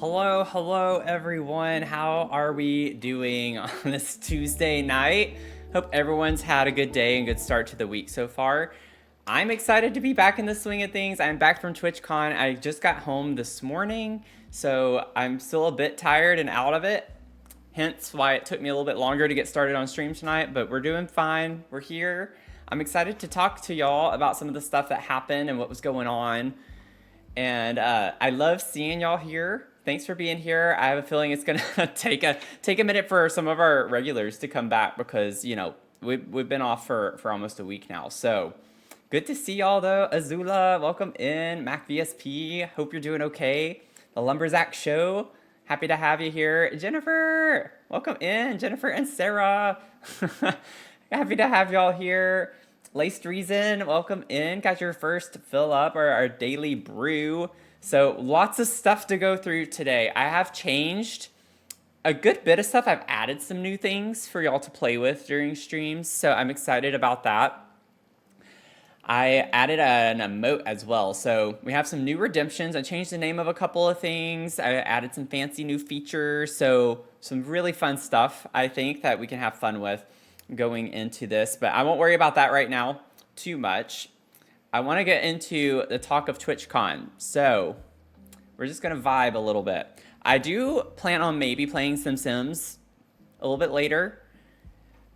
Hello, everyone. How are we doing on this Tuesday night? Hope everyone's had a good day and good start to the week so far. I'm excited to be back in the swing of things. I'm back from TwitchCon. I just got home this morning, so I'm still a bit tired and out of it. Hence why it took me a little bit longer to get started on stream tonight, but we're doing fine. We're here. I'm excited to talk to y'all about some of the stuff that happened and what was going on. And I love seeing y'all here. Thanks for being here. I have a feeling it's gonna take a minute for some of our regulars to come back because we've been off for almost a week now. So good to see y'all though. Azula, welcome in. Mac VSP, hope you're doing okay. The Lumberzack Show, happy to have you here. Jennifer, welcome in. Jennifer and Sarah, happy to have y'all here. Laced Reason, welcome in. Got your first fill up or our daily brew. So lots of stuff to go through today. I have changed a good bit of stuff. I've added some new things for y'all to play with during streams. So I'm excited about that. I added an emote as well. So we have some new redemptions. I changed the name of a couple of things. I added some fancy new features. So some really fun stuff, I think, that we can have fun with going into this, but I won't worry about that right now too much. I want to get into the talk of TwitchCon, so we're just going to vibe a little bit. I do plan on maybe playing some Sims a little bit later.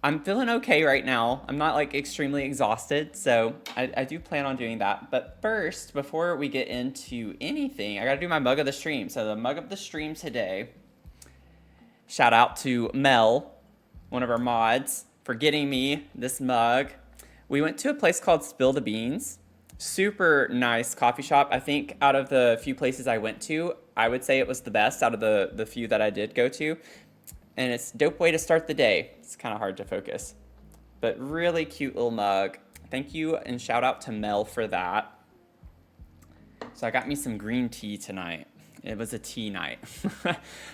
I'm feeling okay right now. I'm not like extremely exhausted, so I do plan on doing that. But first, before we get into anything, I got to do my mug of the stream. So the mug of the stream today, shout out to Mel, one of our mods, for getting me this mug. We went to a place called Spill the Beans. Super nice coffee shop. I think out of the few places I went to, I would say it was the best out of the few that I did go to. And it's a dope way to start the day. It's kind of hard to focus. But really cute little mug. Thank you and shout out to Mel for that. So I got me some green tea tonight. It was a tea night.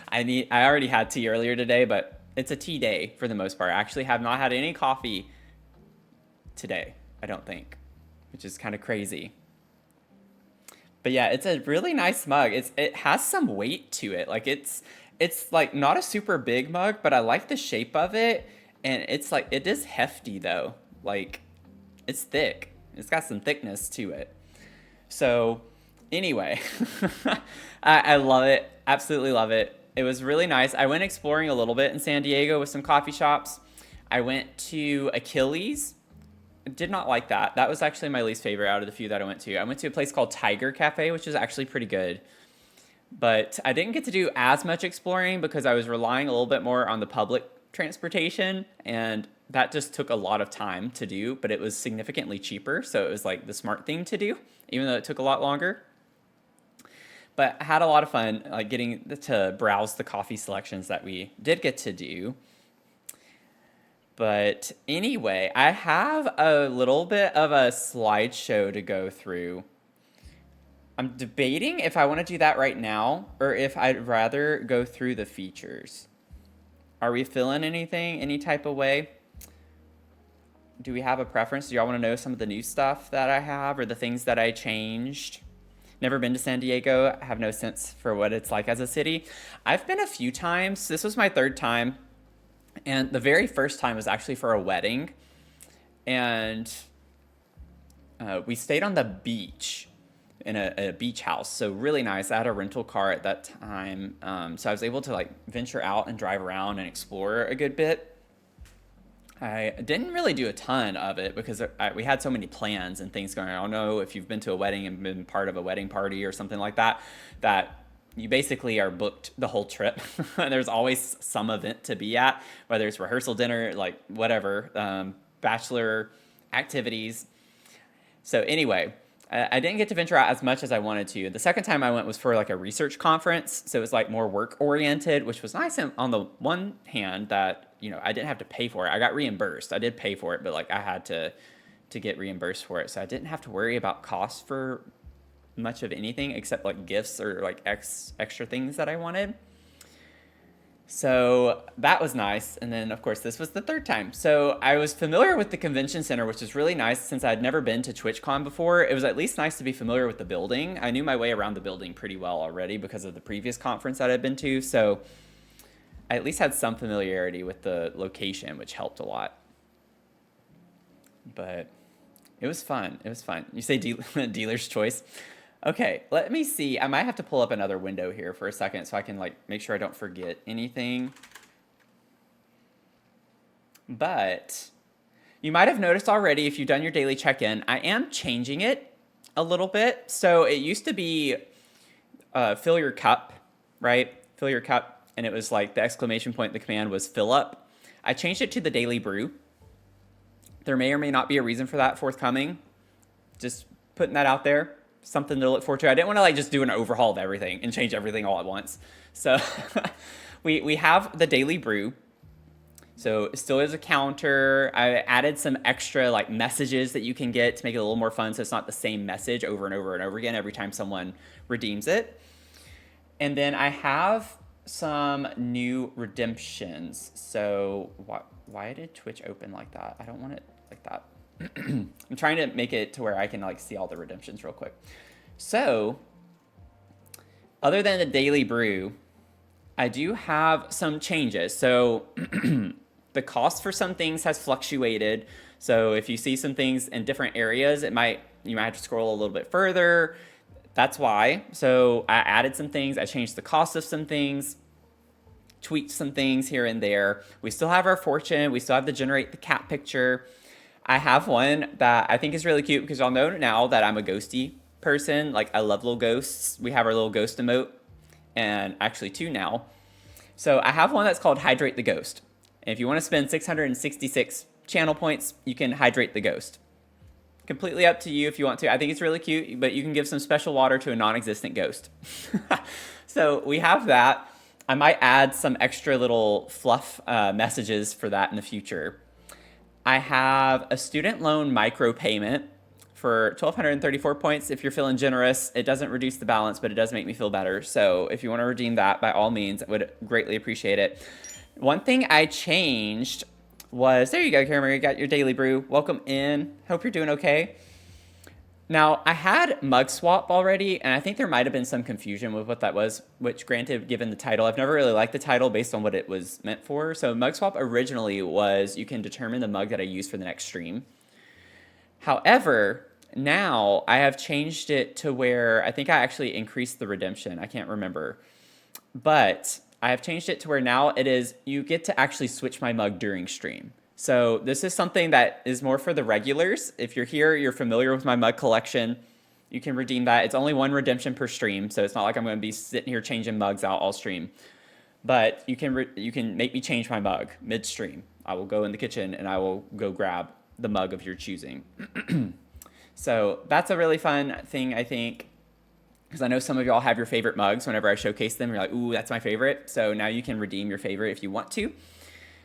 I already had tea earlier today, but it's a tea day for the most part. I actually have not had any coffee today, I don't think, which is kind of crazy. But yeah, it's a really nice mug. It has some weight to it. Like it's like not a super big mug, but I like the shape of it, and it's like it is hefty though. Like it's thick. It's got some thickness to it. So anyway, I love it. Absolutely love it. It was really nice. I went exploring a little bit in San Diego with some coffee shops. I went to Achilles. Did not like that. That was actually my least favorite out of the few that I went to. I went to a place called Tiger Cafe, which is actually pretty good. But I didn't get to do as much exploring because I was relying a little bit more on the public transportation, and that just took a lot of time to do, but it was significantly cheaper, so it was like the smart thing to do, even though it took a lot longer. But I had a lot of fun like getting to browse the coffee selections that we did get to do. But anyway, I have a little bit of a slideshow to go through. I'm debating if I want to do that right now or if I'd rather go through the features. Are we feeling anything, any type of way? Do we have a preference? Do y'all want to know some of the new stuff that I have or the things that I changed? Never been to San Diego. I have no sense for what it's like as a city. I've been a few times. This was my third time. And the very first time was actually for a wedding. And we stayed on the beach in a beach house. So really nice. I had a rental car at that time. So I was able to like venture out and drive around and explore a good bit. I didn't really do a ton of it because we had so many plans and things going on. I don't know if you've been to a wedding and been part of a wedding party or something like that, that you basically are booked the whole trip. There's always some event to be at, whether it's rehearsal, dinner, like whatever, bachelor activities. So anyway, I didn't get to venture out as much as I wanted to. The second time I went was for like a research conference. So it was like more work oriented, which was nice on the one hand that, you know, I didn't have to pay for it. I got reimbursed. I did pay for it, but like I had to get reimbursed for it. So I didn't have to worry about costs for much of anything except like gifts or like extra things that I wanted. So that was nice. And then, of course, this was the third time. So I was familiar with the convention center, which is really nice since I'd never been to TwitchCon before. It was at least nice to be familiar with the building. I knew my way around the building pretty well already because of the previous conference that I'd been to. So I at least had some familiarity with the location, which helped a lot. But it was fun. It was fun. You say dealer's choice. Okay, let me see. I might have to pull up another window here for a second so I can like make sure I don't forget anything. But you might have noticed already if you've done your daily check-in, I am changing it a little bit. So it used to be fill your cup, right? Fill your cup. And it was like the exclamation point, the command was fill up. I changed it to the daily brew. There may or may not be a reason for that forthcoming. Just putting that out there. Something to look forward to. I didn't want to like just do an overhaul of everything and change everything all at once. So we have the daily brew. So it still is a counter. I added some extra like messages that you can get to make it a little more fun. So it's not the same message over and over and over again every time someone redeems it. And then I have some new redemptions. So why did Twitch open like that? I don't want it like that. I'm trying to make it to where I can like see all the redemptions real quick. So other than the daily brew, I do have some changes. So the cost for some things has fluctuated. So if you see some things in different areas, you might have to scroll a little bit further. That's why. So I added some things. I changed the cost of some things, tweaked some things here and there. We still have our fortune. We still have to generate the cat picture. I have one that I think is really cute because y'all know now that I'm a ghosty person. Like I love little ghosts. We have our little ghost emote and actually two now. So I have one that's called Hydrate the Ghost. And if you want to spend 666 channel points, you can hydrate the ghost. Completely up to you if you want to. I think it's really cute, but you can give some special water to a non-existent ghost. So we have that. I might add some extra little fluff messages for that in the future. I have a student loan micropayment for 1,234 points. If you're feeling generous, it doesn't reduce the balance, but it does make me feel better. So if you want to redeem that, by all means, I would greatly appreciate it. One thing I changed was, there you go, Karen, you got your daily brew. Welcome in. Hope you're doing okay. Now, I had mug swap already, and I think there might have been some confusion with what that was, which granted, given the title, I've never really liked the title based on what it was meant for. So mug swap originally was you can determine the mug that I use for the next stream. However, now I have changed it to where I think I actually increased the redemption. I can't remember. But I have changed it to where now it is you get to actually switch my mug during stream. So this is something that is more for the regulars. If you're here, you're familiar with my mug collection, you can redeem that. It's only one redemption per stream, so it's not like I'm going to be sitting here changing mugs out all stream. But you can make me change my mug mid-stream. I will go in the kitchen and I will go grab the mug of your choosing. So that's a really fun thing, I think, because I know some of y'all have your favorite mugs. Whenever I showcase them, you're like, ooh, that's my favorite. So now you can redeem your favorite if you want to.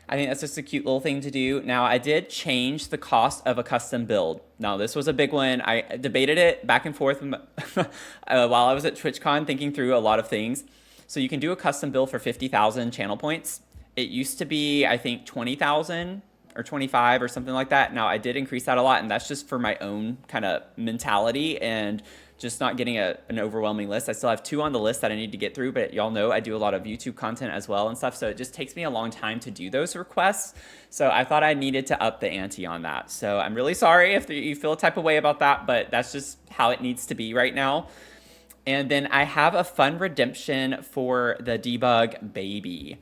I think that's just a cute little thing to do. Now, I did change the cost of a custom build. Now, this was a big one. I debated it back and forth while I was at TwitchCon thinking through a lot of things. So you can do a custom build for 50,000 channel points. It used to be, I think, 20,000 or 25 or something like that. Now, I did increase that a lot, and that's just for my own kind of mentality and just not getting an overwhelming list. I still have 2 on the list that I need to get through, but y'all know I do a lot of YouTube content as well and stuff, so it just takes me a long time to do those requests. So I thought I needed to up the ante on that. So I'm really sorry if you feel a type of way about that, but that's just how it needs to be right now. And then I have a fun redemption for the debug baby.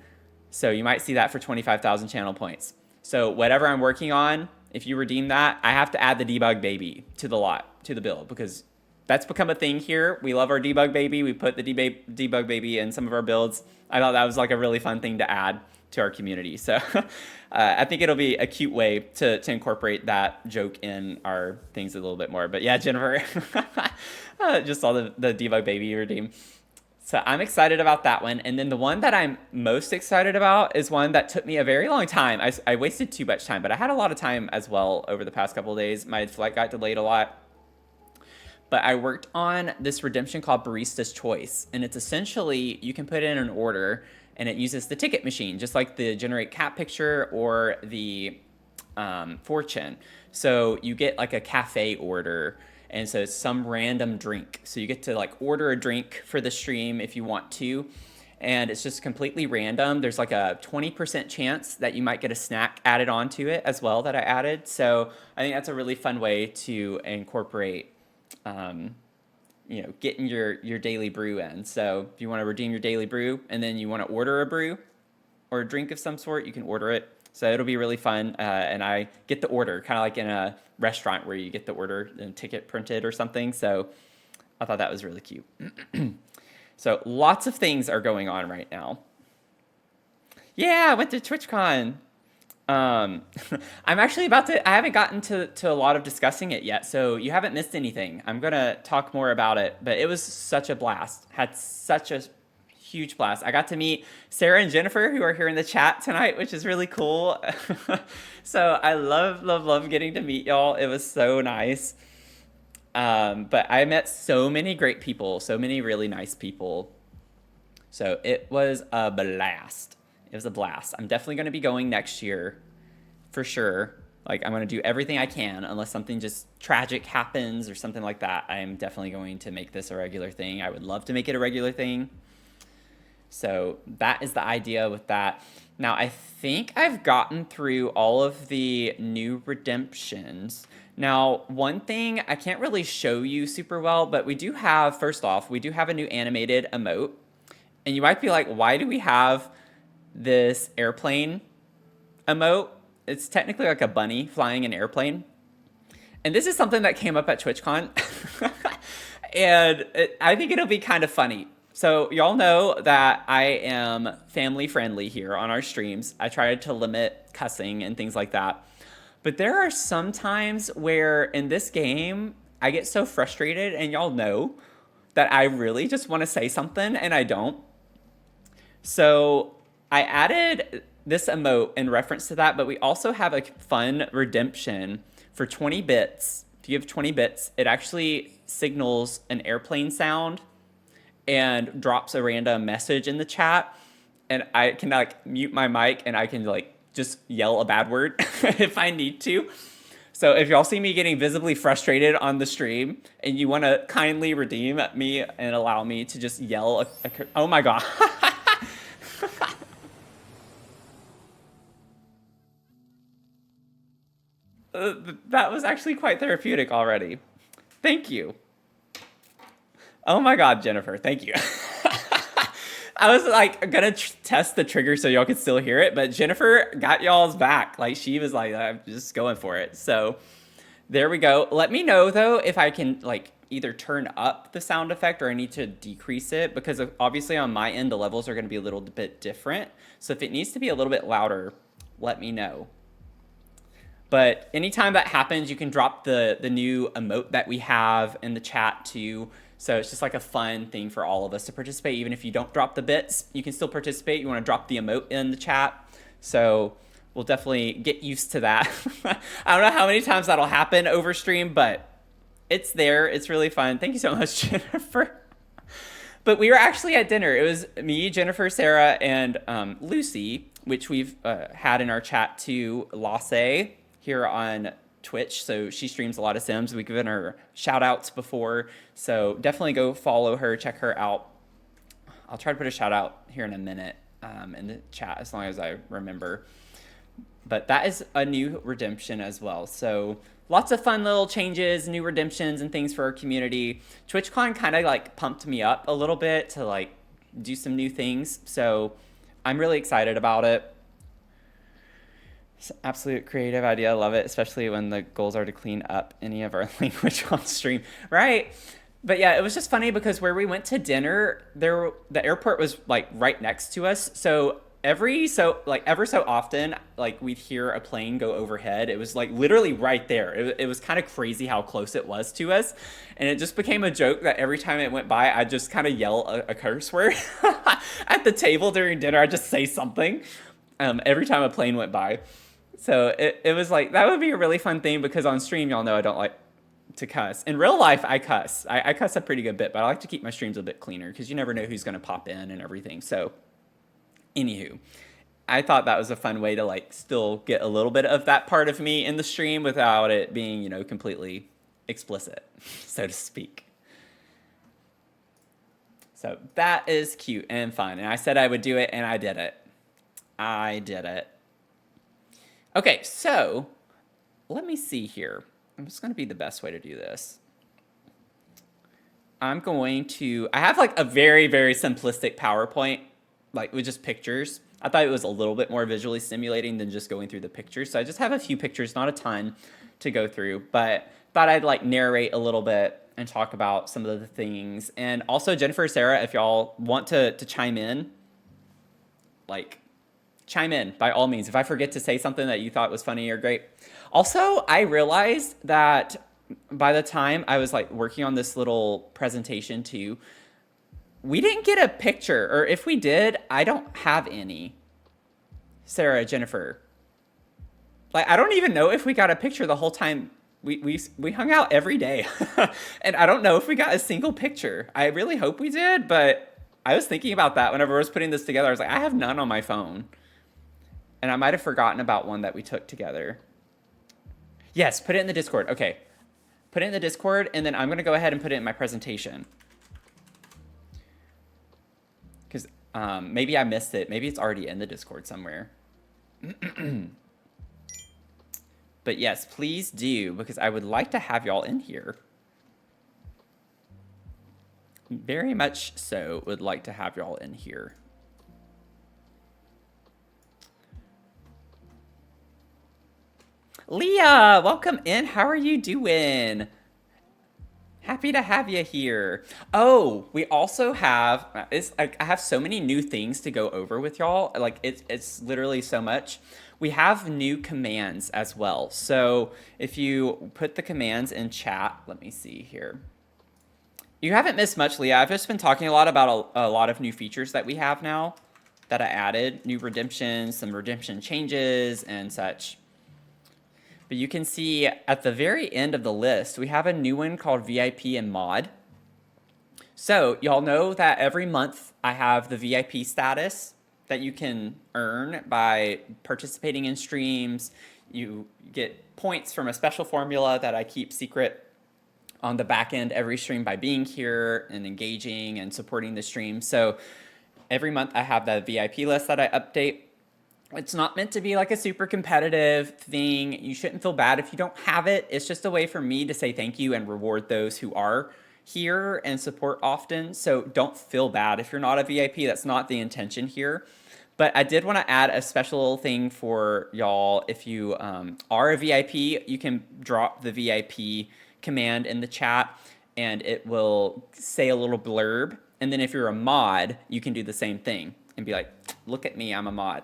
So you might see that for 25,000 channel points. So whatever I'm working on, if you redeem that, I have to add the debug baby to the lot, to the build, because that's become a thing here. We love our debug baby. We put the debug baby in some of our builds. I thought that was like a really fun thing to add to our community. So I think it'll be a cute way to incorporate that joke in our things a little bit more. But yeah, Jennifer, just saw the debug baby redeem. So I'm excited about that one. And then the one that I'm most excited about is one that took me a very long time. I wasted too much time, but I had a lot of time as well over the past couple of days. My flight got delayed a lot. But I worked on this redemption called Barista's Choice, and it's essentially you can put in an order, and it uses the ticket machine, just like the generate cat picture or the fortune. So you get like a cafe order, and so it's some random drink. So you get to like order a drink for the stream if you want to, and it's just completely random. There's like a 20% chance that you might get a snack added onto it as well that I added. So I think that's a really fun way to incorporate getting your daily brew in. So if you want to redeem your daily brew and then you want to order a brew or a drink of some sort, you can order it. So it'll be really fun. And I get the order, kind of like in a restaurant where you get the order and ticket printed or something. So I thought that was really cute. So lots of things are going on right now. Yeah, I went to TwitchCon. I'm actually I haven't gotten to a lot of discussing it yet, so you haven't missed anything. I'm going to talk more about it, but it was such a blast. Had such a huge blast. I got to meet Sarah and Jennifer, who are here in the chat tonight, which is really cool. So I love getting to meet y'all. It was so nice. But I met so many great people, so many really nice people. So it was a blast. It was a blast. I'm definitely going to be going next year for sure. Like, I'm going to do everything I can unless something just tragic happens or something like that. I am definitely going to make this a regular thing. I would love to make it a regular thing. So that is the idea with that. Now, I think I've gotten through all of the new redemptions. Now, one thing I can't really show you super well, but we do have, first off, we do have a new animated emote. And you might be like, why do we have this airplane emote? It's technically like a bunny flying an airplane. And this is something that came up at TwitchCon. And I think it'll be kind of funny. So y'all know that I am family friendly here on our streams. I try to limit cussing and things like that. But there are some times where in this game, I get so frustrated, and y'all know that I really just want to say something and I don't. So I added this emote in reference to that, but we also have a fun redemption for 20 bits. If you have 20 bits, it actually signals an airplane sound and drops a random message in the chat. And I can like mute my mic and I can like just yell a bad word if I need to. So if y'all see me getting visibly frustrated on the stream and you want to kindly redeem me and allow me to just yell, oh my God. That was actually quite therapeutic already. Thank you. Oh my God, Jennifer, thank you. I was like gonna test the trigger so y'all could still hear it, but Jennifer got y'all's back. Like she was like, I'm just going for it. So there we go. Let me know though if I can like either turn up the sound effect or I need to decrease it, because obviously on my end the levels are gonna be a little bit different. So if it needs to be a little bit louder, let me know. But anytime that happens, you can drop the new emote that we have in the chat too. So it's just like a fun thing for all of us to participate. Even if you don't drop the bits, you can still participate. You want to drop the emote in the chat. So we'll definitely get used to that. I don't know how many times that'll happen over stream, but it's there. It's really fun. Thank you so much, Jennifer. But we were actually at dinner. It was me, Jennifer, Sarah, and Lucy, which we've had in our chat too, Lasse, here on Twitch. So she streams a lot of Sims. We've given her shout outs before. So definitely go follow her, check her out. I'll try to put a shout out here in a minute in the chat as long as I remember. But that is a new redemption as well. So lots of fun little changes, new redemptions and things for our community. TwitchCon kind of like pumped me up a little bit to like do some new things. So I'm really excited about it. It's an absolute creative idea. I love it, especially when the goals are to clean up any of our language on stream, right? But yeah, it was just funny because where we went to dinner, the airport was like right next to us. So ever so often, like we'd hear a plane go overhead. It was like literally right there. It was kind of crazy how close it was to us. And it just became a joke that every time it went by, I'd just kind of yell a curse word at the table during dinner. I'd just say something every time a plane went by. So it was like, that would be a really fun thing because on stream, y'all know I don't like to cuss. In real life, I cuss. I cuss a pretty good bit, but I like to keep my streams a bit cleaner because you never know who's going to pop in and everything. So, anywho, I thought that was a fun way to like still get a little bit of that part of me in the stream without it being, you know, completely explicit, so to speak. So that is cute and fun. And I said I would do it, and I did it. I did it. Okay, so let me see here. What's going to be the best way to do this? I'm going to, I have like a very, very simplistic PowerPoint, like with just pictures. I thought it was a little bit more visually stimulating than just going through the pictures. So I just have a few pictures, not a ton to go through, but thought I'd like narrate a little bit and talk about some of the things. And also Jennifer, Sarah, if y'all want to chime in, like chime in by all means. If I forget to say something that you thought was funny or great. Also, I realized that by the time I was like working on this little presentation too, we didn't get a picture, or if we did, I don't have any. Sarah, Jennifer. Like, I don't even know if we got a picture the whole time. We hung out every day. And I don't know if we got a single picture. I really hope we did, but I was thinking about that whenever I was putting this together. I was like, I have none on my phone. And I might have forgotten about one that we took together. Yes, put it in the Discord. Okay. Put it in the Discord, and then I'm going to go ahead and put it in my presentation. Because maybe I missed it. Maybe it's already in the Discord somewhere. But yes, please do, because I would like to have y'all in here. Very much so would like to have y'all in here. Leah, welcome in. How are you doing? Happy to have you here. Oh, we also have, I have so many new things to go over with y'all. Like it's literally so much. We have new commands as well. So if you put the commands in chat, let me see here. You haven't missed much, Leah. I've just been talking a lot about a lot of new features that we have now that I added. New redemptions, some redemption changes and such. But you can see at the very end of the list, we have a new one called VIP and Mod. So y'all know that every month I have the VIP status that you can earn by participating in streams. You get points from a special formula that I keep secret on the back end every stream by being here and engaging and supporting the stream. So every month I have that VIP list that I update. It's not meant to be like a super competitive thing. You shouldn't feel bad if you don't have it. It's just a way for me to say thank you and reward those who are here and support often. So don't feel bad if you're not a VIP. That's not the intention here. But I did want to add a special thing for y'all. If you are a VIP, you can drop the VIP command in the chat and it will say a little blurb. And then if you're a mod, you can do the same thing and be like, look at me, I'm a mod.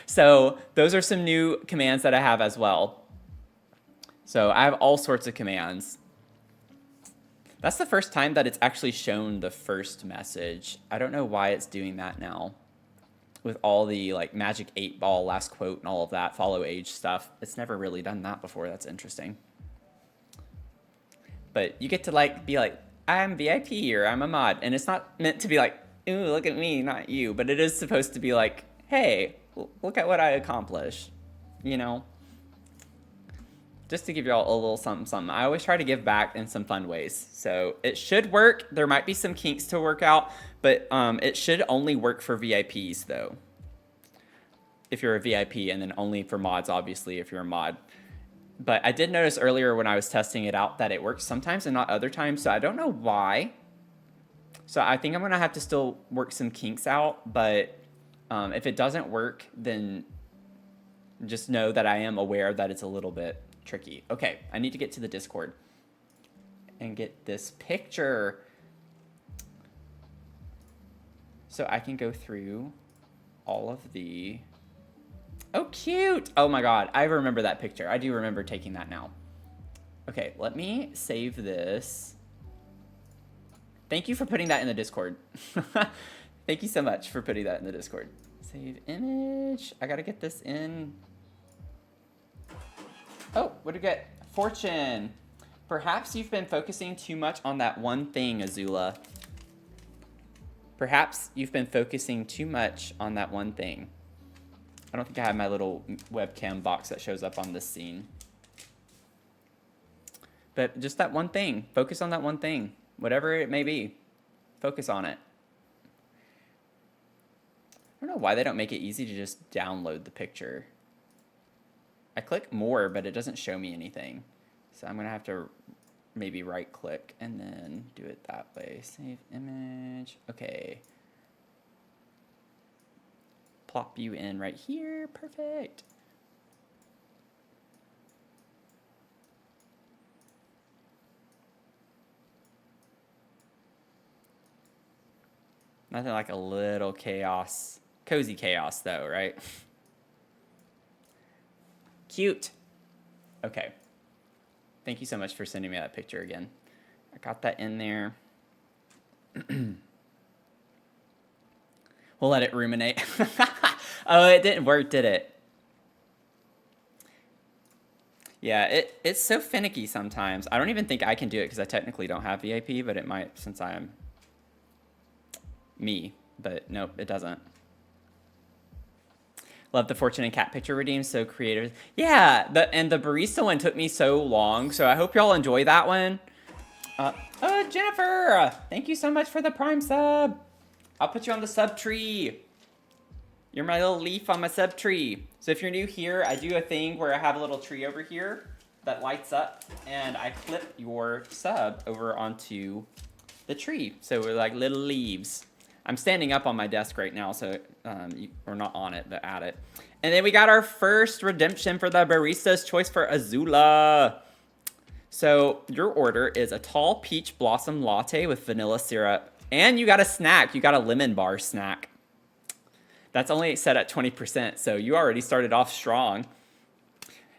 So those are some new commands that I have as well. So I have all sorts of commands. That's the first time that it's actually shown the first message. I don't know why it's doing that now. With all the like magic 8-ball, last quote, and all of that, follow age stuff. It's never really done that before. That's interesting. But you get to like be like, I'm VIP or I'm a mod. And it's not meant to be like, ooh, look at me, not you. But it is supposed to be like, hey, look at what I accomplished. You know? Just to give y'all a little something, something. I always try to give back in some fun ways. So it should work. There might be some kinks to work out, but it should only work for VIPs though. If you're a VIP, and then only for mods, obviously, if you're a mod. But I did notice earlier when I was testing it out that it works sometimes and not other times. So I don't know why. So I think I'm gonna have to still work some kinks out, but if it doesn't work, then just know that I am aware that it's a little bit tricky. Okay, I need to get to the Discord and get this picture so I can go through all of the, oh cute, oh my god, I remember that picture. I do remember taking that now. Okay, let me save this. Thank you for putting that in the Discord. Thank you so much for putting that in the Discord. Save image. I gotta get this in. Oh, what did we get? Fortune. Perhaps you've been focusing too much on that one thing, Azula. Perhaps you've been focusing too much on that one thing. I don't think I have my little webcam box that shows up on this scene. But just that one thing. Focus on that one thing. Whatever it may be. Focus on it. I don't know why they don't make it easy to just download the picture. I click more, but it doesn't show me anything. So I'm going to have to maybe right click and then do it that way. Save image. Okay. Plop you in right here. Perfect. Nothing like a little chaos. Cozy chaos though, right? Cute. Okay. Thank you so much for sending me that picture again. I got that in there. We'll let it ruminate. Oh, it didn't work, did it? Yeah, it's so finicky sometimes. I don't even think I can do it because I technically don't have VIP, but it might since I am me. But nope, it doesn't. Love the Fortune and Cat picture redeemed, so creative. Yeah, the barista one took me so long, so I hope y'all enjoy that one. Oh, Jennifer, thank you so much for the Prime sub. I'll put you on the sub tree. You're my little leaf on my sub tree. So if you're new here, I do a thing where I have a little tree over here that lights up, and I clip your sub over onto the tree. So we're like little leaves. I'm standing up on my desk right now, so we're not on it, but at it. And then we got our first redemption for the Barista's Choice for Azula. So your order is a tall peach blossom latte with vanilla syrup. And you got a snack. You got a lemon bar snack. That's only set at 20%, so you already started off strong.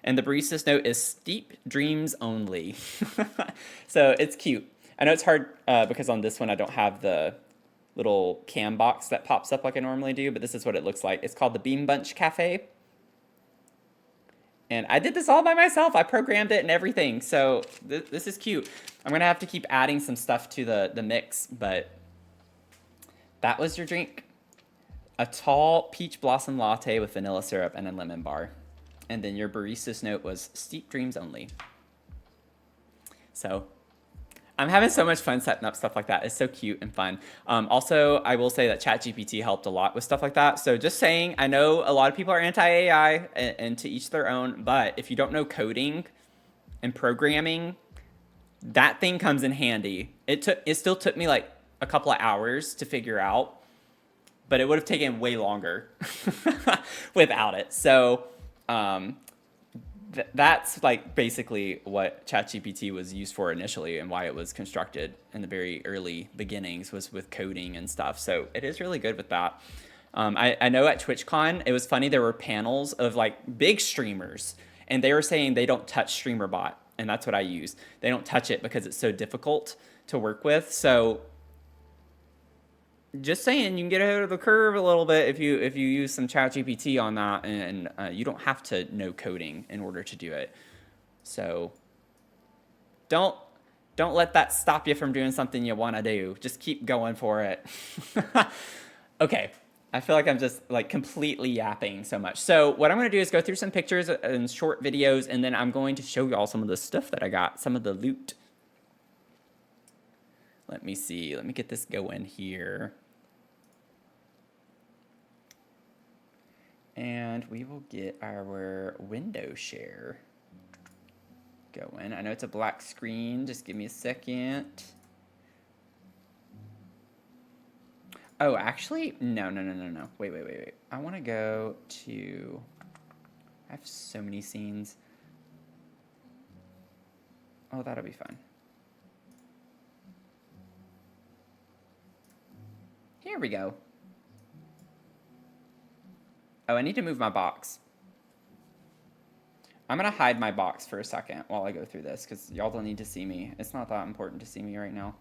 And the barista's note is steep dreams only. So it's cute. I know it's hard because on this one I don't have the little cam box that pops up like I normally do, but this is what it looks like. It's called the Bean Bunch Cafe. And I did this all by myself. I programmed it and everything. So this is cute. I'm going to have to keep adding some stuff to the mix, but that was your drink. A tall peach blossom latte with vanilla syrup and a lemon bar. And then your barista's note was steep dreams only. So I'm having so much fun setting up stuff like that. It's so cute and fun. Also, I will say that ChatGPT helped a lot with stuff like that. So just saying, I know a lot of people are anti-AI and to each their own, but if you don't know coding and programming, that thing comes in handy. It still took me like a couple of hours to figure out, but it would have taken way longer without it. So that's like basically what ChatGPT was used for initially and why it was constructed in the very early beginnings was with coding and stuff. So it is really good with that. I know at TwitchCon, it was funny. There were panels of like big streamers and they were saying they don't touch StreamerBot. And that's what I use. They don't touch it because it's so difficult to work with. So just saying, you can get ahead of the curve a little bit if you use some ChatGPT on that, and you don't have to know coding in order to do it. So don't let that stop you from doing something you want to do. Just keep going for it. Okay, I feel like I'm just like completely yapping so much. So what I'm going to do is go through some pictures and short videos, and then I'm going to show you all some of the stuff that I got, some of the loot. Let me see. Let me get this going here. And we will get our window share going. I know it's a black screen. Just give me a second. Oh, actually, no. Wait. I want to go to... I have so many scenes. Oh, that'll be fun. Here we go. Oh, I need to move my box. I'm going to hide my box for a second while I go through this, because y'all don't need to see me. It's not that important to see me right now.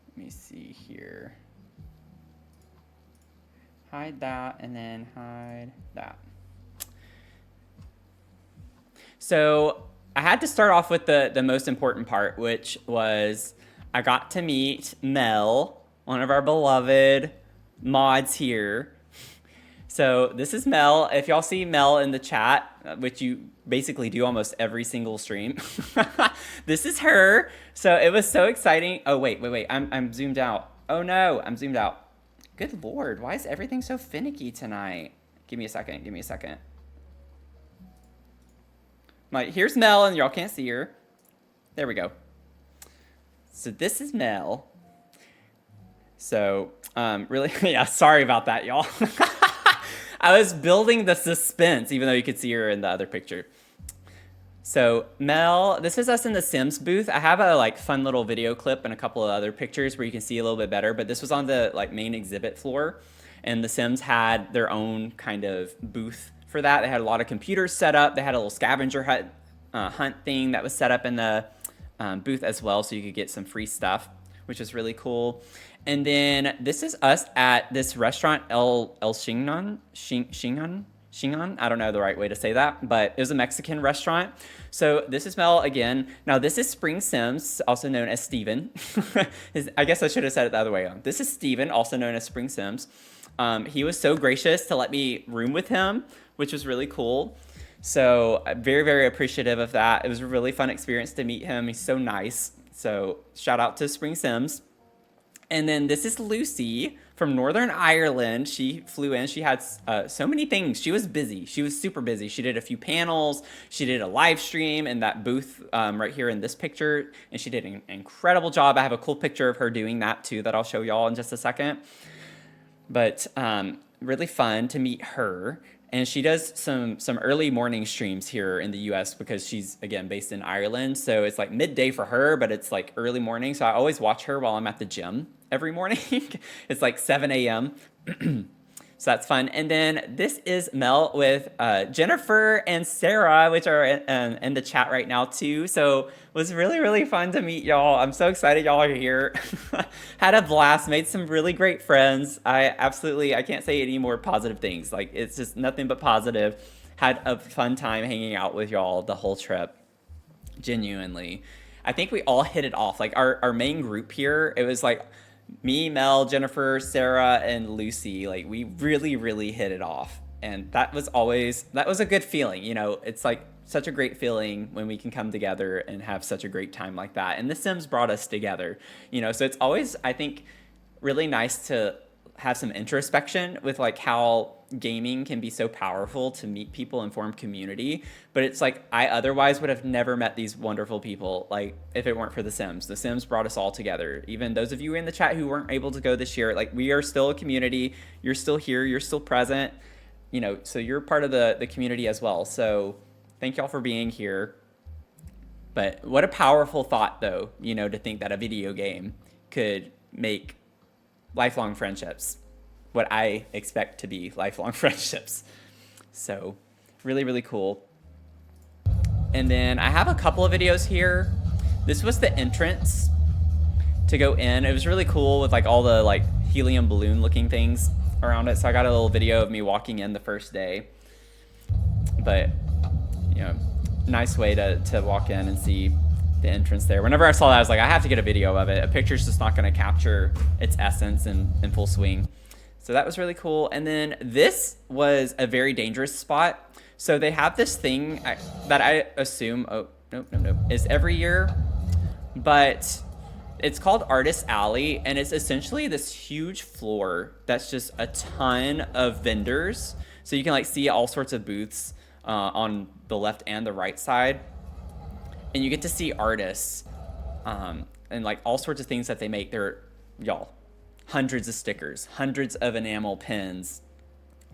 Let me see here. hide that, and then hide that. So I had to start off with the most important part, which was I got to meet Mel, one of our beloved mods here. So this is Mel. If y'all see Mel in the chat, which you basically do almost every single stream, this is her. So it was so exciting. Oh, wait. I'm zoomed out. Oh no, I'm zoomed out. Good Lord, why is everything so finicky tonight? Give me a second. Here's Mel, and y'all can't see her. There we go. So this is Mel. So, really, yeah, sorry about that, y'all. I was building the suspense, even though you could see her in the other picture. So Mel, this is us in the Sims booth. I have a fun little video clip and a couple of other pictures where you can see a little bit better, but this was on the main exhibit floor, and the Sims had their own kind of booth for that. They had a lot of computers set up. They had a little scavenger hunt thing that was set up in the booth as well, so you could get some free stuff, which is really cool. And then this is us at this restaurant, El Shingon. I don't know the right way to say that, but it was a Mexican restaurant. So this is Mel again. Now this is Spring Sims, also known as Steven. I guess I should have said it the other way on. This is Steven, also known as Spring Sims. He was so gracious to let me room with him, which was really cool. So I'm very, very appreciative of that. It was a really fun experience to meet him. He's so nice. So shout out to Spring Sims. And then this is Lucy from Northern Ireland. She flew in. She had so many things. She was busy. She was super busy. She did a few panels. She did a live stream in that booth right here in this picture. And she did an incredible job. I have a cool picture of her doing that too that I'll show y'all in just a second. But really fun to meet her. And she does some early morning streams here in the US because she's, again, based in Ireland. So it's like midday for her, but it's like early morning. So I always watch her while I'm at the gym every morning. It's like 7 a.m. So that's fun. And then this is Mel with Jennifer and Sarah, which are in the chat right now too. So it was really, really fun to meet y'all. I'm so excited y'all are here. Had a blast, made some really great friends. I can't say any more positive things. Like, it's just nothing but positive. Had a fun time hanging out with y'all the whole trip. Genuinely. I think we all hit it off. Like our main group here, it was like me, Mel, Jennifer, Sarah, and Lucy. Like, we really, really hit it off. And that was a good feeling. You know, it's like such a great feeling when we can come together and have such a great time like that. And The Sims brought us together, you know, so it's always, I think, really nice to have some introspection with like how gaming can be so powerful to meet people and form community. But it's like, I otherwise would have never met these wonderful people, like, if it weren't for The Sims. The Sims brought us all together. Even those of you in the chat who weren't able to go this year, like, we are still a community. You're still here. You're still present. You know, so you're part of the community as well. So thank y'all for being here. But what a powerful thought, though, you know, to think that a video game could make lifelong friendships, what I expect to be lifelong friendships. So really, really cool. And then I have a couple of videos here. This was the entrance to go in. It was really cool with like all the like helium balloon looking things around it. So I got a little video of me walking in the first day. But, you know, nice way to walk in and see the entrance there. Whenever I saw that, I was like, I have to get a video of it. A picture's just not going to capture its essence in full swing. So that was really cool. And then this was a very dangerous spot. So they have this thing that I assume, is every year, but it's called Artist Alley, and it's essentially this huge floor that's just a ton of vendors. So you can like see all sorts of booths on the left and the right side. And you get to see artists and like all sorts of things that they make. Y'all, hundreds of stickers, hundreds of enamel pins,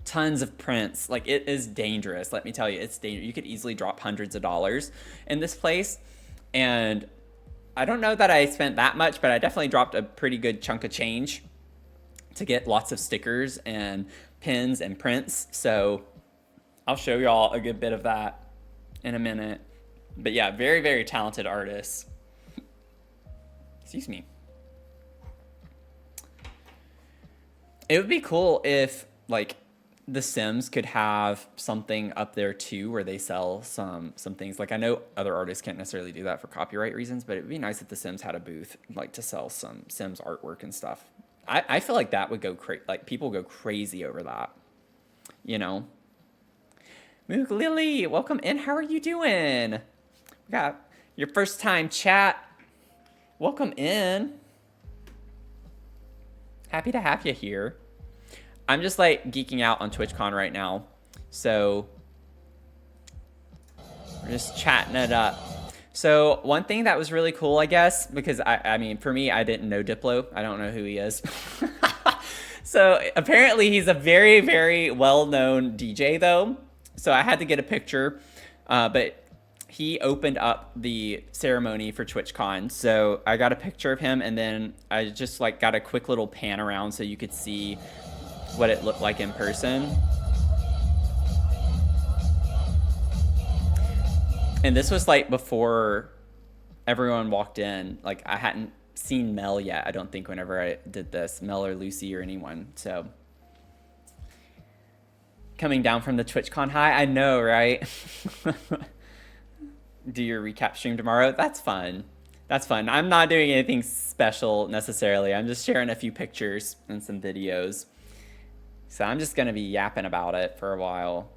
tons of prints. Like, it is dangerous. Let me tell you, it's dangerous. You could easily drop hundreds of dollars in this place. And I don't know that I spent that much, but I definitely dropped a pretty good chunk of change to get lots of stickers and pins and prints. So I'll show y'all a good bit of that in a minute. But yeah, very, very talented artists. Excuse me. It would be cool if like The Sims could have something up there too where they sell some things. Like I know other artists can't necessarily do that for copyright reasons, but it'd be nice if The Sims had a booth like to sell some Sims artwork and stuff. I feel like that would go like people go crazy over that, you know. Moog Lily, welcome in. How are you doing? We got your first time chat. Welcome in. Happy to have you here. I'm just like geeking out on TwitchCon right now. So we're just chatting it up. So one thing that was really cool, I guess, because I mean, for me, I didn't know Diplo. I don't know who he is. So apparently he's a very, very well-known DJ though. So I had to get a picture, but he opened up the ceremony for TwitchCon. So I got a picture of him, and then I just like got a quick little pan around so you could see what it looked like in person. And this was like before everyone walked in. Like I hadn't seen Mel yet, I don't think, whenever I did this, Mel or Lucy or anyone. So coming down from the TwitchCon high, I know, right? Do your recap stream tomorrow. That's fun. That's fun. I'm not doing anything special necessarily. I'm just sharing a few pictures and some videos. So I'm just going to be yapping about it for a while.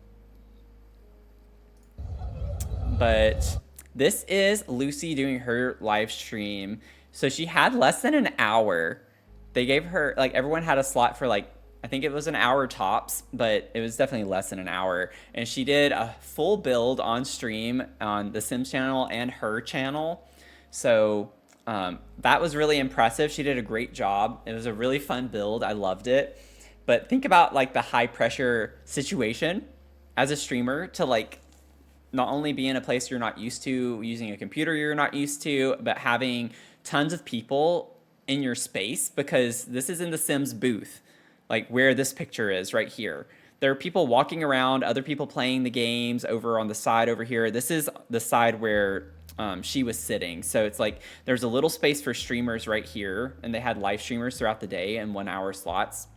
But this is Lucy doing her live stream. So she had less than an hour. They gave her, like, everyone had a slot for, like, I think it was an hour tops, but it was definitely less than an hour. And she did a full build on stream on the Sims channel and her channel. So that was really impressive. She did a great job. It was a really fun build. I loved it. But think about like the high pressure situation as a streamer to like not only be in a place you're not used to, using a computer you're not used to, but having tons of people in your space, because this is in the Sims booth, like where this picture is right here. There are people walking around, other people playing the games over on the side over here. This is the side where she was sitting. So it's like there's a little space for streamers right here, and they had live streamers throughout the day in 1 hour slots.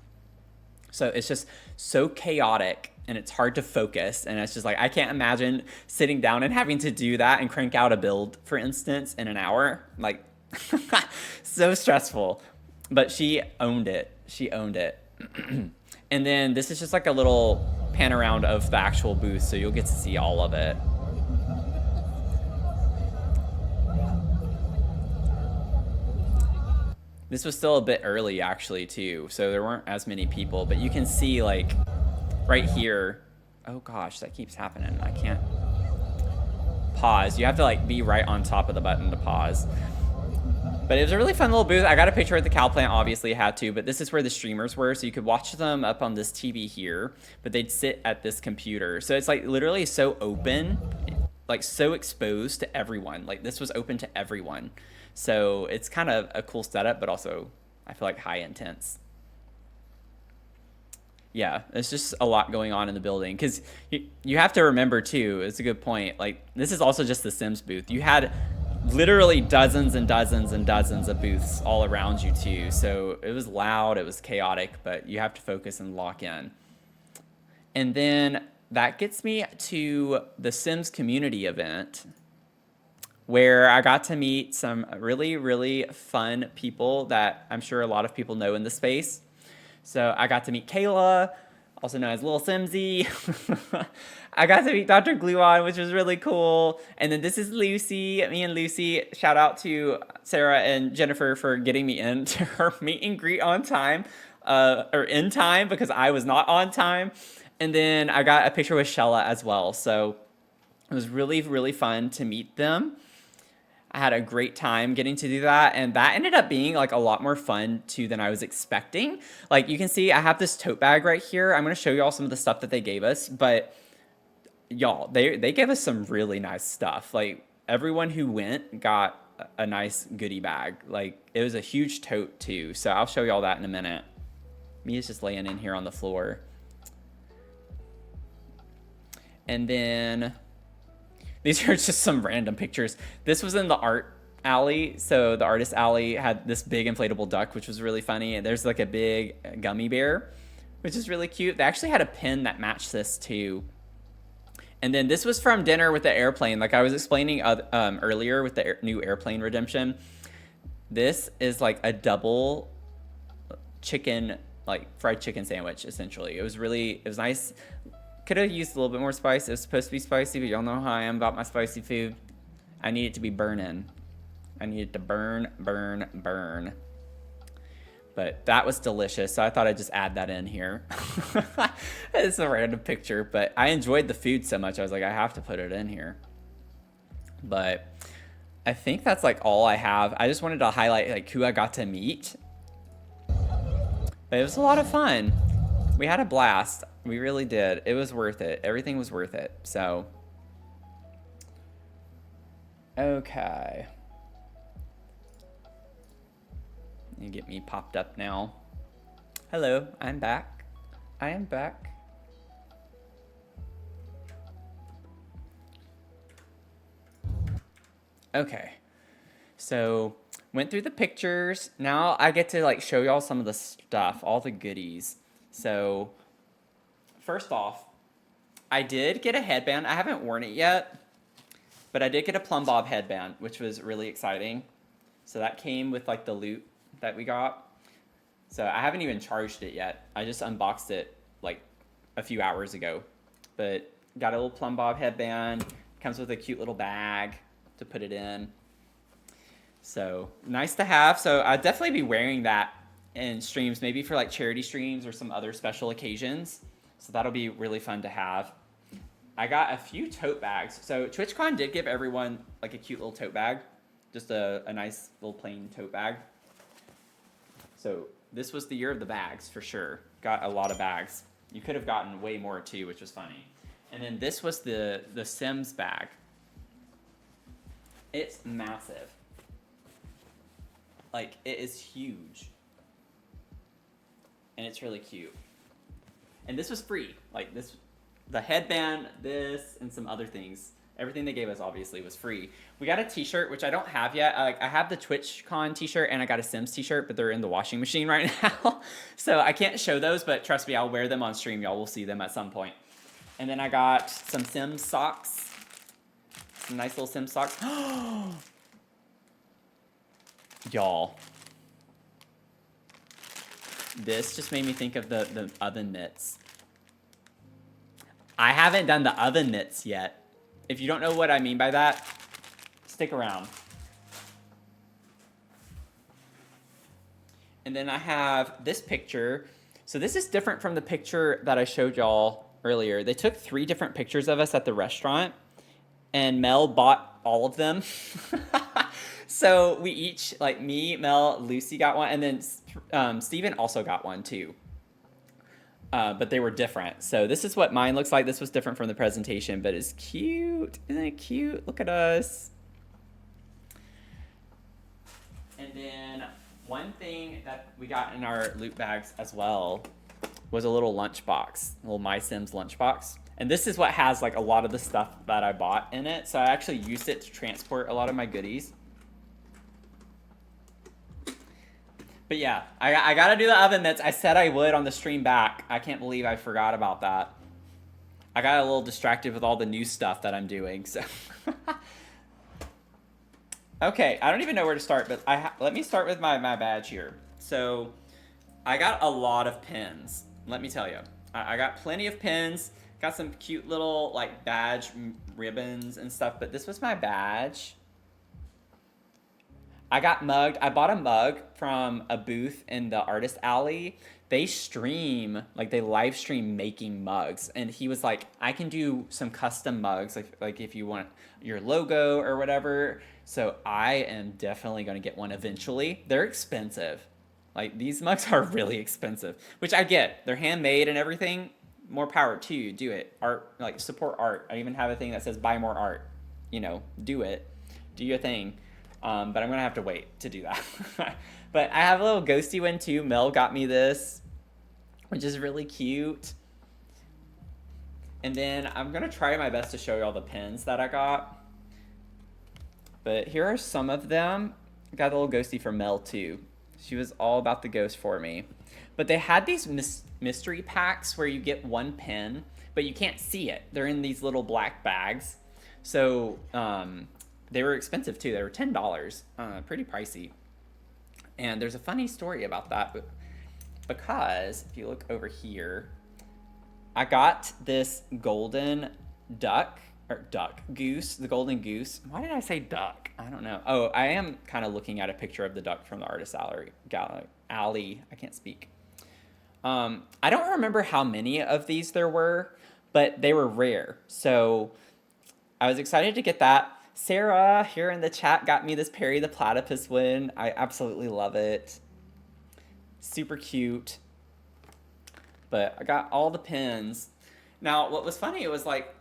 So it's just so chaotic and it's hard to focus. And it's just like, I can't imagine sitting down and having to do that and crank out a build, for instance, in an hour. Like, so stressful. But she owned it. She owned it. And then this is just like a little pan around of the actual booth, so you'll get to see all of it. This was still a bit early actually too, so there weren't as many people, but you can see like right here. Oh gosh, that keeps happening. I can't pause. You have to like be right on top of the button to pause. But it was a really fun little booth. I got a picture at the cow plant, obviously had to, but this is where the streamers were, so you could watch them up on this TV here, but they'd sit at this computer. So it's like literally so open, like so exposed to everyone. Like this was open to everyone. So it's kind of a cool setup, but also I feel like high intense. Yeah, it's just a lot going on in the building, because you have to remember too, it's a good point, like this is also just the Sims booth. You had literally dozens and dozens and dozens of booths all around you too. So it was loud, it was chaotic, but you have to focus and lock in. And then that gets me to the Sims community event, where I got to meet some really, really fun people that I'm sure a lot of people know in the space. So I got to meet Kayla, also known as Little Simsy. I got to meet Dr. Gluon, which was really cool. And then this is Lucy, me and Lucy. Shout out to Sarah and Jennifer for getting me into her meet and greet on time, or in time, because I was not on time. And then I got a picture with Shella as well. So it was really, really fun to meet them. I had a great time getting to do that, and that ended up being like a lot more fun too than I was expecting. Like you can see I have this tote bag right here. I'm going to show you all some of the stuff that they gave us, but y'all, they gave us some really nice stuff. Like everyone who went got a nice goodie bag. Like it was a huge tote too. So I'll show you all that in a minute. Mia's just laying in here on the floor. And then these are just some random pictures. This was in the art alley. So the artist alley had this big inflatable duck, which was really funny. And there's like a big gummy bear which is really cute. They actually had a pin that matched this too. And then this was from dinner with the airplane. Like I was explaining earlier with the new airplane redemption. This is like a double chicken, like fried chicken sandwich, essentially. It was nice. Could have used a little bit more spice. It was supposed to be spicy, but y'all know how I am about my spicy food. I need it to be burning. I need it to burn, burn, burn. But that was delicious, so I thought I'd just add that in here. It's a random picture, but I enjoyed the food so much, I was like, I have to put it in here. But I think that's like all I have. I just wanted to highlight like who I got to meet. But it was a lot of fun. We had a blast. We really did. It was worth it. Everything was worth it. So, okay. You get me popped up now. Hello, I'm back. I am back. Okay, so went through the pictures. Now I get to like show y'all some of the stuff, all the goodies. So first off, I did get a headband. I haven't worn it yet, but I did get a plumb bob headband, which was really exciting. So that came with like the loot that we got. So I haven't even charged it yet. I just unboxed it like a few hours ago. But got a little plumb bob headband. Comes with a cute little bag to put it in. So nice to have. So I'd definitely be wearing that in streams, maybe for like charity streams or some other special occasions. So that'll be really fun to have. I got a few tote bags. So TwitchCon did give everyone like a cute little tote bag. Just a nice little plain tote bag. So this was the year of the bags for sure. Got a lot of bags. You could have gotten way more too, which was funny. And then this was the Sims bag. It's massive. Like, it is huge. And it's really cute. And this was free. Like this, the headband, this, and some other things. Everything they gave us obviously was free. We got a t-shirt, which I don't have yet. I have the TwitchCon t-shirt and I got a Sims t-shirt, but they're in the washing machine right now. So I can't show those, but trust me, I'll wear them on stream. Y'all will see them at some point. And then I got some Sims socks. Some nice little Sims socks. Y'all. This just made me think of the oven mitts. I haven't done the oven mitts yet. If you don't know what I mean by that, stick around. And then I have this picture. So this is different from the picture that I showed y'all earlier. They took 3 different pictures of us at the restaurant, and Mel bought all of them. So we each, like me, Mel, Lucy got one, and then Steven also got one too. But they were different. So this is what mine looks like. This was different from the presentation, but it's cute. Isn't it cute? Look at us. And then one thing that we got in our loot bags as well was a little lunchbox, a little My Sims lunchbox. And this is what has like a lot of the stuff that I bought in it. So I actually used it to transport a lot of my goodies. But yeah, I gotta do the oven mitts. I said I would on the stream back. I can't believe I forgot about that. I got a little distracted with all the new stuff that I'm doing, so. Okay, I don't even know where to start, but let me start with my badge here. So, I got a lot of pins, let me tell you. I got plenty of pins, got some cute little like badge ribbons and stuff, but this was my badge. I got mugged. I bought a mug from a booth in the artist alley. They stream, like they live stream making mugs. And he was like, I can do some custom mugs, like if you want your logo or whatever. So I am definitely going to get one eventually. They're expensive. Like these mugs are really expensive, which I get. They're handmade and everything. More power to you. Do it. Art, like support art. I even have a thing that says buy more art. You know, do it. Do your thing. But I'm going to have to wait to do that. But I have a little ghosty one too. Mel got me this, which is really cute. And then I'm going to try my best to show you all the pins that I got. But here are some of them. I got a little ghosty from Mel too. She was all about the ghost for me. But they had these mystery packs where you get one pin, but you can't see it. They're in these little black bags. So they were expensive too. They were $10, pretty pricey. And there's a funny story about that, because if you look over here, I got this golden goose, the golden goose. Why did I say duck? I don't know. Oh, I am kind of looking at a picture of the duck from the artist alley. I can't speak. I don't remember how many of these there were, but they were rare. So I was excited to get that. Sarah here in the chat got me this Perry the Platypus one. I absolutely love it. Super cute. But I got all the pins. Now, what was funny, it was like,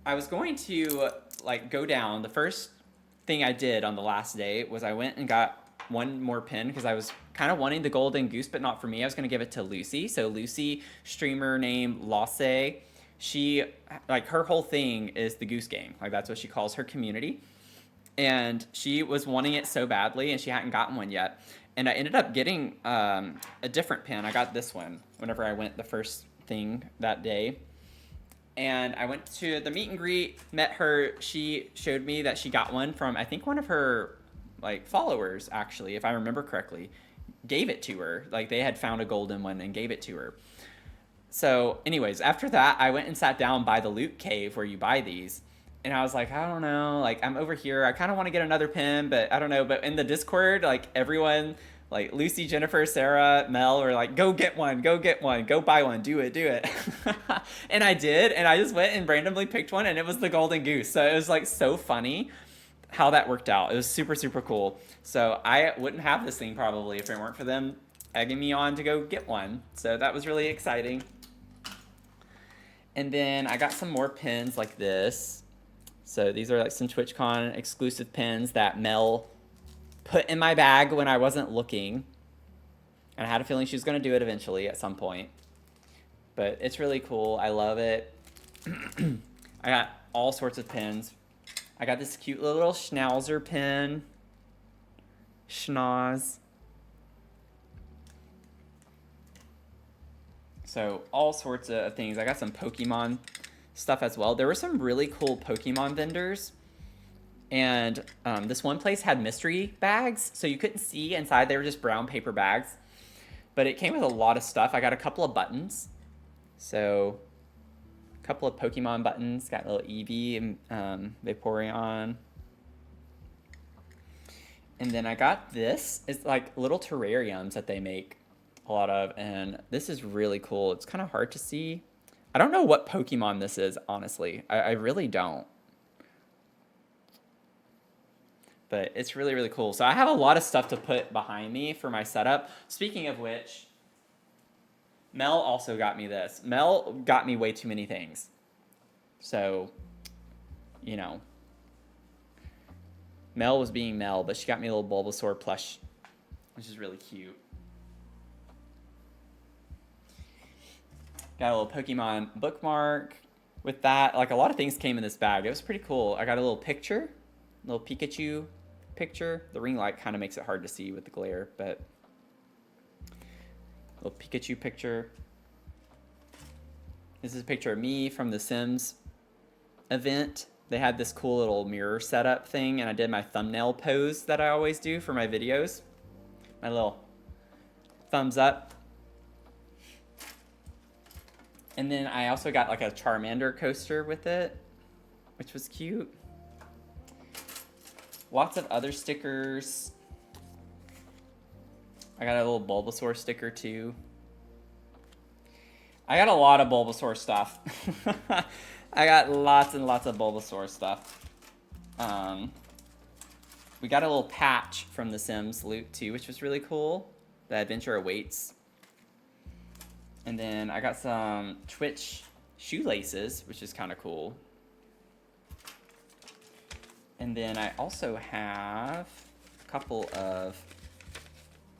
I was going to like go down. The first thing I did on the last day was I went and got one more pin because I was kind of wanting the golden goose, but not for me. I was going to give it to Lucy. So Lucy, streamer name Lasse, she, like, her whole thing is the goose game. Like, that's what she calls her community. And she was wanting it so badly, and she hadn't gotten one yet. And I ended up getting a different pin. I got this one whenever I went the first thing that day. And I went to the meet and greet, met her. She showed me that she got one from, I think, one of her like followers, actually, if I remember correctly, gave it to her. Like, they had found a golden one and gave it to her. So anyways, after that, I went and sat down by the loot cave where you buy these. And I was like, I don't know, like, I'm over here. I kind of want to get another pin, but I don't know. But in the Discord, like, everyone, like Lucy, Jennifer, Sarah, Mel were like, go get one, go buy one, do it. And I did. And I just went and randomly picked one, and it was the golden goose. So it was like so funny how that worked out. It was super, super cool. So I wouldn't have this thing probably if it weren't for them egging me on to go get one. So that was really exciting. And then I got some more pins like this. So these are like some TwitchCon exclusive pins that Mel put in my bag when I wasn't looking. And I had a feeling she was going to do it eventually at some point. But it's really cool. I love it. I got all sorts of pins. I got this cute little Schnauzer pin. Schnoz. So all sorts of things. I got some Pokemon stuff as well. There were some really cool Pokemon vendors. And this one place had mystery bags, so you couldn't see inside. They were just brown paper bags. But it came with a lot of stuff. I got a couple of buttons. So a couple of Pokemon buttons. Got a little Eevee and Vaporeon. And then I got this. It's like little terrariums that they make a lot of. And this is really cool. It's kind of hard to see. I don't know what Pokemon this is, honestly. I really don't. But it's really, really cool. So I have a lot of stuff to put behind me for my setup. Speaking of which, Mel also got me this. Mel got me way too many things. So, you know. Mel was being Mel, but she got me a little Bulbasaur plush, which is really cute. Got a little Pokemon bookmark with that. Like, a lot of things came in this bag. It was pretty cool. I got a little picture, a little Pikachu picture. The ring light kind of makes it hard to see with the glare, but a little Pikachu picture. This is a picture of me from the Sims event. They had this cool little mirror setup thing, and I did my thumbnail pose that I always do for my videos. My little thumbs up. And then I also got like a Charmander coaster with it, which was cute. Lots of other stickers. I got a little Bulbasaur sticker too. I got a lot of Bulbasaur stuff. I got lots and lots of Bulbasaur stuff. We got a little patch from the Sims loot too, which was really cool. The adventure awaits. And then I got some Twitch shoelaces, which is kind of cool. And then I also have a couple of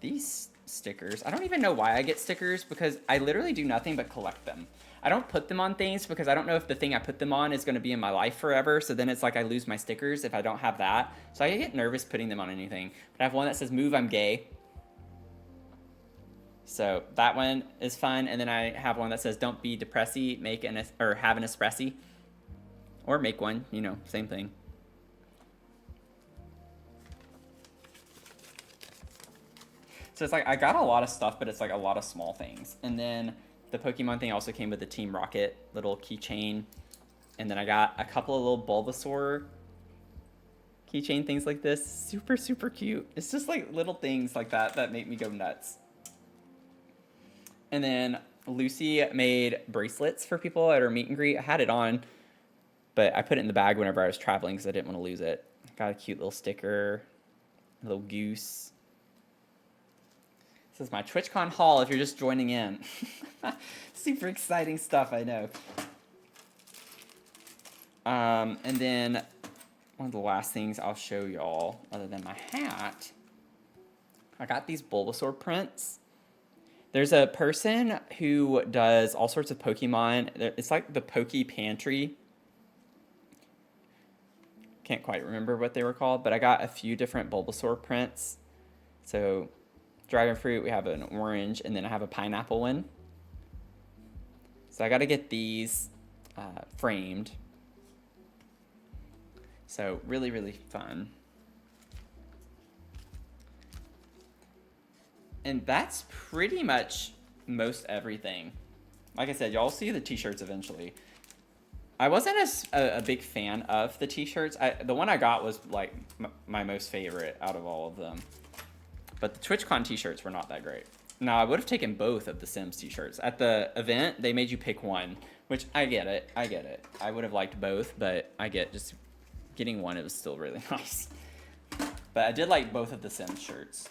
these stickers. I don't even know why I get stickers, because I literally do nothing but collect them. I don't put them on things because I don't know if the thing I put them on is going to be in my life forever. So then it's like I lose my stickers if I don't have that. So I get nervous putting them on anything. But I have one that says, "Move, I'm gay." So that one is fun. And then I have one that says, don't be depressy, have an espressi. Or make one, same thing. So it's like, I got a lot of stuff, but it's like a lot of small things. And then the Pokemon thing also came with the Team Rocket little keychain. And then I got a couple of little Bulbasaur keychain things like this. Super, super cute. It's just like little things like that make me go nuts. And then Lucy made bracelets for people at her meet and greet. I had it on, but I put it in the bag whenever I was traveling because I didn't want to lose it. Got a cute little sticker, a little goose. This is my TwitchCon haul if you're just joining in. Super exciting stuff, I know. And then one of the last things I'll show y'all, other than my hat, I got these Bulbasaur prints. There's a person who does all sorts of Pokemon. It's like the Poke Pantry. Can't quite remember what they were called, but I got a few different Bulbasaur prints. So dragon fruit, we have an orange, and then I have a pineapple one. So I got to get these framed. So really, really fun. And that's pretty much most everything. Like I said, y'all see the t-shirts eventually. I wasn't a big fan of the t-shirts. The one I got was like my most favorite out of all of them. But the TwitchCon t-shirts were not that great. Now, I would have taken both of the Sims t-shirts. At the event, they made you pick one, which I get it. I would have liked both, but I get just getting one, it was still really nice. But I did like both of the Sims shirts.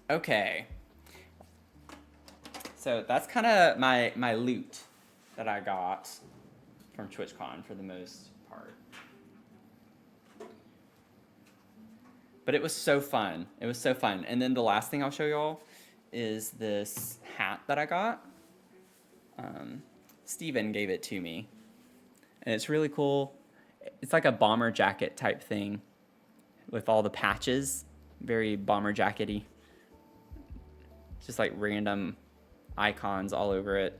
Okay. So that's kind of my loot that I got from TwitchCon for the most part. But it was so fun. It was so fun. And then the last thing I'll show y'all is this hat that I got. Steven gave it to me. And it's really cool. It's like a bomber jacket type thing with all the patches. Very bomber jackety. Just like random icons all over it.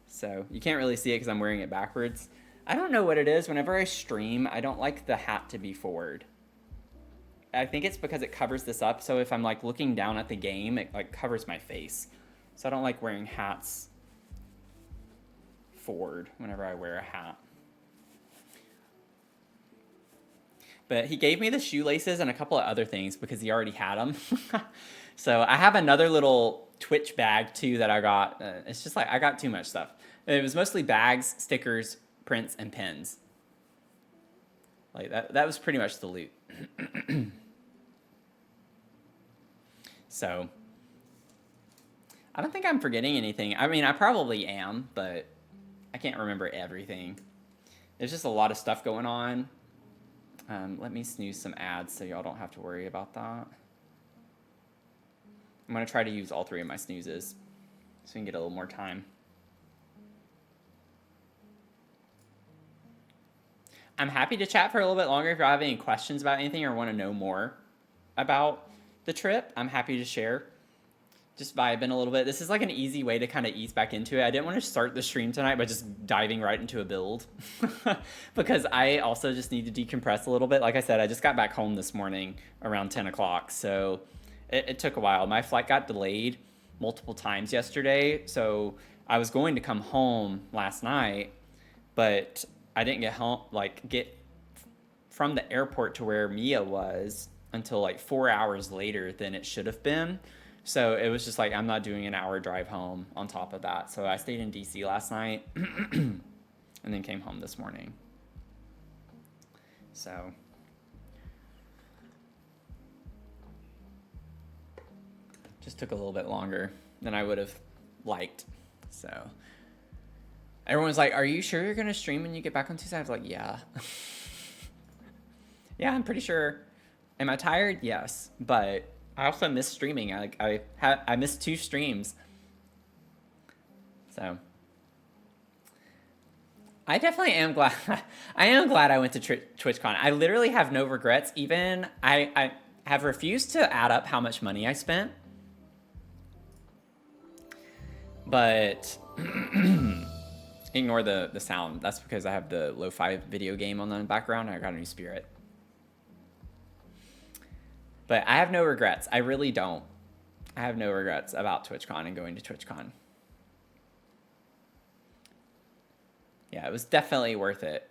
So you can't really see it because I'm wearing it backwards. I don't know what it is. Whenever I stream, I don't like the hat to be forward. I think it's because it covers this up. So if I'm like looking down at the game, it like covers my face. So I don't like wearing hats forward whenever I wear a hat. But he gave me the shoelaces and a couple of other things because he already had them. So I have another little Twitch bag too that I got. It's just like I got too much stuff. It was mostly bags, stickers, prints, and pins. Like that was pretty much the loot. So I don't think I'm forgetting anything. I mean, I probably am, but I can't remember everything. There's just a lot of stuff going on. Let me snooze some ads so y'all don't have to worry about that. I'm going to try to use all 3 of my snoozes so we can get a little more time. I'm happy to chat for a little bit longer if y'all have any questions about anything or want to know more about the trip. I'm happy to share. Just vibing a little bit. This is like an easy way to kind of ease back into it. I didn't want to start the stream tonight by just diving right into a build because I also just need to decompress a little bit. Like I said, I just got back home this morning around 10 o'clock, so it took a while. My flight got delayed multiple times yesterday, so I was going to come home last night, but I didn't get from the airport to where Mia was until like 4 hours later than it should have been. So it was just like, I'm not doing an hour drive home on top of that. So I stayed in DC last night and then came home this morning. So just took a little bit longer than I would have liked. So everyone's like, are you sure you're going to stream when you get back on Tuesday? I was like, yeah. Yeah, I'm pretty sure. Am I tired? Yes. But I also miss streaming. I missed 2 streams. So I definitely am glad. I am glad I went to TwitchCon. I literally have no regrets. Even I have refused to add up how much money I spent, but ignore the sound. That's because I have the lo-fi video game on the background. I got a new Spirit. But I have no regrets. I really don't. I have no regrets about TwitchCon and going to TwitchCon. Yeah, it was definitely worth it.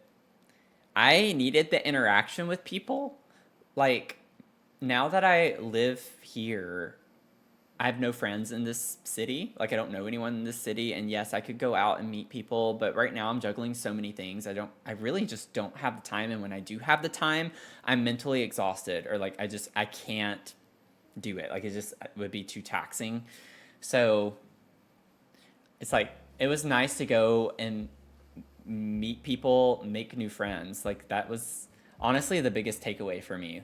I needed the interaction with people. Like, now that I live here, I have no friends in this city. Like, I don't know anyone in this city. And yes, I could go out and meet people, but right now I'm juggling so many things. I really just don't have the time. And when I do have the time, I'm mentally exhausted, or like, I can't do it. Like, it would be too taxing. So it's like, it was nice to go and meet people, make new friends. Like, that was honestly the biggest takeaway for me.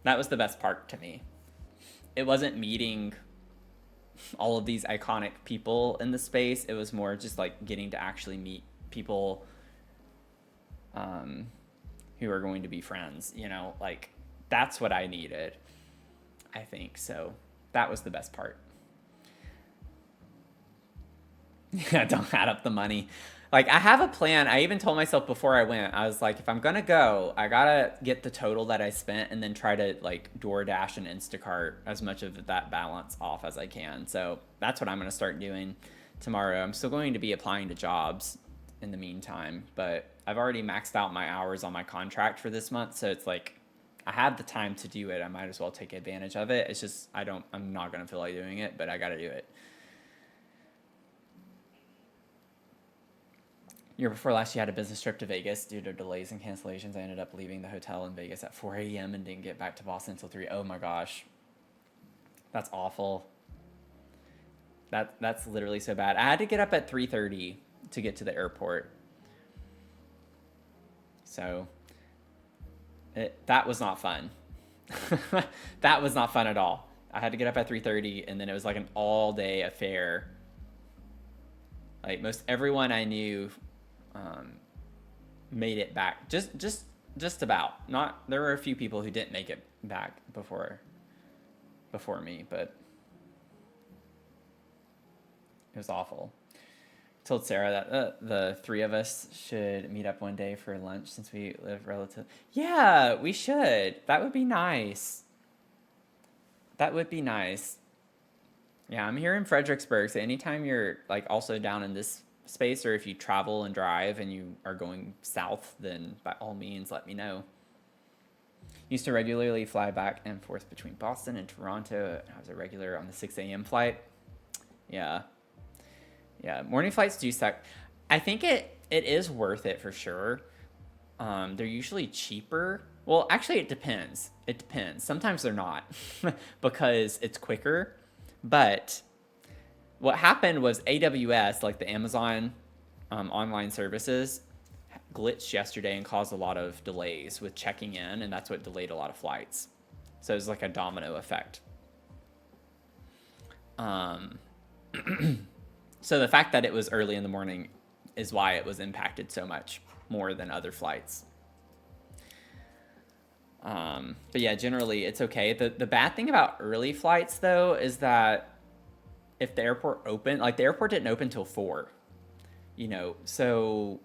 That was the best part to me. It wasn't meeting all of these iconic people in the space. It was more just like getting to actually meet people who are going to be friends, you know, like that's what I needed, I think. So that was the best part. Yeah, don't add up the money. Like, I have a plan. I even told myself before I went, I was like, if I'm gonna go, I gotta get the total that I spent and then try to like DoorDash and Instacart as much of that balance off as I can. So that's what I'm gonna start doing tomorrow. I'm still going to be applying to jobs in the meantime, but I've already maxed out my hours on my contract for this month. So it's like, I have the time to do it. I might as well take advantage of it. It's just, I'm not gonna feel like doing it, but I gotta do it. Year before last, you had a business trip to Vegas due to delays and cancellations. I ended up leaving the hotel in Vegas at 4 a.m. and didn't get back to Boston until 3. Oh my gosh. That's awful. That's literally so bad. I had to get up at 3:30 to get to the airport. So that was not fun. That was not fun at all. I had to get up at 3:30 and then it was like an all-day affair. Like, most everyone I knew made it back. Just about. Not, there were a few people who didn't make it back before me, but it was awful. Told Sarah that the three of us should meet up one day for lunch since we live relative. Yeah, we should. That would be nice. That would be nice. Yeah, I'm here in Fredericksburg, so anytime you're like also down in this space, or if you travel and drive and you are going south, then by all means let me know. Used to regularly fly back and forth between Boston and Toronto. I was a regular on the 6 a.m. flight. Yeah, morning flights do suck. I think it is worth it for sure. They're usually cheaper. Well, actually, it depends. Sometimes they're not because it's quicker. But what happened was AWS, like the Amazon online services, glitched yesterday and caused a lot of delays with checking in, and that's what delayed a lot of flights. So it was like a domino effect. So the fact that it was early in the morning is why it was impacted so much more than other flights. But yeah, generally it's okay. The bad thing about early flights though is that if the airport opened, like the airport didn't open till 4, you know, so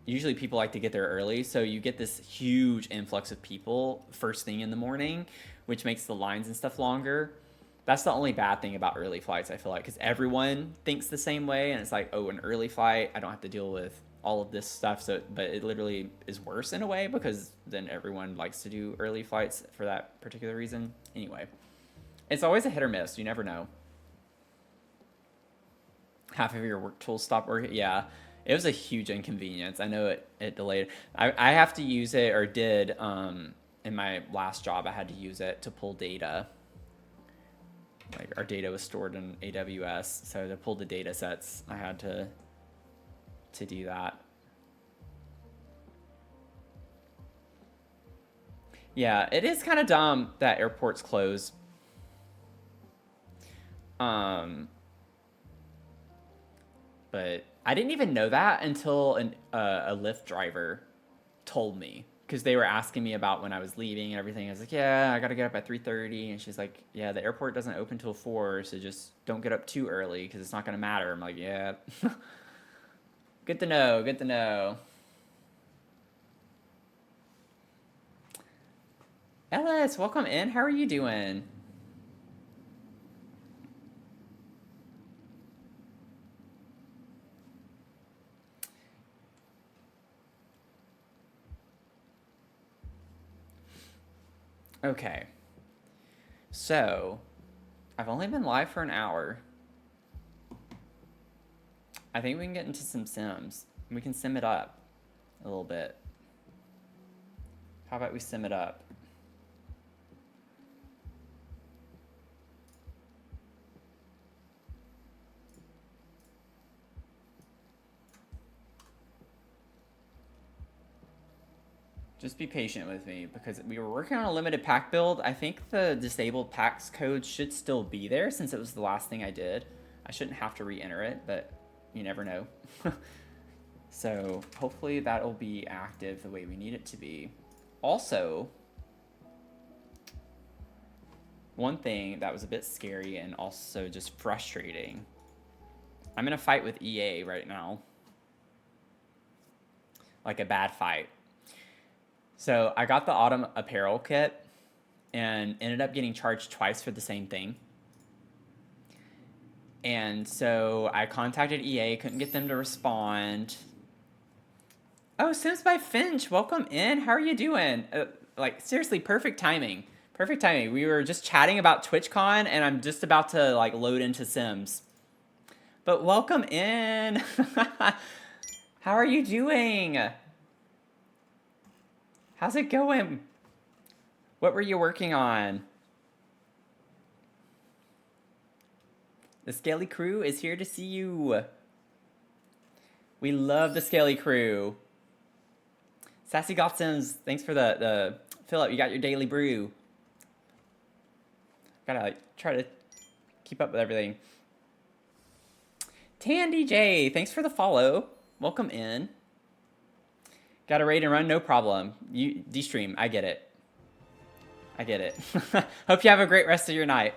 usually people like to get there early. So you get this huge influx of people first thing in the morning, which makes the lines and stuff longer. That's the only bad thing about early flights, I feel like, because everyone thinks the same way. And it's like, oh, an early flight, I don't have to deal with all of this stuff. So, but it literally is worse in a way because then everyone likes to do early flights for that particular reason. Anyway, it's always a hit or miss. You never know. Half of your work tools stop working. Yeah, it was a huge inconvenience. I know it delayed. I have to use it, or did, in my last job, I had to use it to pull data. Like, our data was stored in AWS, so to pull the data sets, I had to do that. Yeah, it is kind of dumb that airports close. But I didn't even know that until a Lyft driver told me because they were asking me about when I was leaving and everything. I was like, yeah, I got to get up at 3:30. And she's like, yeah, the airport doesn't open till 4, so just don't get up too early because it's not going to matter. I'm like, yeah. Good to know. Good to know. Ellis, welcome in. How are you doing? Okay. So, I've only been live for an hour. I think we can get into some sims. We can sim it up a little bit. How about we sim it up? Just be patient with me because we were working on a limited pack build. I think the disabled packs code should still be there since it was the last thing I did. I shouldn't have to re-enter it, but you never know. So hopefully that'll be active the way we need it to be. Also, one thing that was a bit scary and also just frustrating. I'm in a fight with EA right now. Like a bad fight. So I got the autumn apparel kit and ended up getting charged twice for the same thing. And so I contacted EA, couldn't get them to respond. Oh, Sims by Finch, welcome in. How are you doing? Like, seriously, perfect timing. Perfect timing. We were just chatting about TwitchCon, and I'm just about to, like, load into Sims. But welcome in. How are you doing? How's it going? What were you working on? The Scaly Crew is here to see you. We love the Scaly Crew. Sassy Goth Sims, thanks for the Philip, you got your daily brew. Gotta like, try to keep up with everything. Tan DJ, thanks for the follow. Welcome in. Got a raid and run, no problem. You D-stream, I get it. I get it. Hope you have a great rest of your night.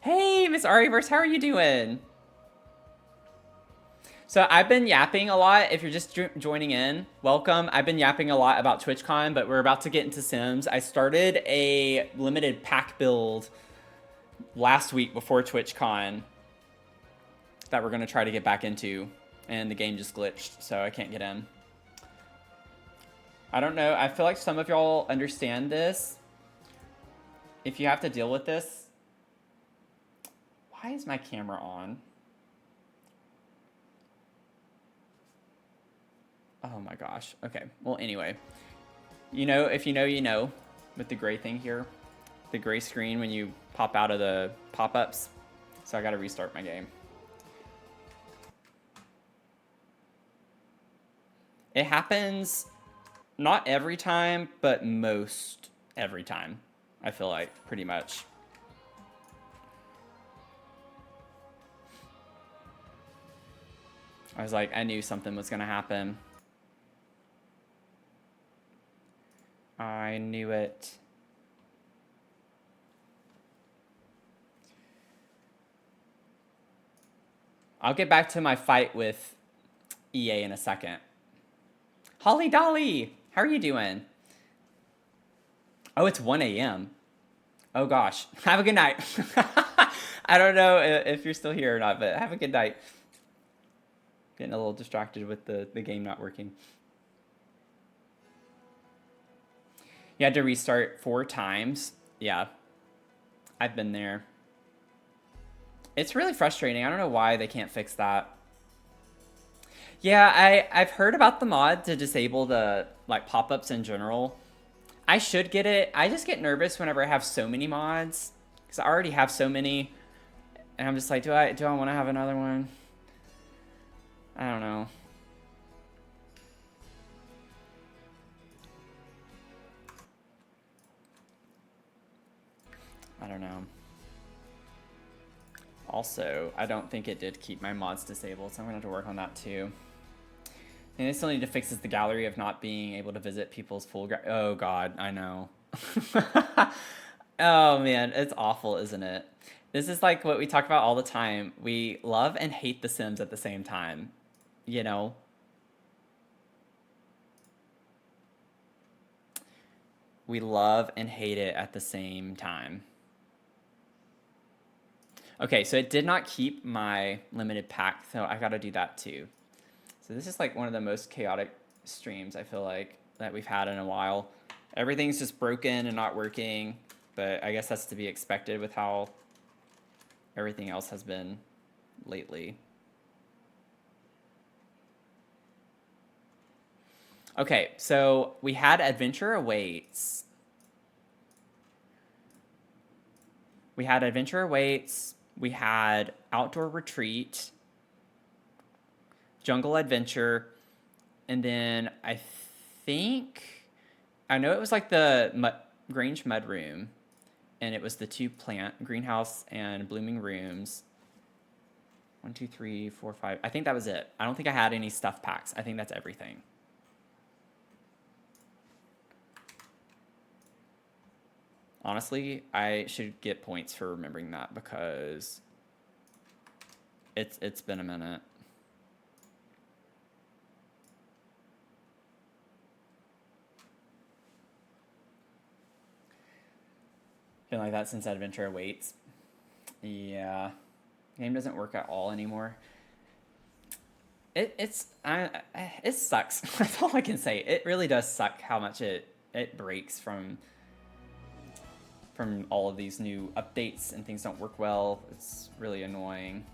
Hey, Miss Ariverse, how are you doing? So I've been yapping a lot. If you're just joining in, welcome. I've been yapping a lot about TwitchCon, but we're about to get into Sims. I started a limited pack build last week before TwitchCon that we're going to try to get back into, and the game just glitched, so I can't get in. I don't know. I feel like some of y'all understand this. If you have to deal with this... Why is my camera on? Oh my gosh. Okay. Well, anyway. You know, if you know, you know. With the gray thing here. The gray screen when you pop out of the pop-ups. So I gotta restart my game. It happens not every time, but most every time. I feel like, pretty much. I was like, I knew something was gonna happen. I knew it. I'll get back to my fight with EA in a second. Holly Dolly, how are you doing? Oh, it's 1 a.m. Oh gosh, have a good night. I don't know if you're still here or not, but have a good night. Getting a little distracted with the game not working. You had to restart 4 times. Yeah, I've been there. It's really frustrating. I don't know why they can't fix that. Yeah, I've heard about the mod to disable the like pop-ups in general. I should get it. I just get nervous whenever I have so many mods because I already have so many, and I'm just like, do I want to have another one? I don't know. I don't know. Also, I don't think it did keep my mods disabled, so I'm gonna have to work on that too. And they still need to fix is the gallery of not being able to visit people's full. Oh God, I know. Oh man, it's awful, isn't it? This is like what we talk about all the time. We love and hate The Sims at the same time. You know? We love and hate it at the same time. Okay, so it did not keep my limited pack, so I gotta do that too. So this is like one of the most chaotic streams, I feel like, that we've had in a while. Everything's just broken and not working, but I guess that's to be expected with how everything else has been lately. Okay, so we had Adventure Awaits. We had Adventure Awaits. We had Outdoor Retreat, Jungle Adventure, and then I know it was like the Grange Mudroom, and it was the 2 plant greenhouse and blooming rooms. 1, 2, 3, 4, 5. I think that was it. I don't think I had any stuff packs. I think that's everything. Honestly, I should get points for remembering that because it's been a minute. Been like that since Adventure Awaits. Yeah. Game doesn't work at all anymore. It sucks. That's all I can say. It really does suck how much it breaks from all of these new updates and things don't work well. It's really annoying.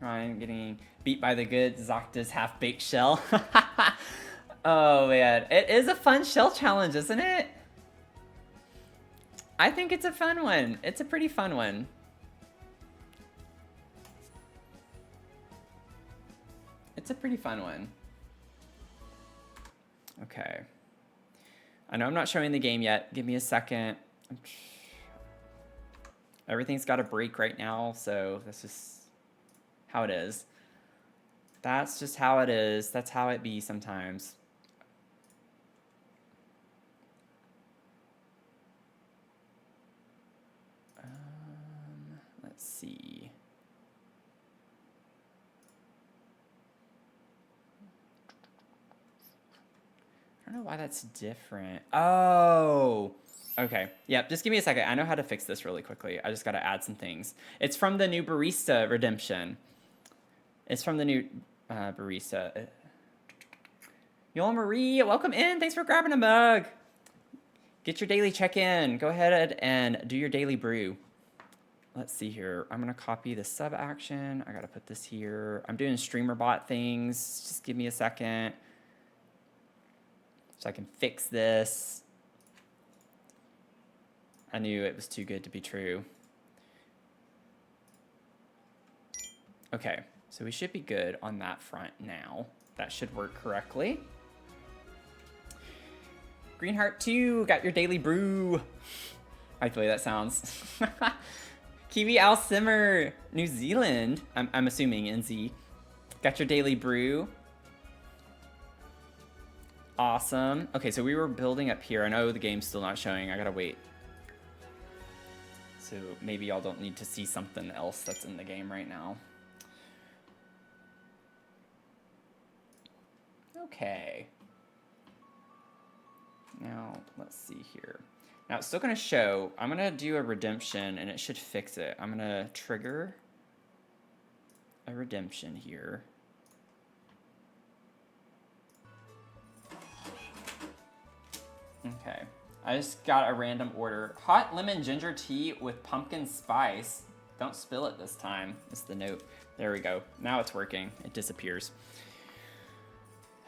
Ryan getting beat by the good Zocta's half-baked shell. Oh man, it is a fun shell challenge, isn't it? I think it's a fun one. It's a pretty fun one. It's a pretty fun one. Okay. I know I'm not showing the game yet. Give me a second. Everything's got a break right now, so that's just how it is. That's just how it is. That's how it be sometimes. Let's see. I don't know why that's different. Oh, okay. Yep, just give me a second. I know how to fix this really quickly. I just got to add some things. It's from the new barista redemption. It's from the new barista. Yola Marie, welcome in. Thanks for grabbing a mug. Get your daily check-in. Go ahead and do your daily brew. Let's see here. I'm going to copy the sub action. I got to put this here. I'm doing streamer bot things. Just give me a second so I can fix this. I knew it was too good to be true. Okay, so we should be good on that front now. That should work correctly. Greenheart 2, got your daily brew. I like the way that sounds. Kiwi Al Simmer, New Zealand. I'm assuming NZ. Got your daily brew. Awesome. Okay, so we were building up here. I know the game's still not showing. I gotta wait. So maybe y'all don't need to see something else that's in the game right now. Okay. Now, let's see here. Now, it's still going to show. I'm going to do a redemption, and it should fix it. I'm going to trigger a redemption here. Okay. I just got a random order. Hot lemon ginger tea with pumpkin spice. Don't spill it this time. It's the note. There we go. Now it's working. It disappears.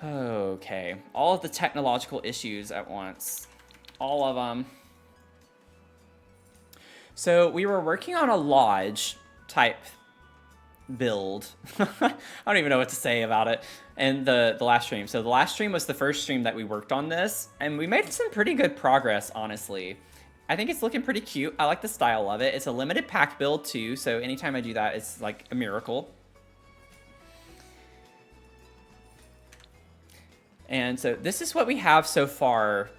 Okay. All of the technological issues at once. All of them. So we were working on a lodge type build. I don't even know what to say about it. And the last stream. So the last stream was the first stream that we worked on this. And we made some pretty good progress, honestly. I think it's looking pretty cute. I like the style of it. It's a limited pack build too. So anytime I do that, it's like a miracle. And so this is what we have so far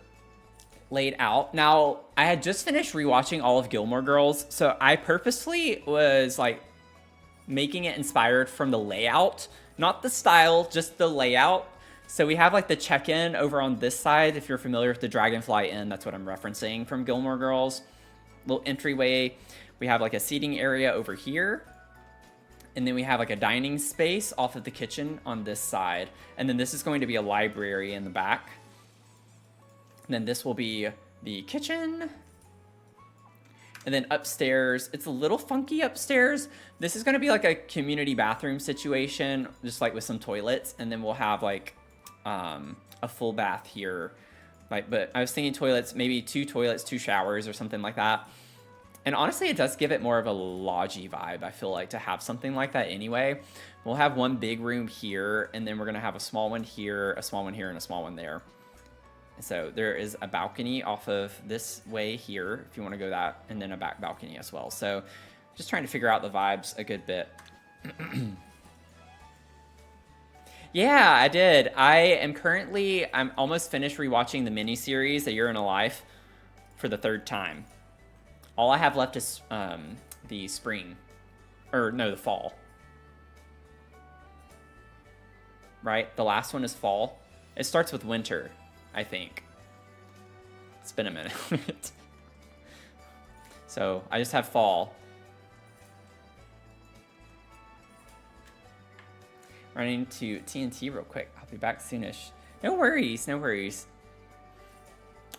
laid out. Now, I had just finished rewatching all of Gilmore Girls, so I purposely was like making it inspired from the layout, not the style, just the layout. So we have like the check-in over on this side. If you're familiar with the Dragonfly Inn, that's what I'm referencing from Gilmore Girls. Little entryway. We have like a seating area over here. And then we have like a dining space off of the kitchen on this side. And then this is going to be a library in the back. And then this will be the kitchen. And then upstairs, it's a little funky upstairs. This is going to be like a community bathroom situation, just like with some toilets. And then we'll have like a full bath here. Like, but I was thinking toilets, maybe 2 toilets, 2 showers or something like that. And honestly, it does give it more of a lodgy vibe, I feel like, to have something like that anyway. We'll have one big room here, and then we're going to have a small one here, a small one here, and a small one there. So there is a balcony off of this way here, if you want to go that, and then a back balcony as well. So just trying to figure out the vibes a good bit. Yeah, I did. I'm almost finished rewatching the miniseries, A Year in a Life, for the 3rd time. All I have left is the spring. Or, no, the fall. Right? The last one is fall. It starts with winter, I think. It's been a minute. So, I just have fall. Running to TNT real quick. I'll be back soonish. No worries, no worries.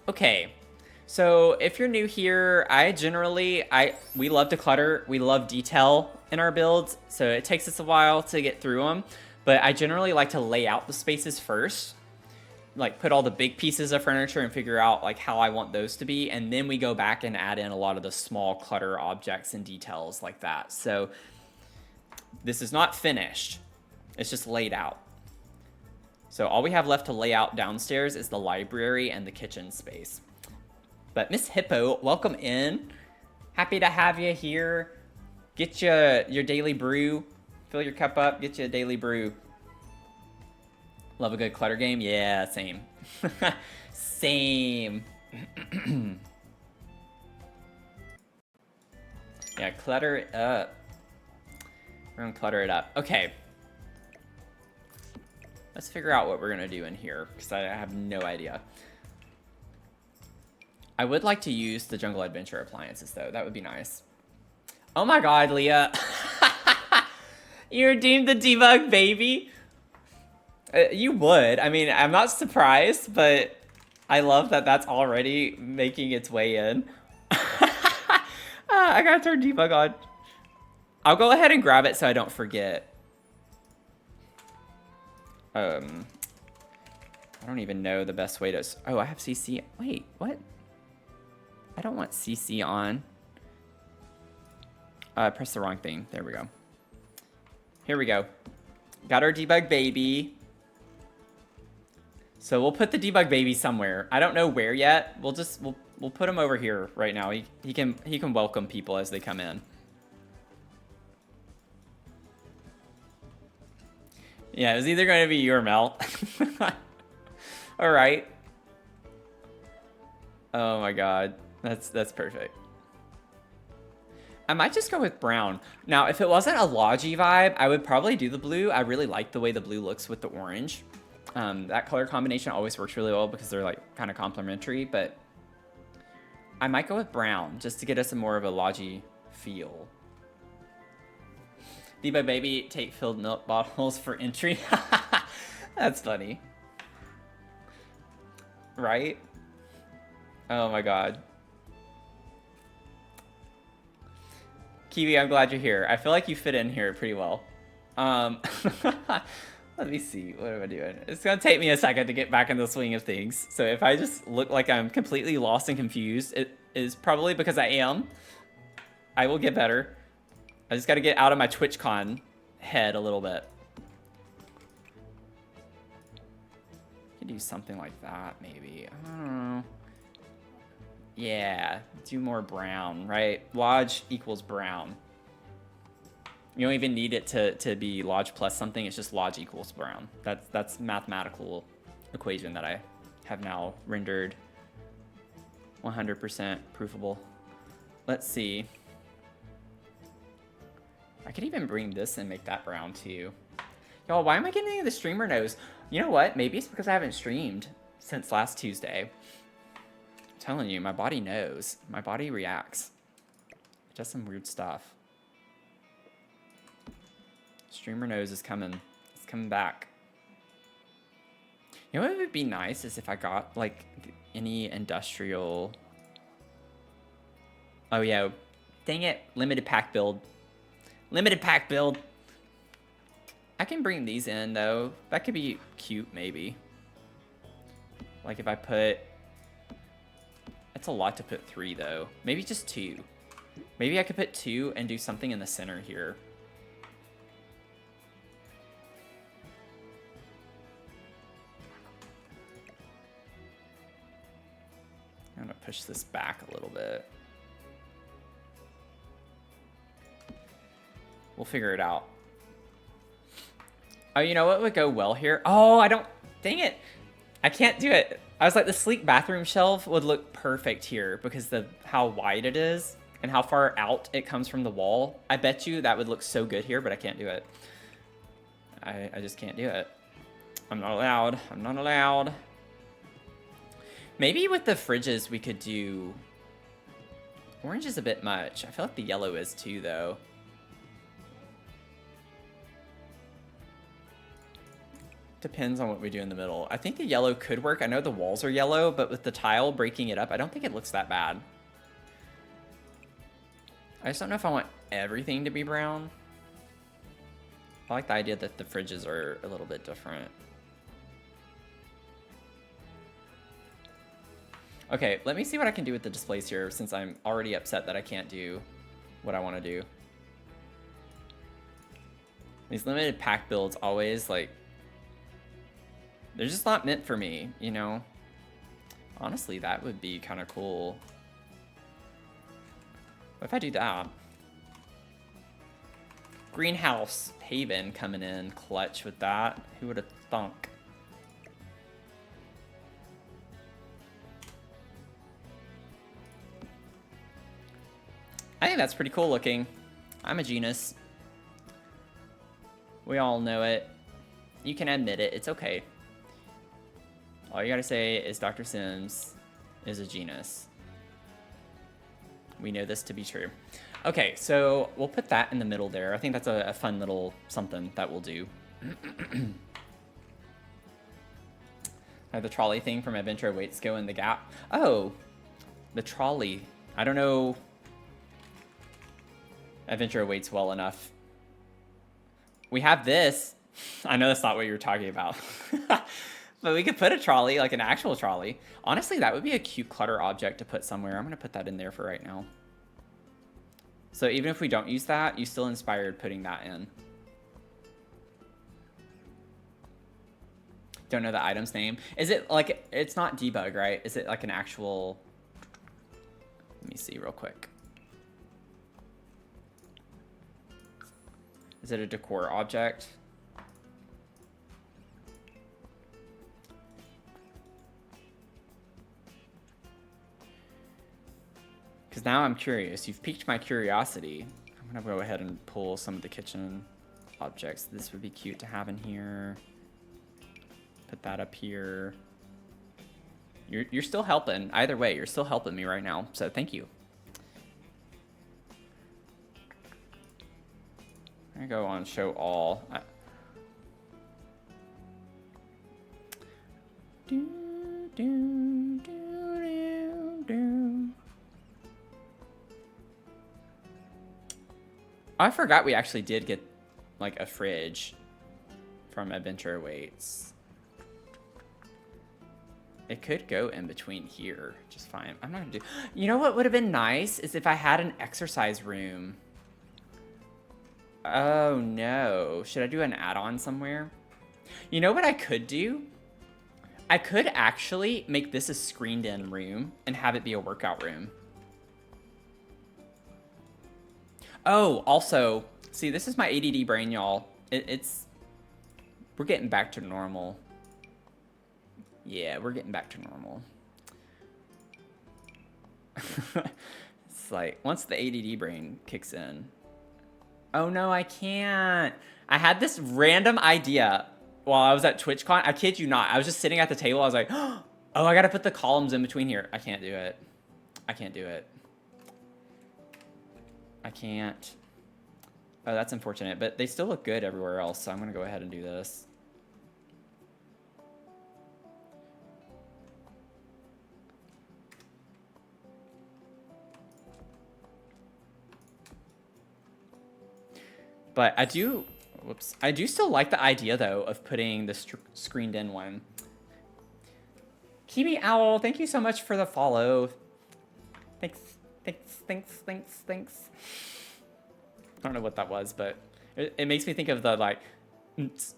Okay. So if you're new here, we love to clutter. We love detail in our builds. So it takes us a while to get through them. But I generally like to lay out the spaces first. Like put all the big pieces of furniture and figure out like how I want those to be. And then we go back and add in a lot of the small clutter objects and details like that. So this is not finished. It's just laid out. So all we have left to lay out downstairs is the library and the kitchen space. But Miss Hippo, welcome in. Happy to have you here. Get you your daily brew. Fill your cup up, get you a daily brew. Love a good clutter game? Yeah, same. Same. Yeah, clutter it up. We're gonna clutter it up. Okay. Let's figure out what we're gonna do in here, because I have no idea. I would like to use the Jungle Adventure appliances, though. That would be nice. Oh my god, Leah. You redeemed the debug, baby. You would. I mean, I'm not surprised, but I love that that's already making its way in. I gotta turn debug on. I'll go ahead and grab it so I don't forget. I don't even know the best way to... Oh, I have CC. Wait, what? I don't want CC on. Press the wrong thing. There we go. Here we go. Got our debug baby. So we'll put the debug baby somewhere. I don't know where yet. We'll put him over here right now. He can welcome people as they come in. Yeah, it was either going to be you or Mel. All right. Oh my god. That's perfect. I might just go with brown. Now, if it wasn't a lodgy vibe, I would probably do the blue. I really like the way the blue looks with the orange. That color combination always works really well because they're like kind of complementary, but I might go with brown just to get us a more of a lodgy feel. Debug baby, take filled milk bottles for entry. That's funny. Right? Oh my god. Kiwi, I'm glad you're here. I feel like you fit in here pretty well. Let me see. What am I doing? It's going to take me a second to get back in the swing of things. So if I just look like I'm completely lost and confused, it is probably because I am. I will get better. I just got to get out of my TwitchCon head a little bit. Could do something like that, maybe. I don't know. Yeah, do more brown, right? Lodge equals brown. You don't even need it to be Lodge plus something. It's just Lodge equals brown. That's mathematical equation that I have now rendered 100% proofable. Let's see. I could even bring this and make that brown too. Y'all, why am I getting the streamer nose? You know what? Maybe it's because I haven't streamed since last Tuesday. I'm telling you, my body knows. My body reacts. It does some weird stuff. Streamer nose is coming. It's coming back. You know what would be nice is if I got like any industrial. Oh yeah, dang it! Limited pack build. Limited pack build. I can bring these in though. That could be cute maybe. Like if I put. That's a lot to put 3 though. Maybe just 2. Maybe I could put 2 and do something in the center here. I'm gonna push this back a little bit. We'll figure it out. Oh, you know what would go well here? Oh, I don't, dang it. I can't do it. I was like, the sleek bathroom shelf would look perfect here because of how wide it is and how far out it comes from the wall. I bet you that would look so good here, but I can't do it. I just can't do it. I'm not allowed. I'm not allowed. Maybe with the fridges we could do... Orange is a bit much. I feel like the yellow is too, though. Depends on what we do in the middle. I think the yellow could work. I know the walls are yellow, but with the tile breaking it up, I don't think it looks that bad. I just don't know if I want everything to be brown. I like the idea that the fridges are a little bit different. Okay, let me see what I can do with the displays here since I'm already upset that I can't do what I want to do. These limited pack builds always, like, they're just not meant for me, you know? Honestly, that would be kind of cool. What if I do that? Greenhouse Haven coming in clutch with that. Who would have thunk? I think that's pretty cool looking. I'm a genius. We all know it. You can admit it. It's okay. All you gotta say is Dr. Sims is a genius. We know this to be true. Okay, so we'll put that in the middle there. I think that's a fun little something that we'll do. The trolley thing from Adventure Awaits go in the gap. Oh, the trolley. I don't know Adventure Awaits well enough. We have this. I know that's not what you were talking about. But we could put a trolley, like an actual trolley. Honestly, that would be a cute clutter object to put somewhere. I'm going to put that in there for right now. So even if we don't use that, you still inspired putting that in. Don't know the item's name. Is it like, it's not debug, right? Is it like an actual, let me see real quick. Is it a decor object? Because now I'm curious. You've piqued my curiosity. I'm going to go ahead and pull some of the kitchen objects. This would be cute to have in here. Put that up here. You're still helping. Either way, you're still helping me right now. So thank you. I'm going to go on show all. I forgot we actually did get like a fridge from Adventure Awaits. It could go in between here just fine. I'm not gonna do. You know what would have been nice is if I had an exercise room. Oh no. Should I do an add-on somewhere? You know what I could do? I could actually make this a screened in room and have it be a workout room. Oh, also, see, this is my ADD brain, y'all. We're getting back to normal. Yeah, we're getting back to normal. It's like, once the ADD brain kicks in. Oh no, I can't. I had this random idea while I was at TwitchCon. I kid you not. I was just sitting at the table. I was like, oh, I gotta put the columns in between here. I can't do it. I can't do it. I can't. Oh, that's unfortunate. But they still look good everywhere else, so I'm gonna go ahead and do this. But I do, whoops, I do still like the idea though of putting the screened in one. Kiwi Owl, thank you so much for the follow. Thanks. I don't know what that was, but it makes me think of the like, thanks.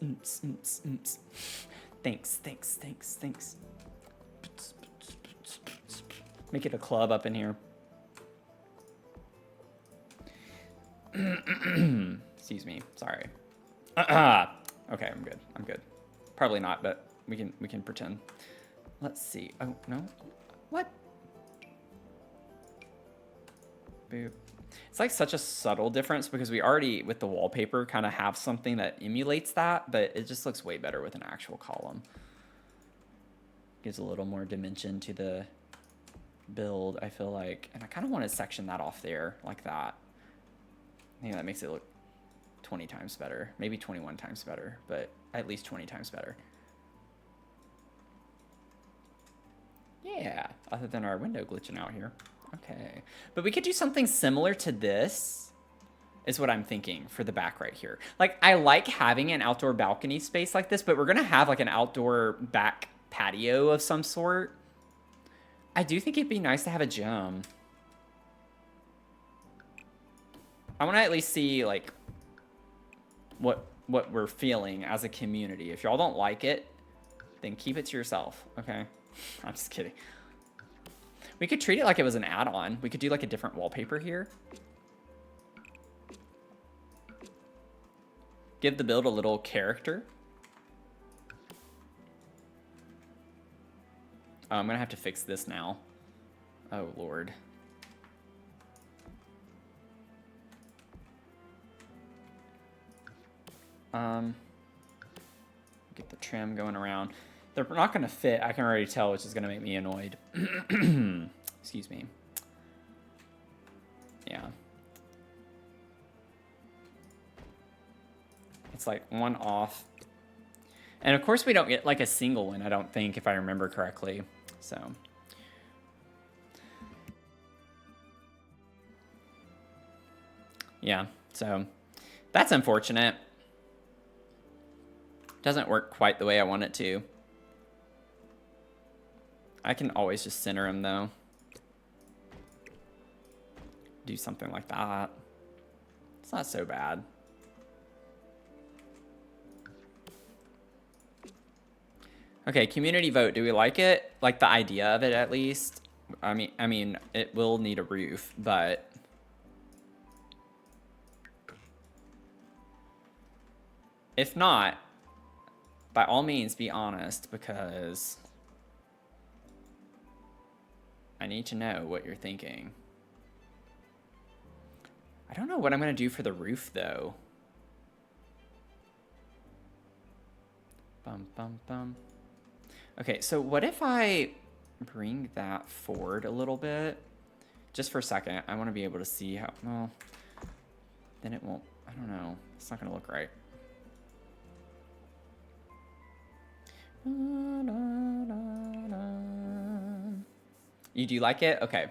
Make it a club up in here. Excuse me. Sorry. Okay, I'm good. Probably not, but we can pretend. Let's see. Oh no. What? Boop. It's like such a subtle difference because we already with the wallpaper kind of have something that emulates that, but it just looks way better with an actual column. Gives a little more dimension to the build, I feel like, and I kind of want to section that off there like that. I think that makes it look 20 times better, maybe 21 times better, but at least 20 times better. Yeah, other than our window glitching out here. Okay, but we could do something similar to this, is what I'm thinking for the back right here. Like, I like having an outdoor balcony space like this, but we're gonna have like an outdoor back patio of some sort. I do think it'd be nice to have a gym. I want to at least see like what we're feeling as a community. If y'all don't like it, then keep it to yourself, okay? I'm just kidding. We could treat it like it was an add-on. We could do like a different wallpaper here. Give the build a little character. Oh, I'm gonna have to fix this now. Oh, Lord. Get the trim going around. They're not gonna fit, I can already tell, which is gonna make me annoyed. Excuse me. Yeah. It's like one off. And of course we don't get like a single one, I don't think, if I remember correctly. So. Yeah, so that's unfortunate. Doesn't work quite the way I want it to. I can always just center him though. Do something like that. It's not so bad. Okay, community vote. Do we like it? Like the idea of it at least? I mean, it will need a roof, but if not, by all means, be honest, because I need to know what you're thinking. I don't know what I'm going to do for the roof, though. Bum, bum, bum. Okay, so what if I bring that forward a little bit? Just for a second. I want to be able to see how... Well, then it won't... I don't know. It's not going to look right. You do like it? Okay.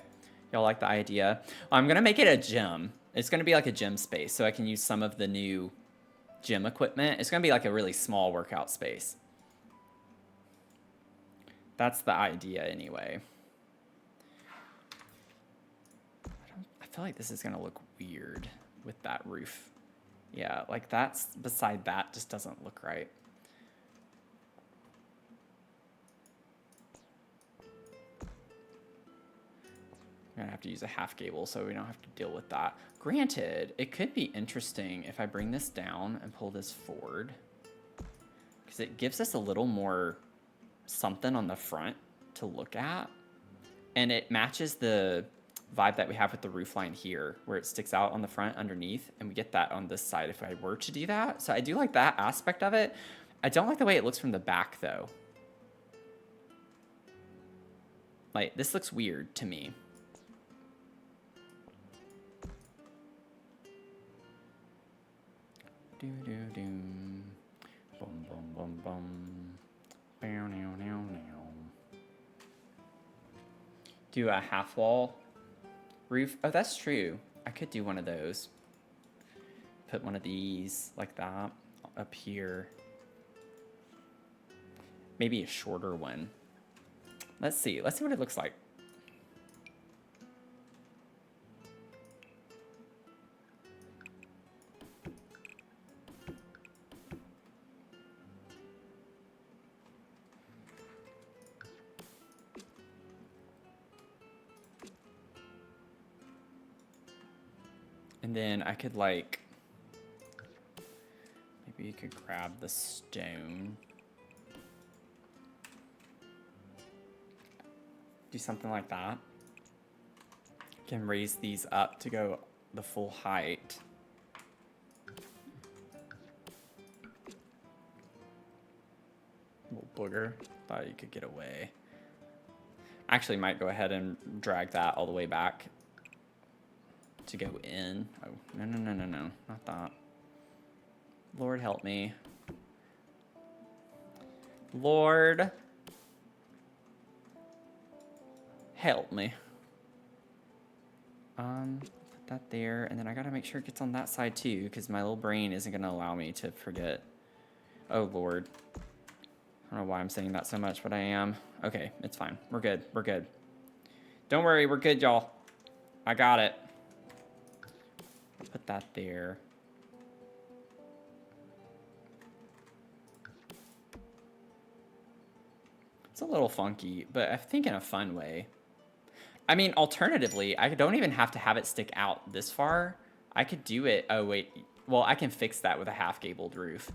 Y'all like the idea? I'm going to make it a gym. It's going to be like a gym space, so I can use some of the new gym equipment. It's going to be like a really small workout space. That's the idea anyway. I feel like this is going to look weird with that roof. Yeah, like that's beside that just doesn't look right. I'm gonna have to use a half gable so we don't have to deal with that. Granted, it could be interesting if I bring this down and pull this forward, because it gives us a little more something on the front to look at. And it matches the vibe that we have with the roof line here, where it sticks out on the front underneath, and we get that on this side if I were to do that. So I do like that aspect of it. I don't like the way it looks from the back, though. Like, this looks weird to me. Do do do. Boom boom boom boom. Bow now now now. Do a half wall roof. Oh, that's true. I could do one of those. Put one of these like that up here. Maybe a shorter one. Let's see. Let's see what it looks like. And then I could like, maybe you could grab the stone. Do something like that. Can raise these up to go the full height. Little booger. Thought you could get away. Actually might go ahead and drag that all the way back to go in. Oh, no, no, no, no, no. Not that. Lord help me. Lord help me. Put that there, and then I gotta make sure it gets on that side too, because my little brain isn't gonna allow me to forget. Oh Lord. I don't know why I'm saying that so much, but I am. Okay, it's fine. We're good. We're good. Don't worry, we're good, y'all. I got it. Put that there. It's a little funky, but I think in a fun way. I mean, alternatively, I don't even have to have it stick out this far. I could do it. Oh, wait. Well, I can fix that with a half-gabled roof.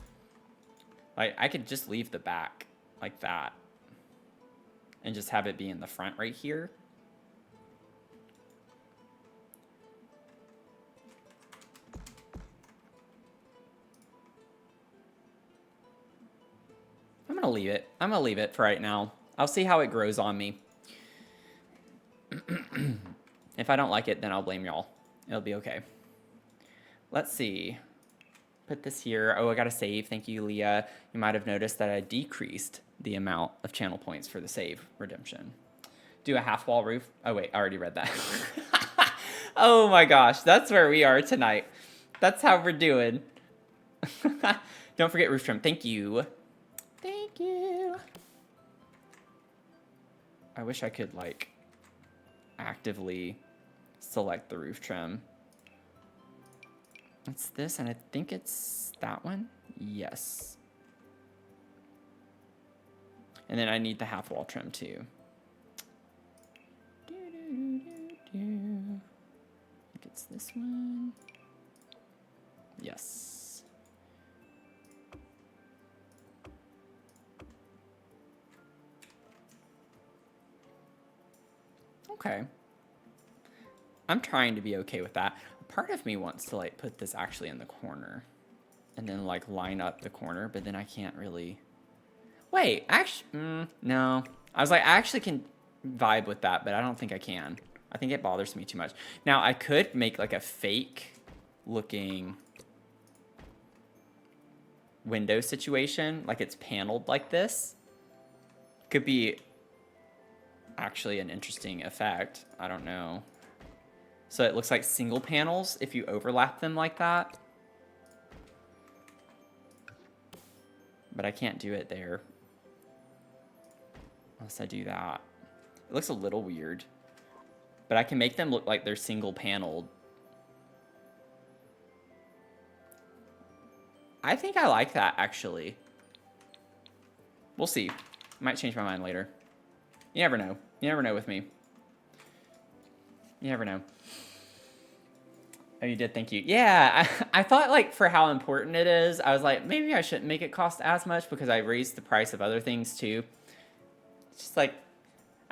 Like, I could just leave the back like that and just have it be in the front right here. I'm gonna leave it. I'm gonna leave it for right now. I'll see how it grows on me. If I don't like it, then I'll blame y'all. It'll be okay. Let's see. Put this here. Oh, I gotta save. Thank you, Leah. You might have noticed that I decreased the amount of channel points for the save redemption. Do a half wall roof. Oh wait, I already read that. Oh my gosh, that's where we are tonight. That's how we're doing. Don't forget roof trim. Thank you. Thank you. I wish I could like actively select the roof trim. It's this, and I think it's that one. Yes. And then I need the half wall trim too. I think it's this one. Yes. Okay. I'm trying to be okay with that. Part of me wants to like put this actually in the corner and then like line up the corner, but then I can't really. Wait, actually, no. I was like, I actually can vibe with that, but I don't think I can. I think it bothers me too much. Now, I could make like a fake looking window situation, like it's paneled like this. Could be actually an interesting effect. I don't know. So it looks like single panels if you overlap them like that. But I can't do it there. Unless I do that. It looks a little weird. But I can make them look like they're single paneled. I think I like that, actually. We'll see. Might change my mind later. You never know. You never know with me. You never know. Oh, you did? Thank you. Yeah, I thought, like, for how important it is, I was like, maybe I shouldn't make it cost as much because I raised the price of other things, too. just like,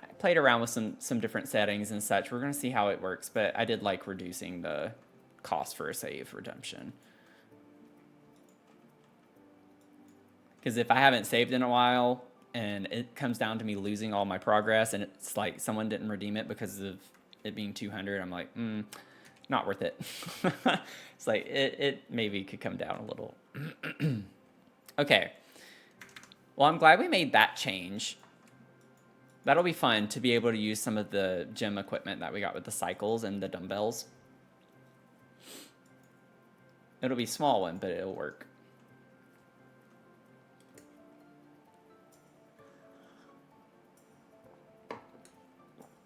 I played around with some different settings and such. We're going to see how it works, but I did like reducing the cost for a save redemption. Because if I haven't saved in a while and it comes down to me losing all my progress and it's like someone didn't redeem it because of it being 200, I'm like, not worth it. It's like, it maybe could come down a little. Okay. Well, I'm glad we made that change. That'll be fun to be able to use some of the gym equipment that we got with the cycles and the dumbbells. It'll be a small one, but it'll work.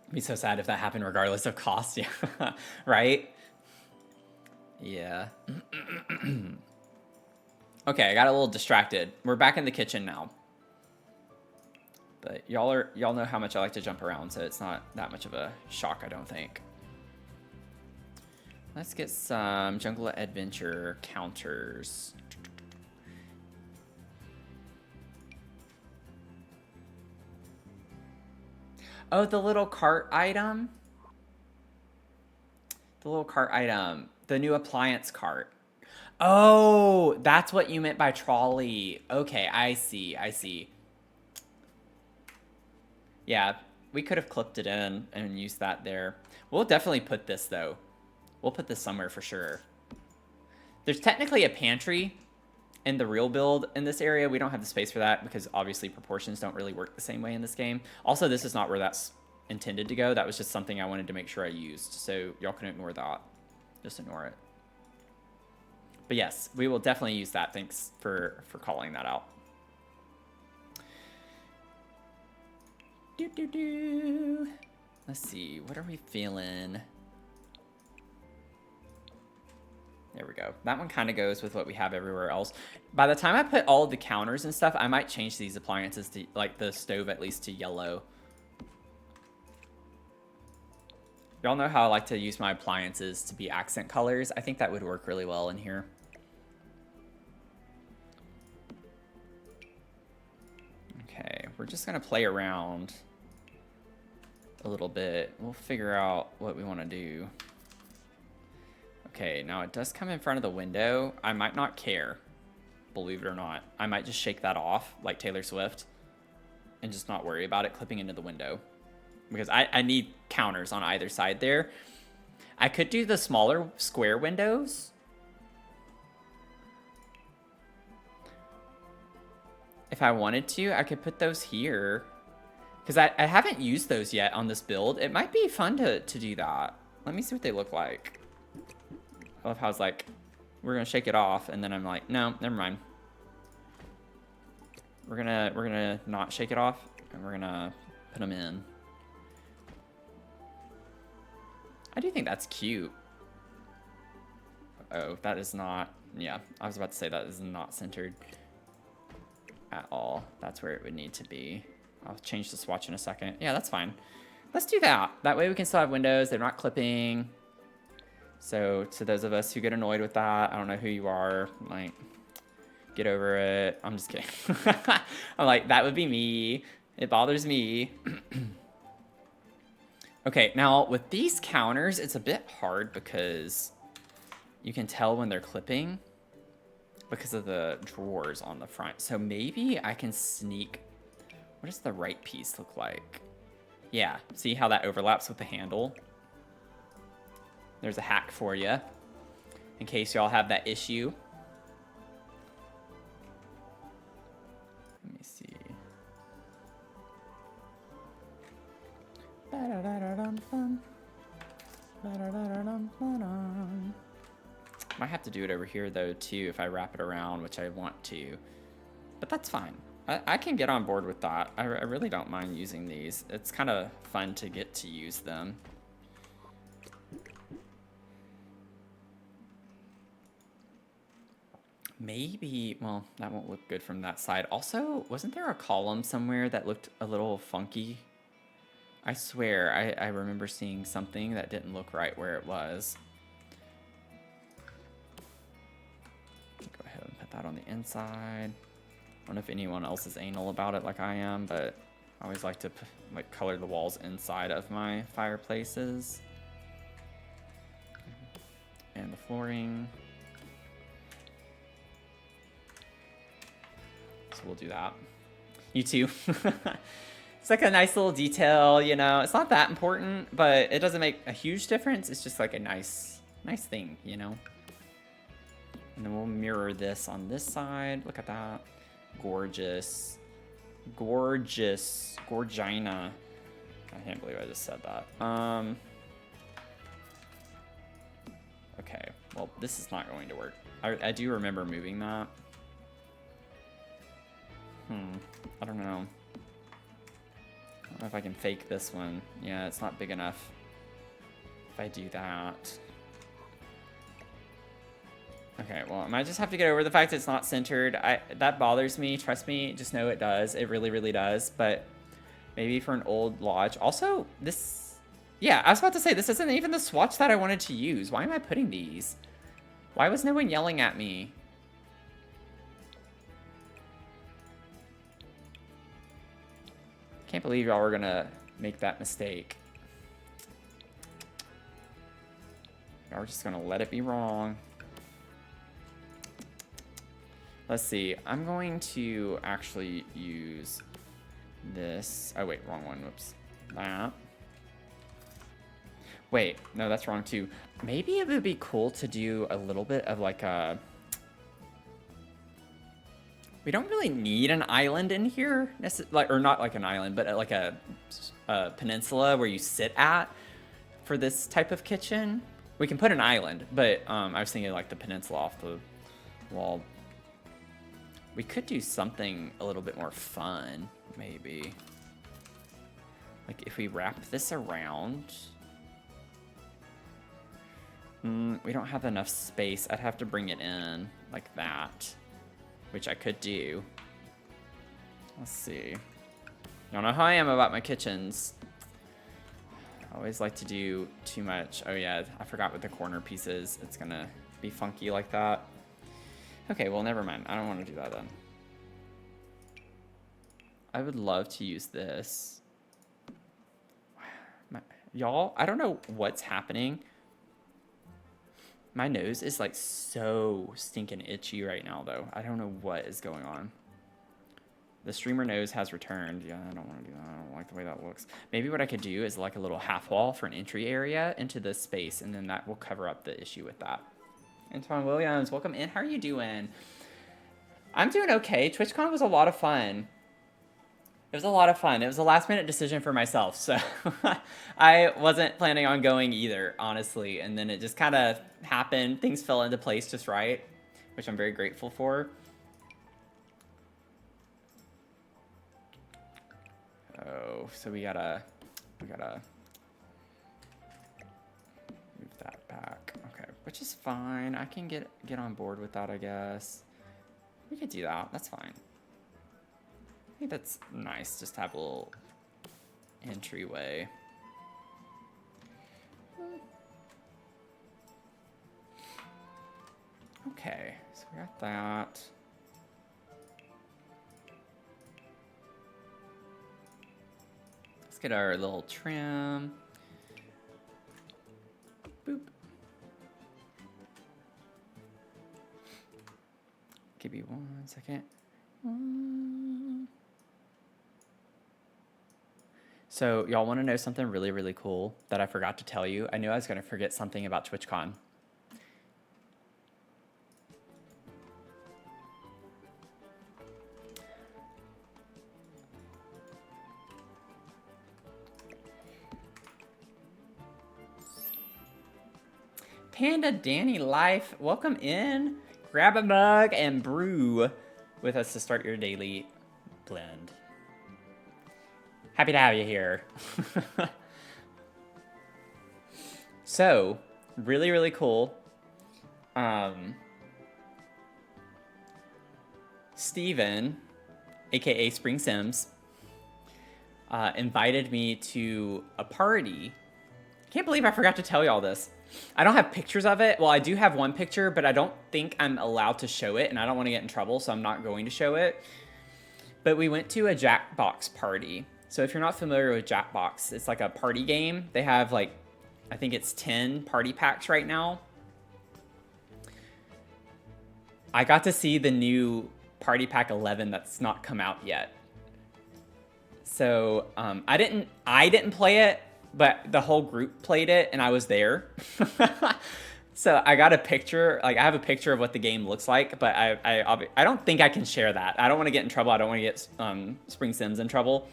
It'd be so sad if that happened regardless of cost. Yeah, right? Yeah. Okay, I got a little distracted. We're back in the kitchen now. But y'all know how much I like to jump around, so it's not that much of a shock, I don't think. Let's get some Jungle Adventure counters. Oh, the little cart item. The little cart item. The new appliance cart. Oh, that's what you meant by trolley. Okay, I see. I see. Yeah, we could have clipped it in and used that there. We'll definitely put this, though. We'll put this somewhere for sure. There's technically a pantry in the real build in this area. We don't have the space for that because obviously proportions don't really work the same way in this game. Also, this is not where that's intended to go. That was just something I wanted to make sure I used. So y'all can ignore that. Just ignore it. But yes, we will definitely use that. Thanks for calling that out. Let's see. What are we feeling? There we go. That one kind of goes with what we have everywhere else. By the time I put all of the counters and stuff, I might change these appliances to, like, the stove at least to yellow. Y'all know how I like to use my appliances to be accent colors. I think that would work really well in here. Okay, we're just going to play around a little bit. We'll figure out what we want to do. Okay, now it does come in front of the window. I might not care, believe it or not. I might just shake that off like Taylor Swift and just not worry about it clipping into the window. Because I need counters on either side there. I could do the smaller square windows. If I wanted to, I could put those here. Because I haven't used those yet on this build. It might be fun to do that. Let me see what they look like. I love how it's like, we're gonna shake it off, and then I'm like, no, never mind. We're gonna not shake it off, and we're gonna put them in. I do think that's cute. Oh, that is not, yeah, I was about to say that is not centered at all. That's where it would need to be. I'll change the swatch in a second. Yeah, that's fine. Let's do that. That way we can still have windows. They're not clipping. So to those of us who get annoyed with that, I don't know who you are, like, get over it. I'm just kidding. I'm like, that would be me. It bothers me. Okay, now with these counters, it's a bit hard because you can tell when they're clipping because of the drawers on the front. So maybe I can sneak, what does the right piece look like? Yeah, see how that overlaps with the handle? There's a hack for you, in case y'all have that issue. Let me see. Might have to do it over here, though, too, if I wrap it around, which I want to. But that's fine. I can get on board with that. I really don't mind using these. It's kind of fun to get to use them. Maybe, well, that won't look good from that side. Also, wasn't there a column somewhere that looked a little funky? I swear, I remember seeing something that didn't look right where it was. Go ahead and put that on the inside. I don't know if anyone else is anal about it like I am, but I always like to like color the walls inside of my fireplaces. And the flooring. So we'll do that. You too. It's like a nice little detail, you know. It's not that important, but it doesn't make a huge difference. It's just like a nice thing, you know. And then we'll mirror this on this side. Look at that. Gorgeous. Gorgeous. Gorgina. I can't believe I just said that. Okay. Well, this is not going to work. I do remember moving that. I don't know. I don't know if I can fake this one. Yeah, it's not big enough. If I do that. Okay, well, I might just have to get over the fact that it's not centered. That bothers me. Trust me, just know it does. It really, really does. But maybe for an old lodge. Also, this... Yeah, I was about to say, this isn't even the swatch that I wanted to use. Why am I putting these? Why was no one yelling at me? Can't believe y'all were gonna make that mistake. Y'all are just gonna let it be wrong. Let's see. I'm going to actually use this. Oh, wait, wrong one. Whoops. That. Wait, no, that's wrong too. Maybe it would be cool to do a little bit of like a... We don't really need an island in here, or not like an island, but like a peninsula where you sit at for this type of kitchen. We can put an island, but I was thinking like the peninsula off the wall. We could do something a little bit more fun, maybe. Like if we wrap this around. We don't have enough space. I'd have to bring it in like that. Which I could do. Let's see. Y'all know how I am about my kitchens. I always like to do too much. Oh yeah, I forgot with the corner pieces. It's gonna be funky like that. Okay, well never mind. I don't want to do that then. I would love to use this. Y'all, I don't know what's happening. My nose is like so stinking itchy right now though. I don't know what is going on. The streamer nose has returned. Yeah, I don't want to do that. I don't like the way that looks. Maybe what I could do is like a little half wall for an entry area into this space, and then that will cover up the issue with that. Antoine Williams, welcome in. How are you doing? I'm doing okay. TwitchCon was a lot of fun. It was a lot of fun. It was a last minute decision for myself, so I wasn't planning on going either, honestly. And then it just kind of happened. Things fell into place just right, which I'm very grateful for. Oh, so we gotta move that back. Okay, which is fine. I can get on board with that, I guess. We could do that. That's fine. I think that's nice, just to have a little entryway. Okay, so we got that. Let's get our little trim. Boop. Give me 1 second. So y'all want to know something really, really cool that I forgot to tell you? I knew I was going to forget something about TwitchCon. Panda Danny Life, welcome in. Grab a mug and brew with us to start your daily blend. Happy to have you here. So, really, really cool. Steven, aka Spring Sims, invited me to a party. Can't believe I forgot to tell y'all this. I don't have pictures of it. Well, I do have one picture, but I don't think I'm allowed to show it, and I don't want to get in trouble, so I'm not going to show it. But we went to a Jackbox party. So if you're not familiar with Jackbox, it's like a party game. They have like, I think it's 10 party packs right now. I got to see the new Party Pack 11 that's not come out yet. So I didn't play it, but the whole group played it, and I was there. So I got a picture. Like I have a picture of what the game looks like, but I don't think I can share that. I don't want to get in trouble. I don't want to get Spring Sims in trouble.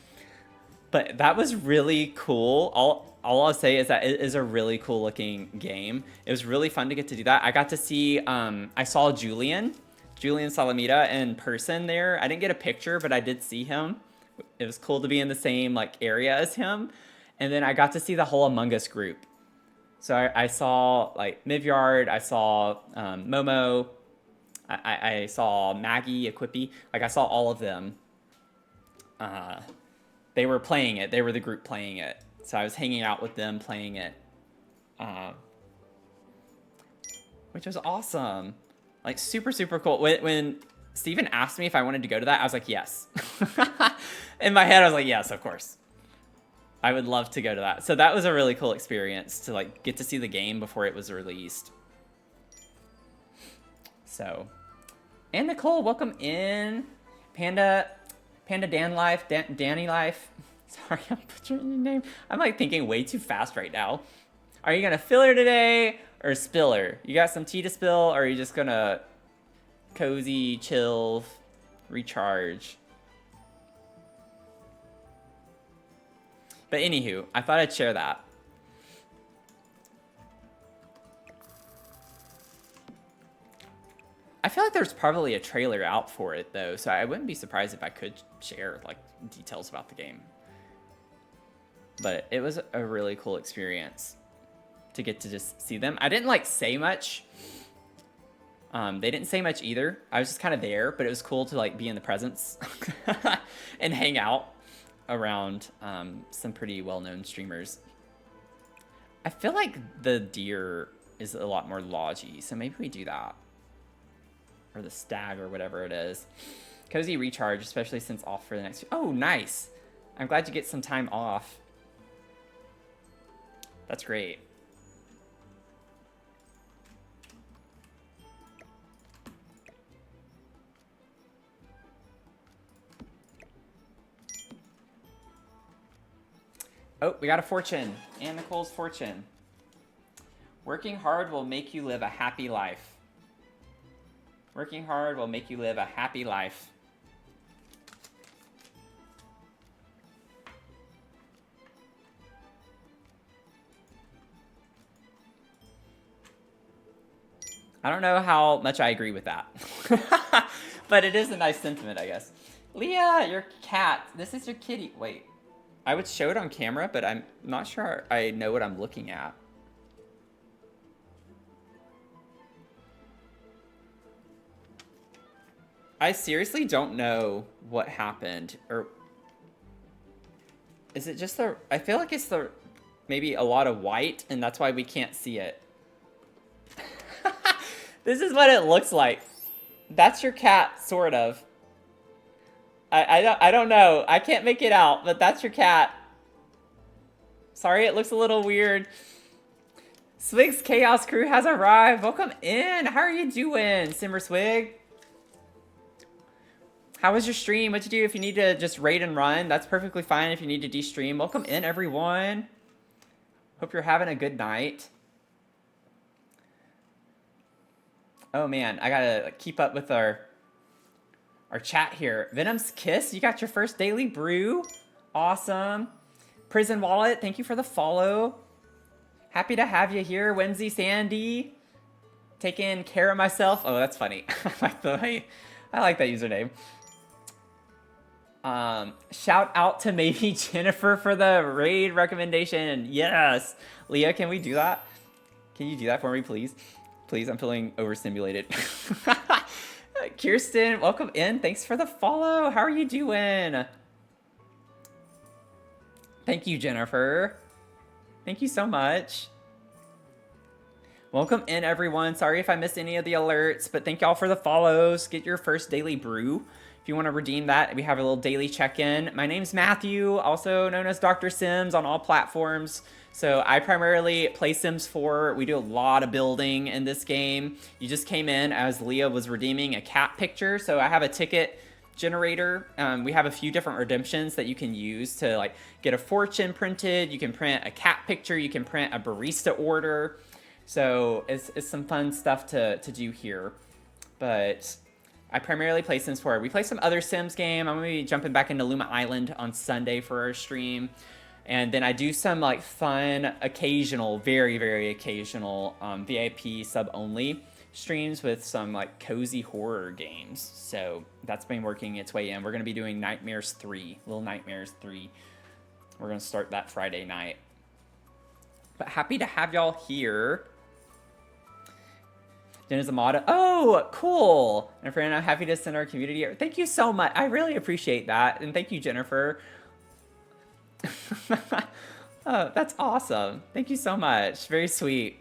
But that was really cool. All I'll say is that it is a really cool looking game. It was really fun to get to do that. I got to see, I saw Julian Salamita in person there. I didn't get a picture, but I did see him. It was cool to be in the same like area as him. And then I got to see the whole Among Us group. So I saw like Mivyard, I saw Momo, I saw Maggie, Equippy. Like I saw all of them. They were playing it. They were the group playing it. So I was hanging out with them playing it. Which was awesome. Like super, super cool. When Steven asked me if I wanted to go to that, I was like, yes. In my head, I was like, yes, of course. I would love to go to that. So that was a really cool experience to like get to see the game before it was released. So, and Nicole, welcome in. Panda Dan Life, Danny Life. Sorry, I'm butchering your name. I'm like thinking way too fast right now. Are you gonna fill her today or spill her? You got some tea to spill, or are you just gonna cozy, chill, recharge? But anywho, I thought I'd share that. I feel like there's probably a trailer out for it though, so I wouldn't be surprised if I could share like details about the game. But it was a really cool experience to get to just see them. I didn't like say much. They didn't say much either. I was just kind of there, but it was cool to like be in the presence and hang out around some pretty well-known streamers. I feel like the deer is a lot more lodgy, so maybe we do that. Or the stag or whatever it is. Cozy recharge, especially since off for the next... Oh, nice! I'm glad you get some time off. That's great. Oh, we got a fortune. And Nicole's fortune. Working hard will make you live a happy life. Working hard will make you live a happy life. I don't know how much I agree with that. But it is a nice sentiment, I guess. Leah, your cat. This is your kitty. Wait. I would show it on camera, but I'm not sure I know what I'm looking at. I seriously don't know what happened. Or is it just the... I feel like it's the... maybe a lot of white, and that's why we can't see it. This is what it looks like. That's your cat, sort of. I don't know. I can't make it out, but that's your cat. Sorry, it looks a little weird. Swig's Chaos Crew has arrived. Welcome in. How are you doing, Simmer Swig? How was your stream? What'd you do? If you need to just raid and run, that's perfectly fine. If you need to de-stream, welcome in, everyone. Hope you're having a good night. Oh man, I gotta keep up with our chat here. Venom's Kiss, you got your first daily brew. Awesome. Prison Wallet, thank you for the follow. Happy to have you here. Whimsy Sandy, taking care of myself. Oh, that's funny. I like that username. Shout out to maybe Jennifer for the raid recommendation. Yes. Leah, can we do that? Can you do that for me, please? Please, I'm feeling overstimulated. Kirsten, welcome in. Thanks for the follow. How are you doing? Thank you, Jennifer. Thank you so much. Welcome in, everyone. Sorry if I missed any of the alerts, but thank y'all for the follows. Get your first daily brew. If you want to redeem that, we have a little daily check-in. My name's Matthew, also known as Dr. Sims on all platforms. So I primarily play Sims 4. We do a lot of building in this game. You just came in as Leah was redeeming a cat picture. So I have a ticket generator. We have a few different redemptions that you can use to like get a fortune printed. You can print a cat picture. You can print a barista order. So it's some fun stuff to do here. But I primarily play Sims 4. We play some other Sims game. I'm going to be jumping back into Luma Island on Sunday for our stream. And then I do some like fun, occasional, very, very occasional VIP sub-only streams with some like cozy horror games. So that's been working its way in. We're going to be doing Nightmares 3, Little Nightmares 3. We're going to start that Friday night. But happy to have y'all here. Jen is a mod. Oh, cool. And friend, I'm happy to send our community. Thank you so much. I really appreciate that. And thank you, Jennifer. Oh, that's awesome. Thank you so much. Very sweet.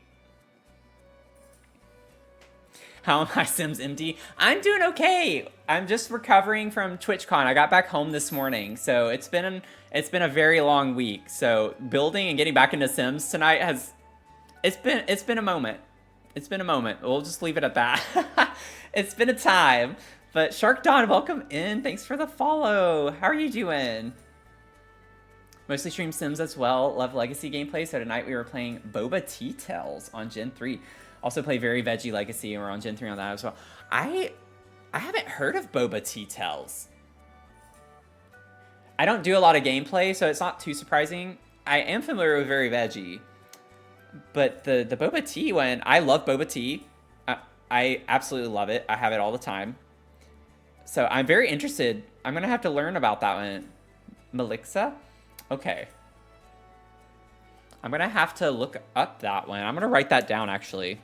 How am I, Sims MD? I'm doing okay. I'm just recovering from TwitchCon. I got back home this morning, so it's been a very long week. So building and getting back into Sims tonight it's been a moment. It's been a moment. We'll just leave it at that. It's been a time. But Shark Dawn, welcome in. Thanks for the follow. How are you doing? Mostly stream Sims as well. Love Legacy gameplay. So tonight we were playing Boba Tea Tales on Gen 3. Also play Very Veggie Legacy, and we're on Gen 3 on that as well. I haven't heard of Boba Tea Tales. I don't do a lot of gameplay, so it's not too surprising. I am familiar with Very Veggie. But the Boba Tea one, I love Boba Tea. I absolutely love it. I have it all the time. So I'm very interested. I'm going to have to learn about that one. Melixa? Okay. I'm going to have to look up that one. I'm going to write that down, actually.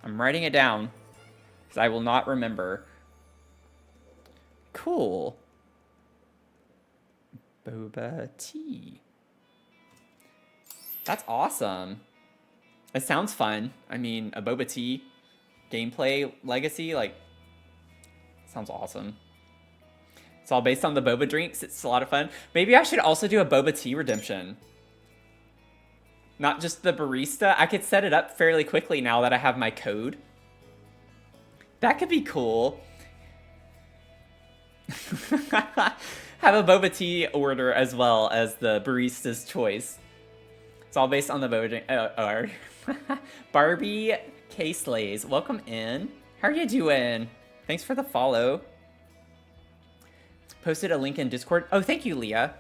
I'm writing it down because I will not remember. Cool. Boba Tea. That's awesome. It sounds fun. I mean, a Boba Tea gameplay legacy, like, sounds awesome. It's all based on the boba drinks. It's a lot of fun. Maybe I should also do a boba tea redemption. Not just the barista. I could set it up fairly quickly now that I have my code. That could be cool. Have a boba tea order as well as the barista's choice. It's all based on the boba drink. Barbie K Slays, welcome in. How are you doing? Thanks for the follow. Posted a link in Discord. Oh, thank you, Leah.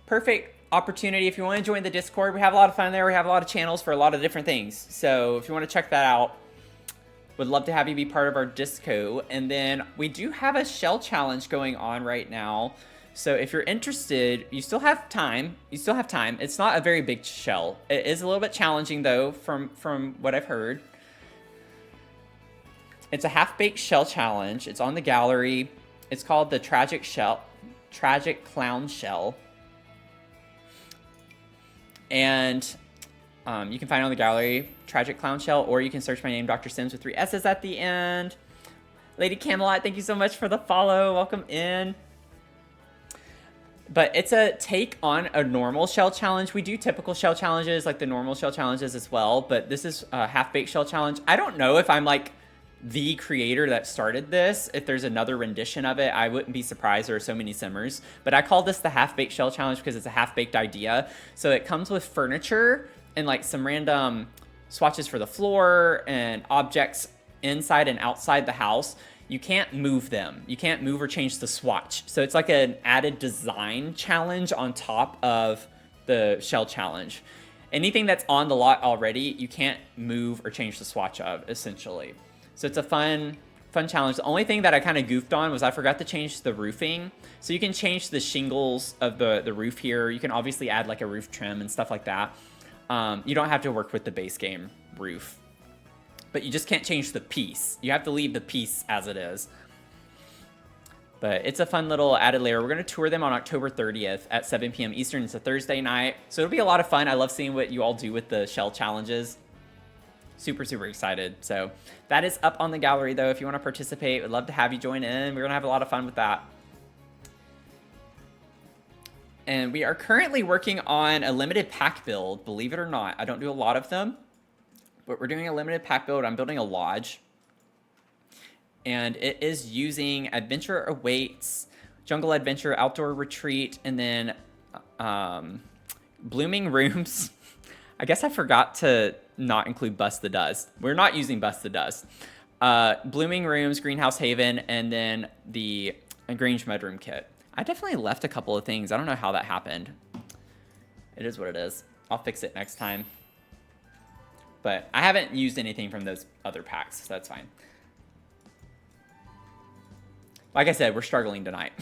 Perfect opportunity if you want to join the Discord. We have a lot of fun there. We have a lot of channels for a lot of different things. So if you want to check that out, would love to have you be part of our Disco. And then we do have a shell challenge going on right now. So if you're interested, you still have time. You still have time. It's not a very big shell. It is a little bit challenging though, from what I've heard. It's a half-baked shell challenge. It's on the gallery. It's called the Tragic Clown Shell. And you can find it on the gallery, Tragic Clown Shell, or you can search my name, Dr. Sims, with 3 S's at the end. Lady Camelot, thank you so much for the follow. Welcome in. But it's a take on a normal shell challenge. We do typical shell challenges, like the normal shell challenges as well, but this is a half-baked shell challenge. I don't know if I'm like the creator that started this. If there's another rendition of it, I wouldn't be surprised. There are so many simmers. But I call this the half-baked shell challenge because it's a half-baked idea. So it comes with furniture and like some random swatches for the floor and objects inside and outside the house. You can't move them. You can't move or change the swatch. So it's like an added design challenge on top of the shell challenge. Anything that's on the lot already, you can't move or change the swatch of, essentially. So it's a fun challenge. The only thing that I kind of goofed on was I forgot to change the roofing. So you can change the shingles of the roof here. You can obviously add like a roof trim and stuff like that. You don't have to work with the base game roof. But you just can't change the piece. You have to leave the piece as it is. But it's a fun little added layer. We're going to tour them on October 30th at 7 p.m. Eastern. It's a Thursday night. So it'll be a lot of fun. I love seeing what you all do with the shell challenges. Super, super excited. So that is up on the gallery, though. If you want to participate, we'd love to have you join in. We're going to have a lot of fun with that. And we are currently working on a limited pack build, believe it or not. I don't do a lot of them, but we're doing a limited pack build. I'm building a lodge. And it is using Adventure Awaits, Jungle Adventure, Outdoor Retreat, and then Blooming Rooms. I guess I forgot to not include Bust the Dust. We're not using Bust the Dust. Blooming Rooms, Greenhouse Haven, and then the Grange Mudroom Kit. I definitely left a couple of things. I don't know how that happened. It is what it is. I'll fix it next time. But I haven't used anything from those other packs, so that's fine. Like I said, we're struggling tonight.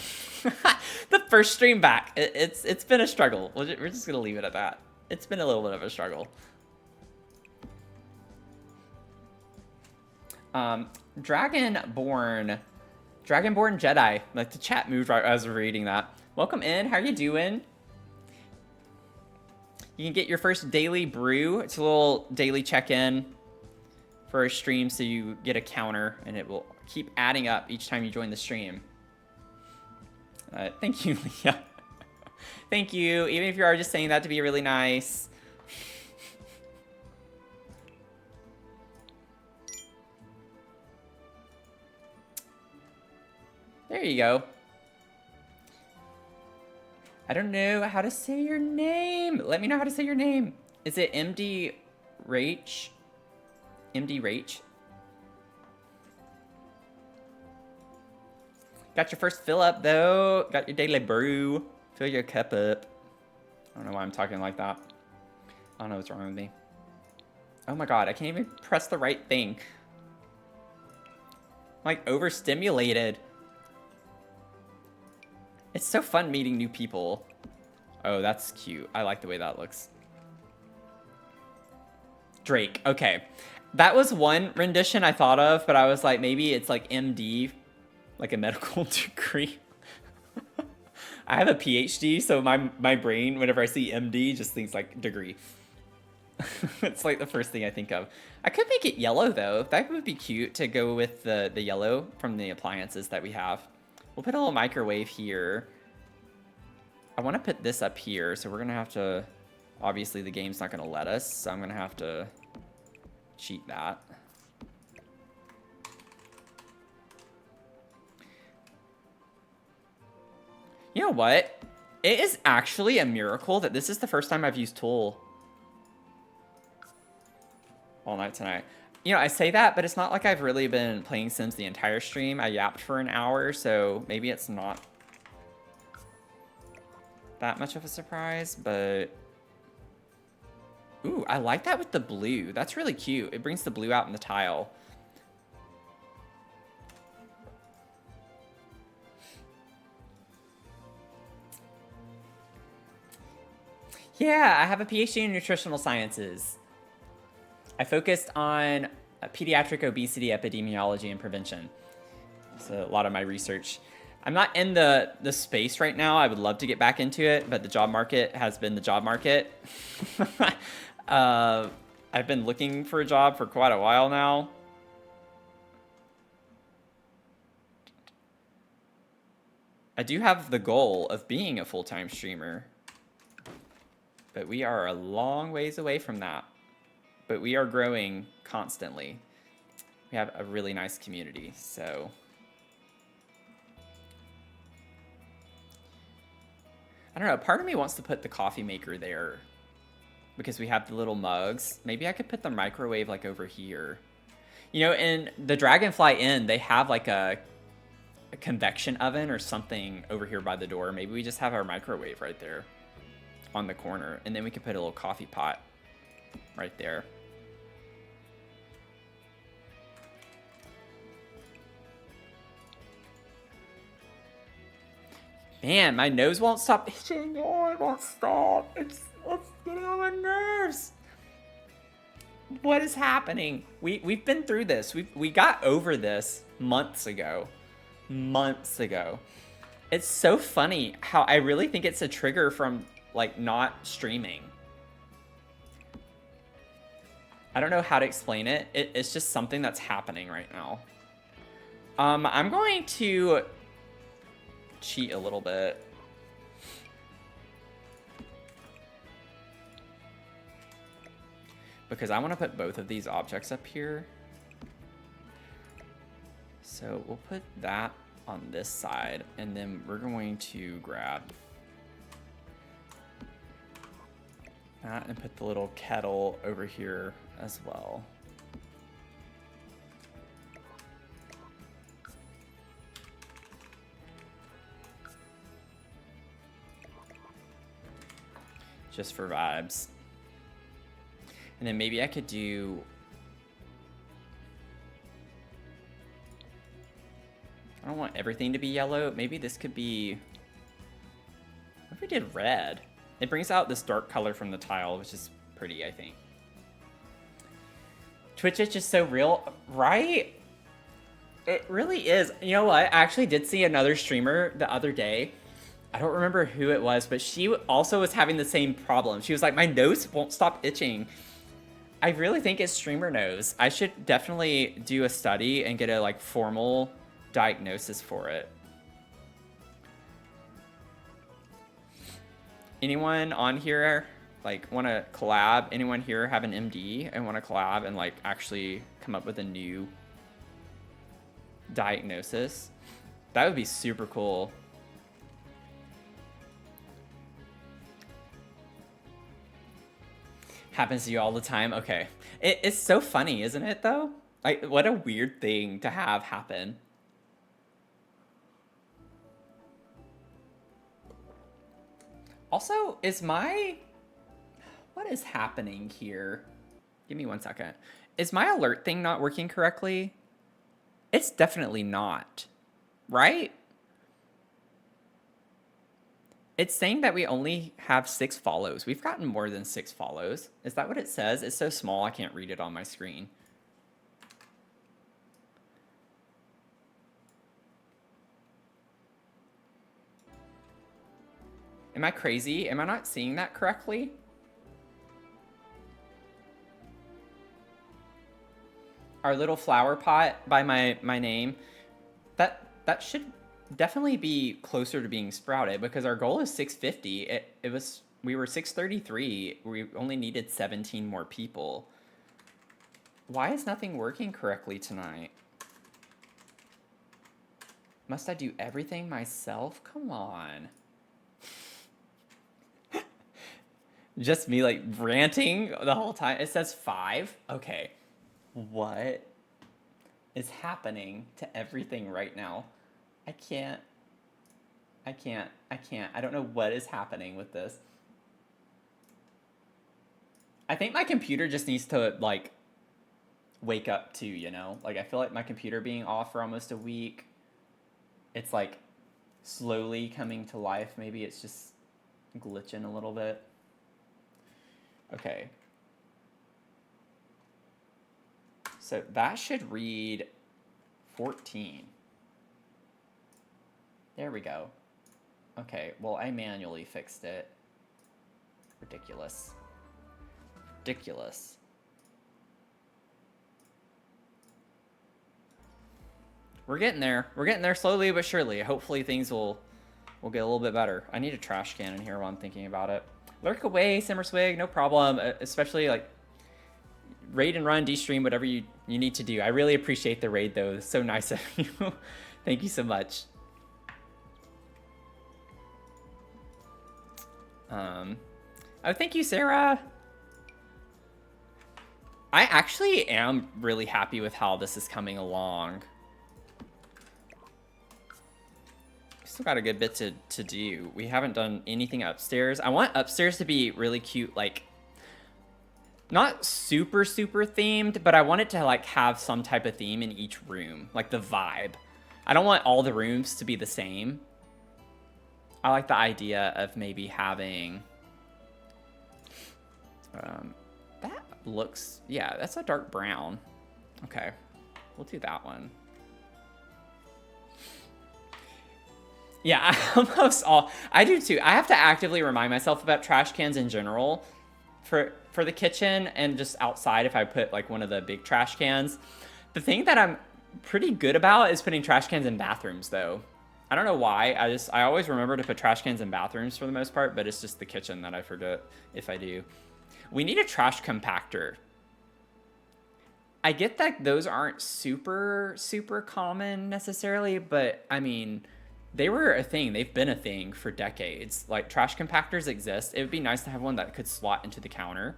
The first stream back, it's been a struggle. We're just gonna leave it at that. It's been a little bit of a struggle. Dragonborn Jedi. Like the chat moved right as we're reading that. Welcome in. How are you doing? You can get your first daily brew. It's a little daily check-in for a stream, so you get a counter, and it will keep adding up each time you join the stream. Thank you, Leah. Thank you. Even if you are just saying that to be really nice. There you go. I don't know how to say your name. Let me know how to say your name. Is it MD Rach? MD Rach? Got your first fill up though. Got your daily brew. Fill your cup up. I don't know why I'm talking like that. I don't know what's wrong with me. Oh my god, I can't even press the right thing. I'm like overstimulated. It's so fun meeting new people. Oh, that's cute. I like the way that looks. Drake. Okay. That was one rendition I thought of, but I was like, maybe it's like MD, like a medical degree. I have a PhD, so my brain, whenever I see MD, just thinks like degree. It's like the first thing I think of. I could make it yellow though. That would be cute to go with the yellow from the appliances that we have. We'll put a little microwave here. I want to put this up here, so we're going to have to... Obviously, the game's not going to let us, so I'm going to have to cheat that. You know what? It is actually a miracle that this is the first time I've used Tool all night tonight. You know, I say that, but it's not like I've really been playing Sims the entire stream. I yapped for an hour, so maybe it's not that much of a surprise, but... Ooh, I like that with the blue. That's really cute. It brings the blue out in the tile. Yeah, I have a PhD in nutritional sciences. I focused on pediatric obesity epidemiology and prevention. So a lot of my research. I'm not in the space right now. I would love to get back into it, but the job market has been the job market. I've been looking for a job for quite a while now. I do have the goal of being a full-time streamer, but we are a long ways away from that. But we are growing constantly. We have a really nice community, so... I don't know, part of me wants to put the coffee maker there because we have the little mugs. Maybe I could put the microwave like over here. You know, in the Dragonfly Inn, they have like a convection oven or something over here by the door. Maybe we just have our microwave right there on the corner, and then we could put a little coffee pot right there. Man, my nose won't stop itching. Oh, it won't stop. It's getting on my nerves. What is happening? We've been through this. We got over this months ago. Months ago. It's so funny how I really think it's a trigger from like not streaming. I don't know how to explain it. It's just something that's happening right now. I'm going to cheat a little bit. because I want to put both of these objects up here. So we'll put that on this side, and then we're going to grab that and put the little kettle over here as well. Just for vibes. And then maybe I could do... I don't want everything to be yellow. Maybe this could be... What if we did red? It brings out this dark color from the tile, which is pretty, I think. Twitch is just so real, right? It really is. You know what? I actually did see another streamer the other day. I don't remember who it was, but she also was having the same problem. She was like, my nose won't stop itching. I really think it's streamer nose. I should definitely do a study and get a like formal diagnosis for it. Anyone on here like want to collab? Anyone here have an MD and want to collab and like actually come up with a new diagnosis? That would be super cool. Happens to you all the time? Okay. It's so funny, isn't it, though? Like, what a weird thing to have happen. Also, is my... What is happening here? Give me 1 second. Is my alert thing not working correctly? It's definitely not. Right? It's saying that we only have 6 follows. We've gotten more than 6 follows. Is that what it says? It's so small I can't read it on my screen. Am I crazy? Am I not seeing that correctly? Our little flower pot by my name. That should definitely be closer to being sprouted because our goal is 650. We were 633. We only needed 17 more people. Why is nothing working correctly tonight? Must I do everything myself? Come on. Just me like ranting the whole time. It says 5. Okay. What is happening to everything right now? I can't. I don't know what is happening with this. I think my computer just needs to, like, wake up too, you know? Like, I feel like my computer being off for almost a week, it's, like, slowly coming to life. Maybe it's just glitching a little bit. Okay. So that should read 14. There we go. Okay, well, I manually fixed it. Ridiculous. Ridiculous. We're getting there. We're getting there slowly but surely. Hopefully things will get a little bit better. I need a trash can in here while I'm thinking about it. Lurk away, Simmerswig, no problem. Especially, like, raid and run, de-stream, whatever you need to do. I really appreciate the raid, though. It's so nice of you. Thank you so much. Oh, thank you, Sarah. I actually am really happy with how this is coming along. Still got a good bit to do. We haven't done anything upstairs. I want upstairs to be really cute, like, not super themed, but I want it to, like, have some type of theme in each room, like the vibe. I don't want all the rooms to be the same. I like the idea of maybe having, that looks, yeah, that's a dark brown. Okay, we'll do that one. Yeah, almost all, I do too. I have to actively remind myself about trash cans in general for the kitchen and just outside if I put like one of the big trash cans. The thing that I'm pretty good about is putting trash cans in bathrooms though. I don't know why. I always remember to put trash cans in bathrooms for the most part, but it's just the kitchen that I forget if I do. We need a trash compactor. I get that those aren't super, super common necessarily, but I mean, they were a thing. They've been a thing for decades. Like, trash compactors exist. It would be nice to have one that could slot into the counter.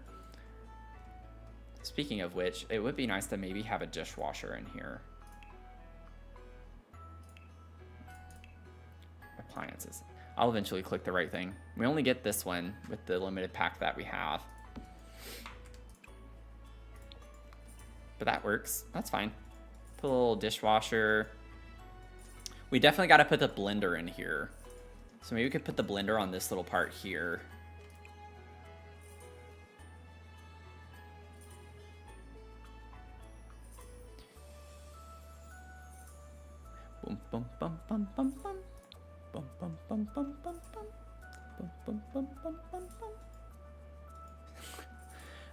Speaking of which, it would be nice to maybe have a dishwasher in here. Appliances. I'll eventually click the right thing. We only get this one with the limited pack that we have. But that works. That's fine. Put a little dishwasher. We definitely got to put the blender in here. So maybe we could put the blender on this little part here. Boom, boom, bum, bum, bum, bum. Bum, bum, bum, bum, bum, bum. Bum, bum, bum, bum, bum, bum.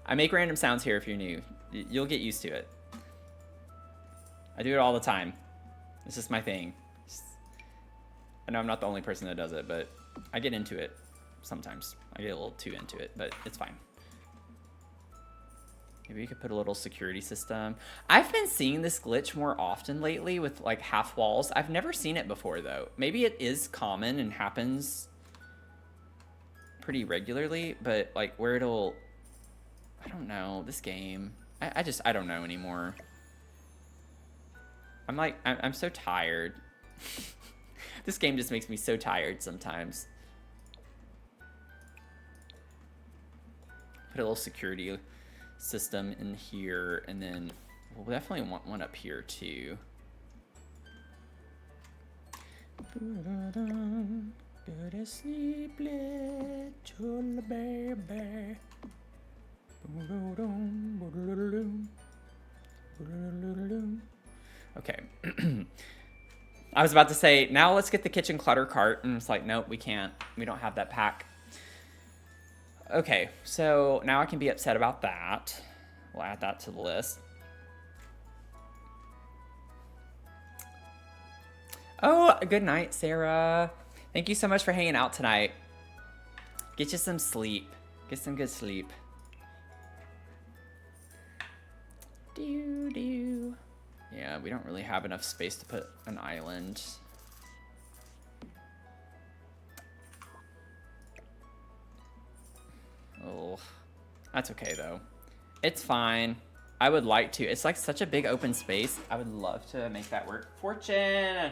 I make random sounds here if you're new. You'll get used to it. I do it all the time. It's just my thing. I know I'm not the only person that does it, but I get into it sometimes. I get a little too into it, but it's fine. Maybe you could put a little security system. I've been seeing this glitch more often lately with like half walls. I've never seen it before though. Maybe it is common and happens pretty regularly, but like where it'll, I don't know, this game. I don't know anymore. I'm so tired. This game just makes me so tired sometimes. Put a little security system in here, and then we'll definitely want one up here too. Go to sleep, little baby. Okay. I was about to say, now let's get the kitchen clutter cart, and it's like, nope, we can't. We don't have that pack. Okay, so now I can be upset about that. We'll add that to the list. Oh, good night, Sarah. Thank you so much for hanging out tonight. Get you some sleep. Get some good sleep. Yeah, we don't really have enough space to put an island. Oh, that's okay though. It's fine. I would like to. It's like such a big open space. I would love to make that work. Fortune!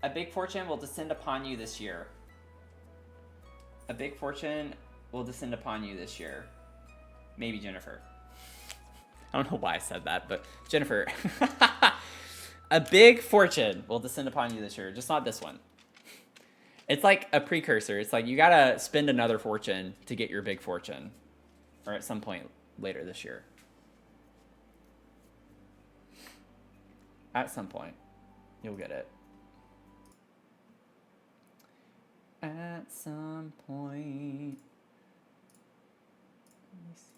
A big fortune will descend upon you this year. A big fortune will descend upon you this year. Maybe Jennifer. I don't know why I said that, but Jennifer. A big fortune will descend upon you this year. Just not this one. It's like a precursor. It's like you gotta spend another fortune to get your big fortune. Or at some point later this year. At some point, you'll get it. At some point. Let me see.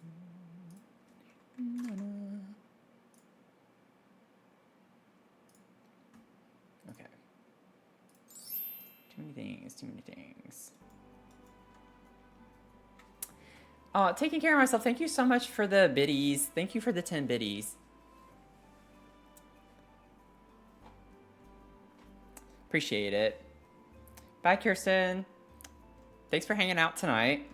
Okay. Too many things, too many things. Taking care of myself. Thank you so much for the biddies. Thank you for the 10 biddies. Appreciate it. Bye, Kirsten. Thanks for hanging out tonight.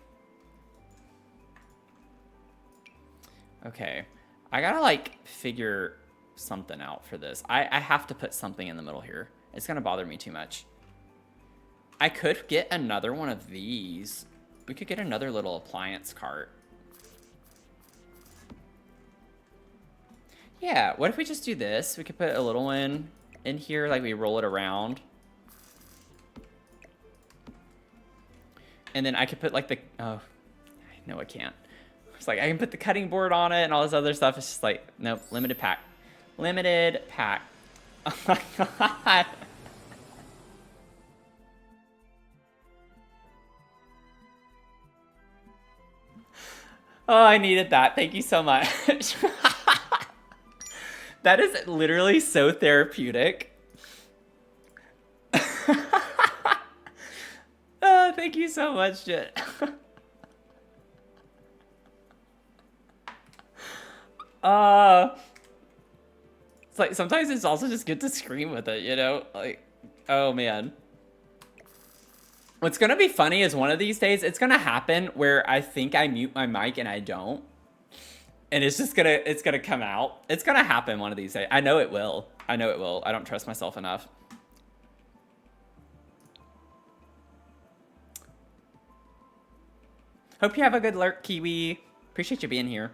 Okay. I gotta, like, figure something out for this. I have to put something in the middle here. It's gonna bother me too much. I could get another one of these. We could get another little appliance cart. Yeah, what if we just do this? We could put a little one in here, like we roll it around. And then I could put like the, oh, no I can't. It's like I can put the cutting board on it and all this other stuff. It's just like, nope, limited pack. Limited pack. Oh my God. Oh, I needed that. Thank you so much. That is literally so therapeutic. Oh, thank you so much, Jen. It's like sometimes it's also just good to scream with it, you know? Like, oh man. What's gonna be funny is one of these days it's gonna happen where I think I mute my mic and I don't. And it's gonna come out. It's gonna happen one of these days. I know it will. I know it will. I don't trust myself enough. Hope you have a good lurk, Kiwi. Appreciate you being here.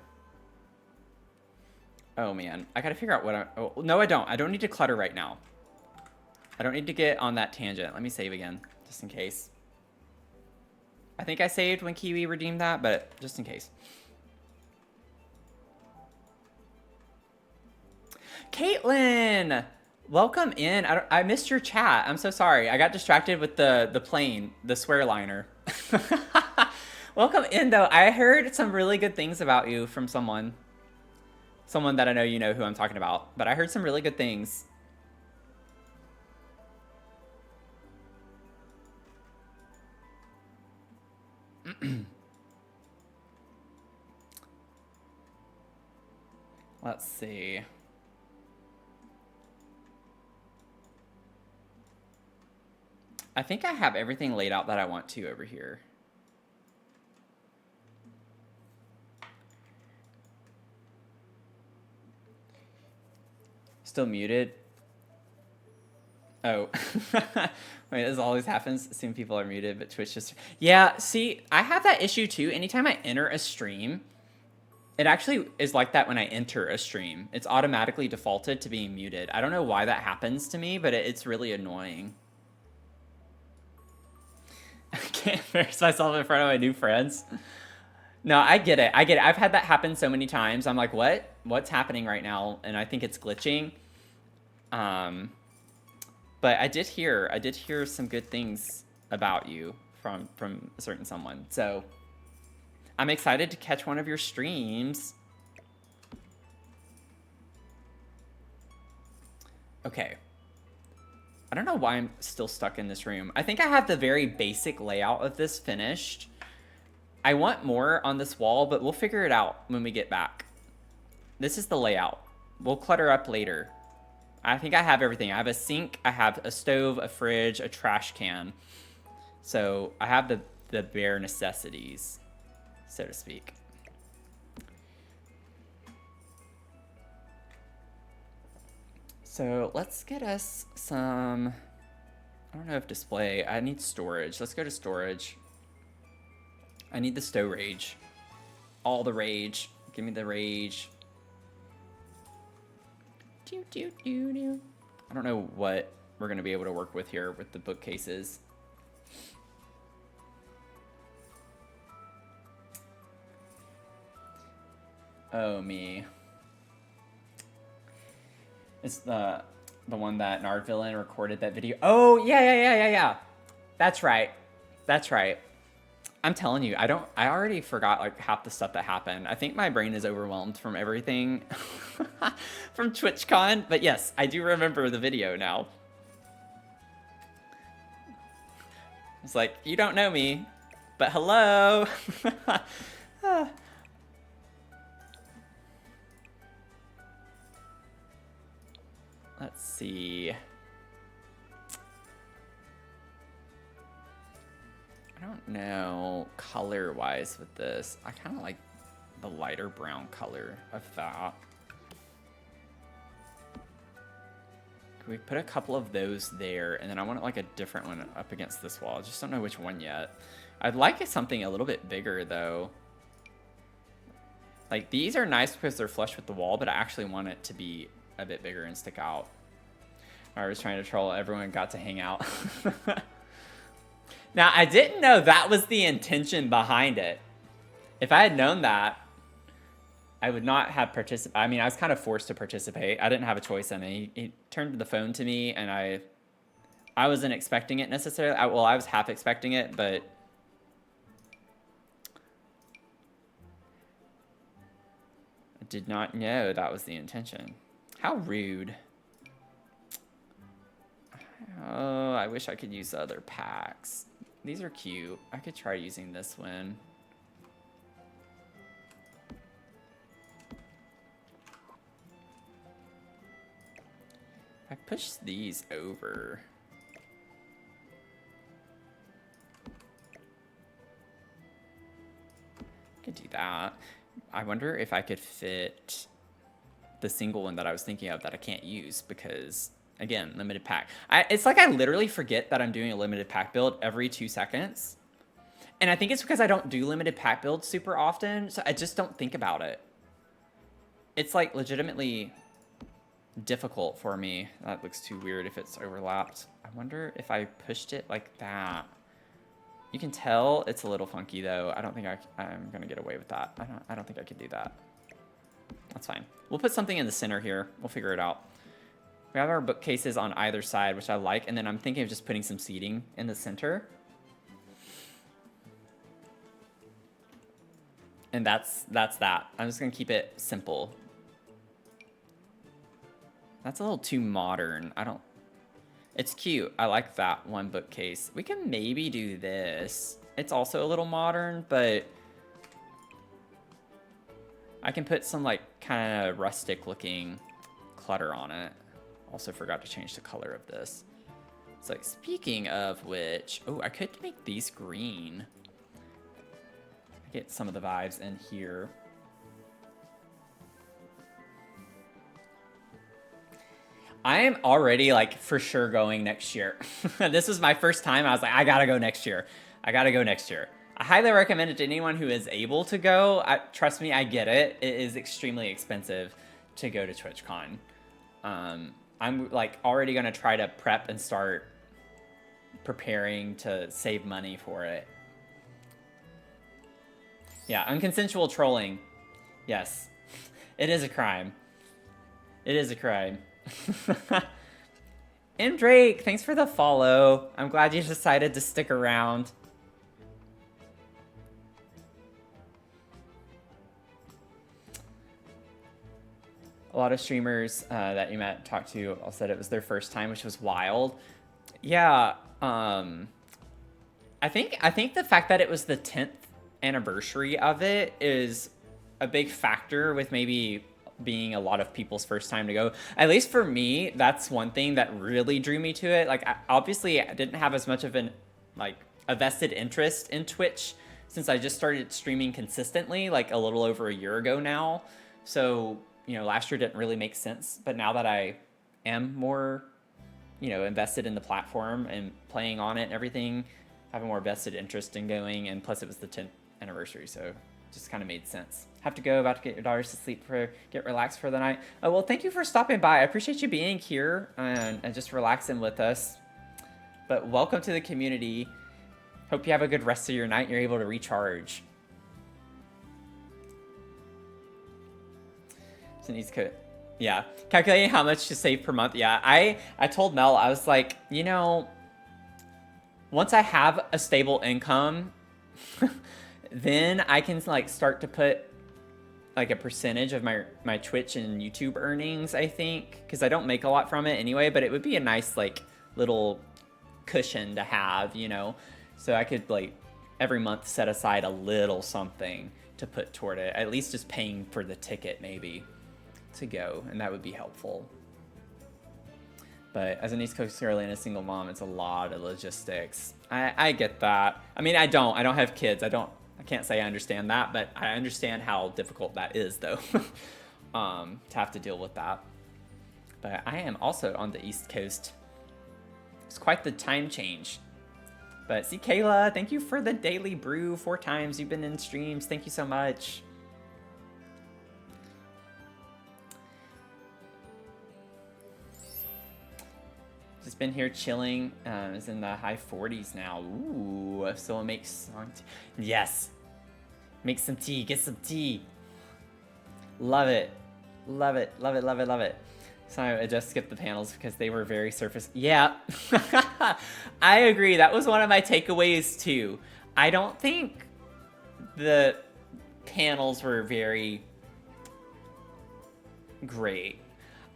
Oh man, I gotta figure out what oh, no, I don't. I don't need to clutter right now. I don't need to get on that tangent. Let me save again, just in case. I think I saved when Kiwi redeemed that, but just in case. Caitlin, welcome in. I missed your chat. I'm so sorry. I got distracted with the plane, the swear liner. Welcome in, though. I heard some really good things about you from someone that I know you know who I'm talking about, but I heard some really good things. Let's see. I think I have everything laid out that I want to over here. Still muted? Oh. Wait, this always happens. Assume people are muted, but Twitch just... Yeah, see, I have that issue too. Anytime I enter a stream, it actually is like that when I enter a stream. It's automatically defaulted to being muted. I don't know why that happens to me, but it's really annoying. I can't embarrass myself in front of my new friends. No, I get it. I get it. I've had that happen so many times. I'm like, what? What's happening right now? And I think it's glitching. But I did hear some good things about you from a certain someone. So I'm excited to catch one of your streams. Okay. I don't know why I'm still stuck in this room. I think I have the very basic layout of this finished. I want more on this wall, but we'll figure it out when we get back. This is the layout. We'll clutter up later. I think I have everything. I have a sink, I have a stove, a fridge, a trash can. So I have the bare necessities, so to speak. So let's get us some, I don't know if display, I need storage. Let's go to storage. I need the stow rage. All the rage. Give me the rage. I don't know what we're going to be able to work with here with the bookcases. Oh, me. It's the one that Nardvillain recorded that video. Oh, yeah. That's right. That's right. I'm telling you, I already forgot like half the stuff that happened. I think my brain is overwhelmed from everything from TwitchCon. But yes, I do remember the video now. It's like, you don't know me, but hello. Let's see. I don't know color-wise with this. I kind of like the lighter brown color of that. Can we put a couple of those there? And then I want like a different one up against this wall. I just don't know which one yet. I'd like something a little bit bigger though. Like these are nice because they're flush with the wall, but I actually want it to be a bit bigger and stick out. I was trying to troll. Everyone got to hang out. Now, I didn't know that was the intention behind it. If I had known that, I would not have participated. I mean, I was kind of forced to participate. I didn't have a choice in it. He turned the phone to me, and I wasn't expecting it necessarily. Well, I was half expecting it, but I did not know that was the intention. How rude. Oh, I wish I could use the other packs. These are cute. I could try using this one. If I push these over. I could do that. I wonder if I could fit the single one that I was thinking of that I can't use because, again, limited pack. It's like I literally forget that I'm doing a limited pack build every 2 seconds. And I think it's because I don't do limited pack builds super often, so I just don't think about it. It's like legitimately difficult for me. That looks too weird if it's overlapped. I wonder if I pushed it like that. You can tell it's a little funky though. I don't think I'm gonna get away with that. I don't think I can do that. That's fine. We'll put something in the center here. We'll figure it out. We have our bookcases on either side, which I like, and then I'm thinking of just putting some seating in the center. And that's that. I'm just gonna keep it simple. That's a little too modern. It's cute. I like that one bookcase. We can maybe do this. It's also a little modern, but I can put some like kind of rustic looking clutter on it. Also forgot to change the color of this. It's like, speaking of which, oh, I could make these green. Get some of the vibes in here. I am already like for sure going next year. This was my first time. I was like, I gotta go next year. I gotta go next year. I highly recommend it to anyone who is able to go. Trust me, I get it. It is extremely expensive to go to TwitchCon. I'm like already gonna try to prep and start preparing to save money for it. Yeah, unconsensual trolling. Yes, it is a crime. It is a crime. And Drake, thanks for the follow. I'm glad you decided to stick around. A lot of streamers that you talked to all said it was their first time, which was wild. Yeah, I think the fact that it was the 10th anniversary of it is a big factor with maybe being a lot of people's first time to go. At least for me, that's one thing that really drew me to it. Like, obviously I didn't have as much of a vested interest in Twitch since I just started streaming consistently like a little over a year ago now. So, you know, last year didn't really make sense, but now that I am more, you know, invested in the platform and playing on it and everything, I have a more vested interest in going, and plus it was the 10th anniversary, so it just kind of made sense. Have to go, about to get your daughters to sleep, get relaxed for the night. Oh, well, thank you for stopping by. I appreciate you being here and just relaxing with us. But welcome to the community. Hope you have a good rest of your night and you're able to recharge. Yeah, calculating how much to save per month. Yeah, I told Mel, I was like, you know, once I have a stable income, then I can like start to put like a percentage of my Twitch and YouTube earnings, I think, because I don't make a lot from it anyway, but it would be a nice like little cushion to have, you know, so I could like every month set aside a little something to put toward it, at least just paying for the ticket maybe to go, and that would be helpful. But as an East Coast girl and a single mom, it's a lot of logistics. I get that. I mean, I don't have kids. I can't say I understand that, but I understand how difficult that is, though, to have to deal with that. But I am also on the East Coast. It's quite the time change. But see, Kayla, thank you for the daily brew 4 times. You've been in streams. Thank you so much. Just been here chilling. It's in the high 40s now. Ooh, so it makes some yes. Make some tea. Get some tea. Love it. Love it. Love it. Love it. Love it. So I just skipped the panels because they were very surface. Yeah, I agree. That was one of my takeaways too. I don't think the panels were very great.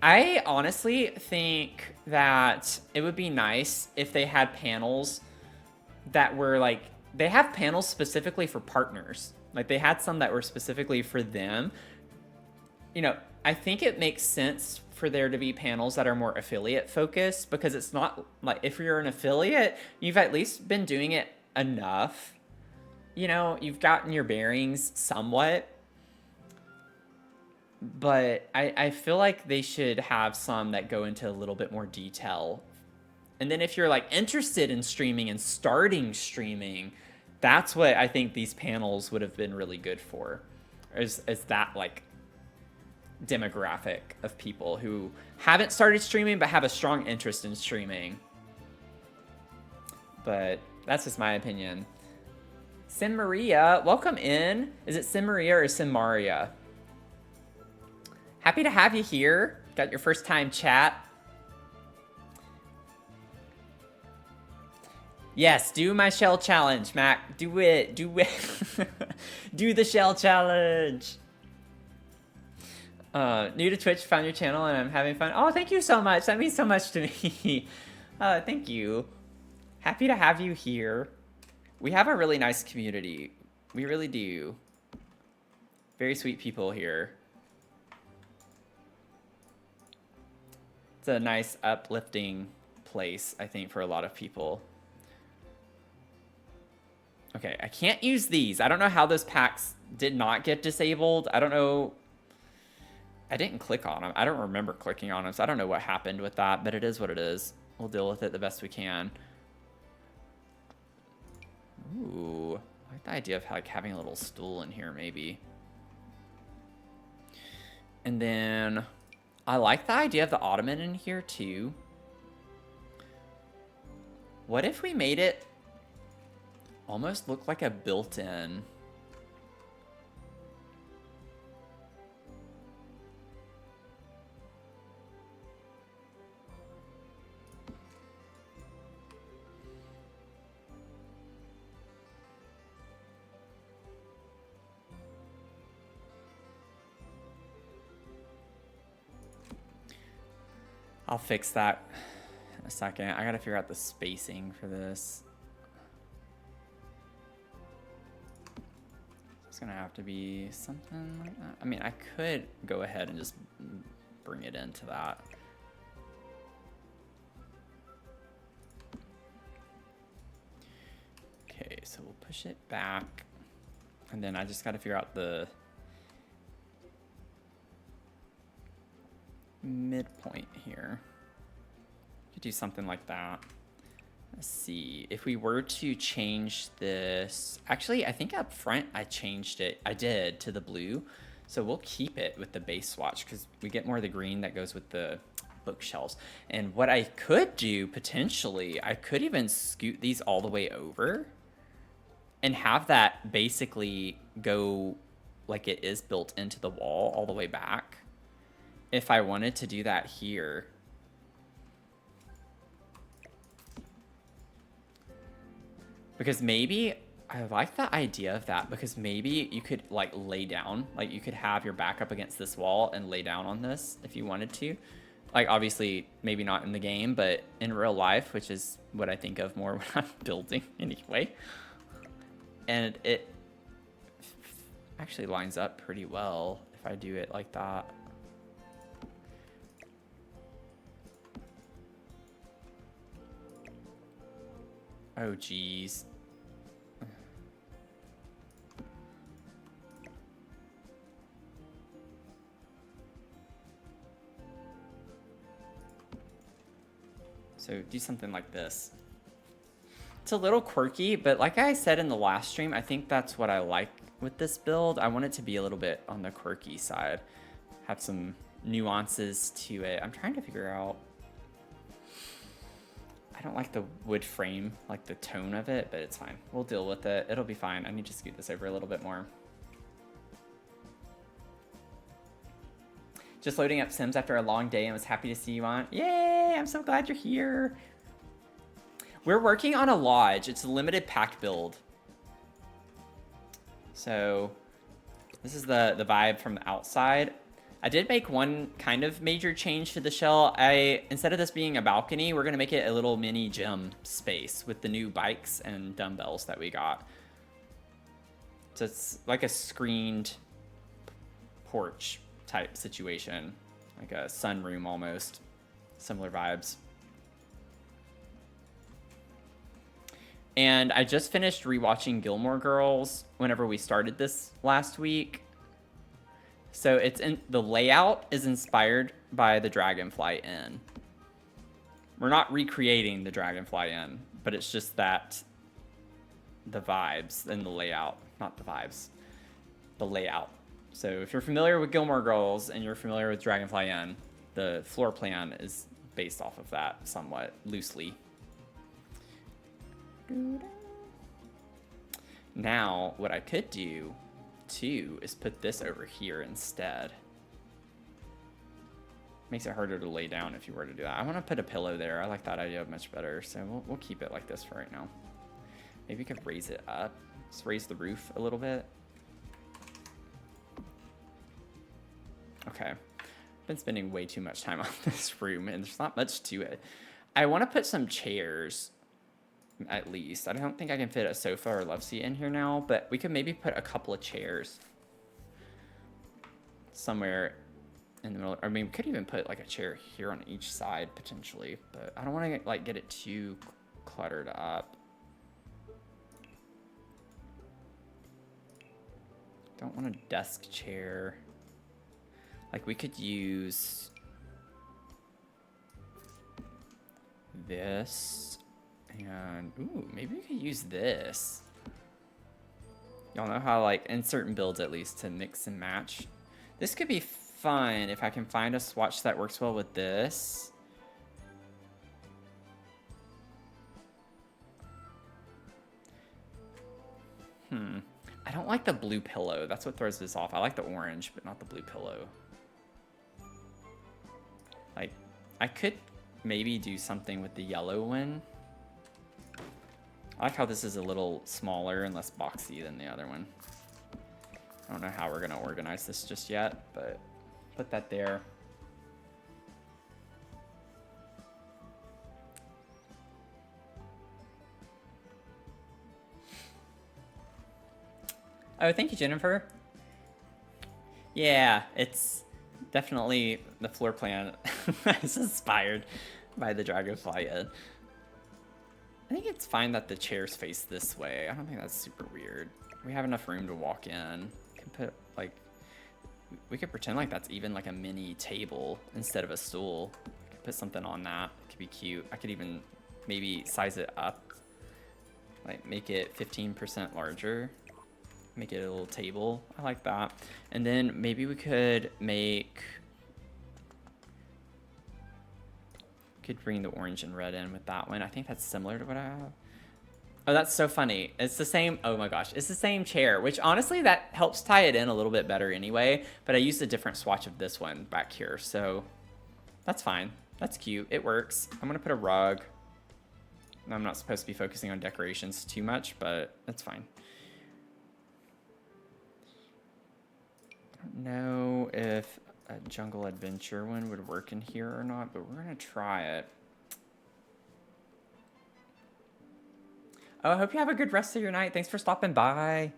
I honestly think that it would be nice if they had panels that were like, they have panels specifically for partners. Like they had some that were specifically for them. You know, I think it makes sense for there to be panels that are more affiliate focused, because it's not like, if you're an affiliate, you've at least been doing it enough. You know, you've gotten your bearings somewhat. But I feel like they should have some that go into a little bit more detail. And then if you're like interested in streaming and starting streaming, that's what I think these panels would have been really good for. Is that like demographic of people who haven't started streaming but have a strong interest in streaming. But that's just my opinion. Sim Maria, welcome in. Is it Sim Maria or Sim Maria? Happy to have you here. Got your first time chat. Yes, do my shell challenge, Mac. Do it. Do it. Do the shell challenge. New to Twitch, found your channel, and I'm having fun. Oh, thank you so much. That means so much to me. Thank you. Happy to have you here. We have a really nice community. We really do. Very sweet people here. It's a nice, uplifting place, I think, for a lot of people. Okay, I can't use these. I don't know how those packs did not get disabled. I don't know. I didn't click on them. I don't remember clicking on them, so I don't know what happened with that, but it is what it is. We'll deal with it the best we can. Ooh, I like the idea of like having a little stool in here, maybe. And then I like the idea of the ottoman in here too. What if we made it almost look like a built-in? I'll fix that in a second. I gotta figure out the spacing for this. It's gonna have to be something like that. I mean, I could go ahead and just bring it into that. Okay, so we'll push it back. And then I just gotta figure out the midpoint here. Could do something like that. Let's see if we were to change this. Actually, I think up front I changed it. I did to the blue, so we'll keep it with the base swatch because we get more of the green that goes with the bookshelves. And what I could do potentially, I could even scoot these all the way over and have that basically go like it is built into the wall all the way back. If I wanted to do that here. Because maybe, I like the idea of that, because maybe you could like lay down, like you could have your back up against this wall and lay down on this if you wanted to. Like obviously, maybe not in the game, but in real life, which is what I think of more when I'm building anyway. And it actually lines up pretty well if I do it like that. Oh, geez. So do something like this. It's a little quirky, but like I said in the last stream, I think that's what I like with this build. I want it to be a little bit on the quirky side. Have some nuances to it. I'm trying to figure out. I don't like the wood frame, like the tone of it, but it's fine. We'll deal with it. It'll be fine. I need to scoot this over a little bit more. Just loading up Sims after a long day and was happy to see you on. Yay! I'm so glad you're here. We're working on a lodge. It's a limited pack build. So this is the vibe from the outside. I did make one kind of major change to the shell. Instead of this being a balcony, we're gonna make it a little mini gym space with the new bikes and dumbbells that we got. So it's like a screened porch type situation. like a sunroom almost. Similar vibes. And I just finished rewatching Gilmore Girls whenever we started this last week. So it's in the layout is inspired by the Dragonfly Inn. We're not recreating the Dragonfly Inn, but it's just that the vibes and the layout, not the vibes, the layout. So if you're familiar with Gilmore Girls and you're familiar with Dragonfly Inn, the floor plan is based off of that somewhat loosely. Now, what I could do too is put this over here instead. Makes it harder to lay down if you were to do that. I want to put a pillow there. I like that idea much better, so we'll keep it like this for right now. Maybe we could raise it up. Let's raise the roof a little bit. Okay. I've been spending way too much time on this room, and there's not much to it. I want to put some chairs, at least. I don't think I can fit a sofa or love seat in here now, but we could maybe put a couple of chairs somewhere in the middle. I mean, we could even put like a chair here on each side potentially, but I don't want to like get it too cluttered up. Don't want a desk chair. Like we could use this and ooh, maybe we could use this. Y'all know how like in certain builds at least to mix and match. This could be fun if I can find a swatch that works well with this. I don't like the blue pillow. That's what throws this off. I like the orange, but not the blue pillow. Like, I could maybe do something with the yellow one. I like how this is a little smaller and less boxy than the other one. I don't know how we're gonna organize this just yet, but put that there. Oh, thank you, Jennifer. Yeah, it's definitely the floor plan is inspired by the Dragonfly Inn. I think it's fine that the chairs face this way. I don't think that's super weird. We have enough room to walk in. We can put like, we could pretend like that's even like a mini table instead of a stool. I could put something on that. It could be cute. I could even maybe size it up, like make it 15% larger. Make it a little table. I like that. And then maybe we could make, could bring the orange and red in with that one. I think that's similar to what I have. Oh, that's so funny. It's the same, oh my gosh, it's the same chair, which honestly that helps tie it in a little bit better anyway, but I used a different swatch of this one back here, so that's fine. That's cute, it works. I'm gonna put a rug. I'm not supposed to be focusing on decorations too much, but that's fine. I don't know if a jungle adventure one would work in here or not, but we're gonna try it. Oh, I hope you have a good rest of your night. Thanks for stopping by.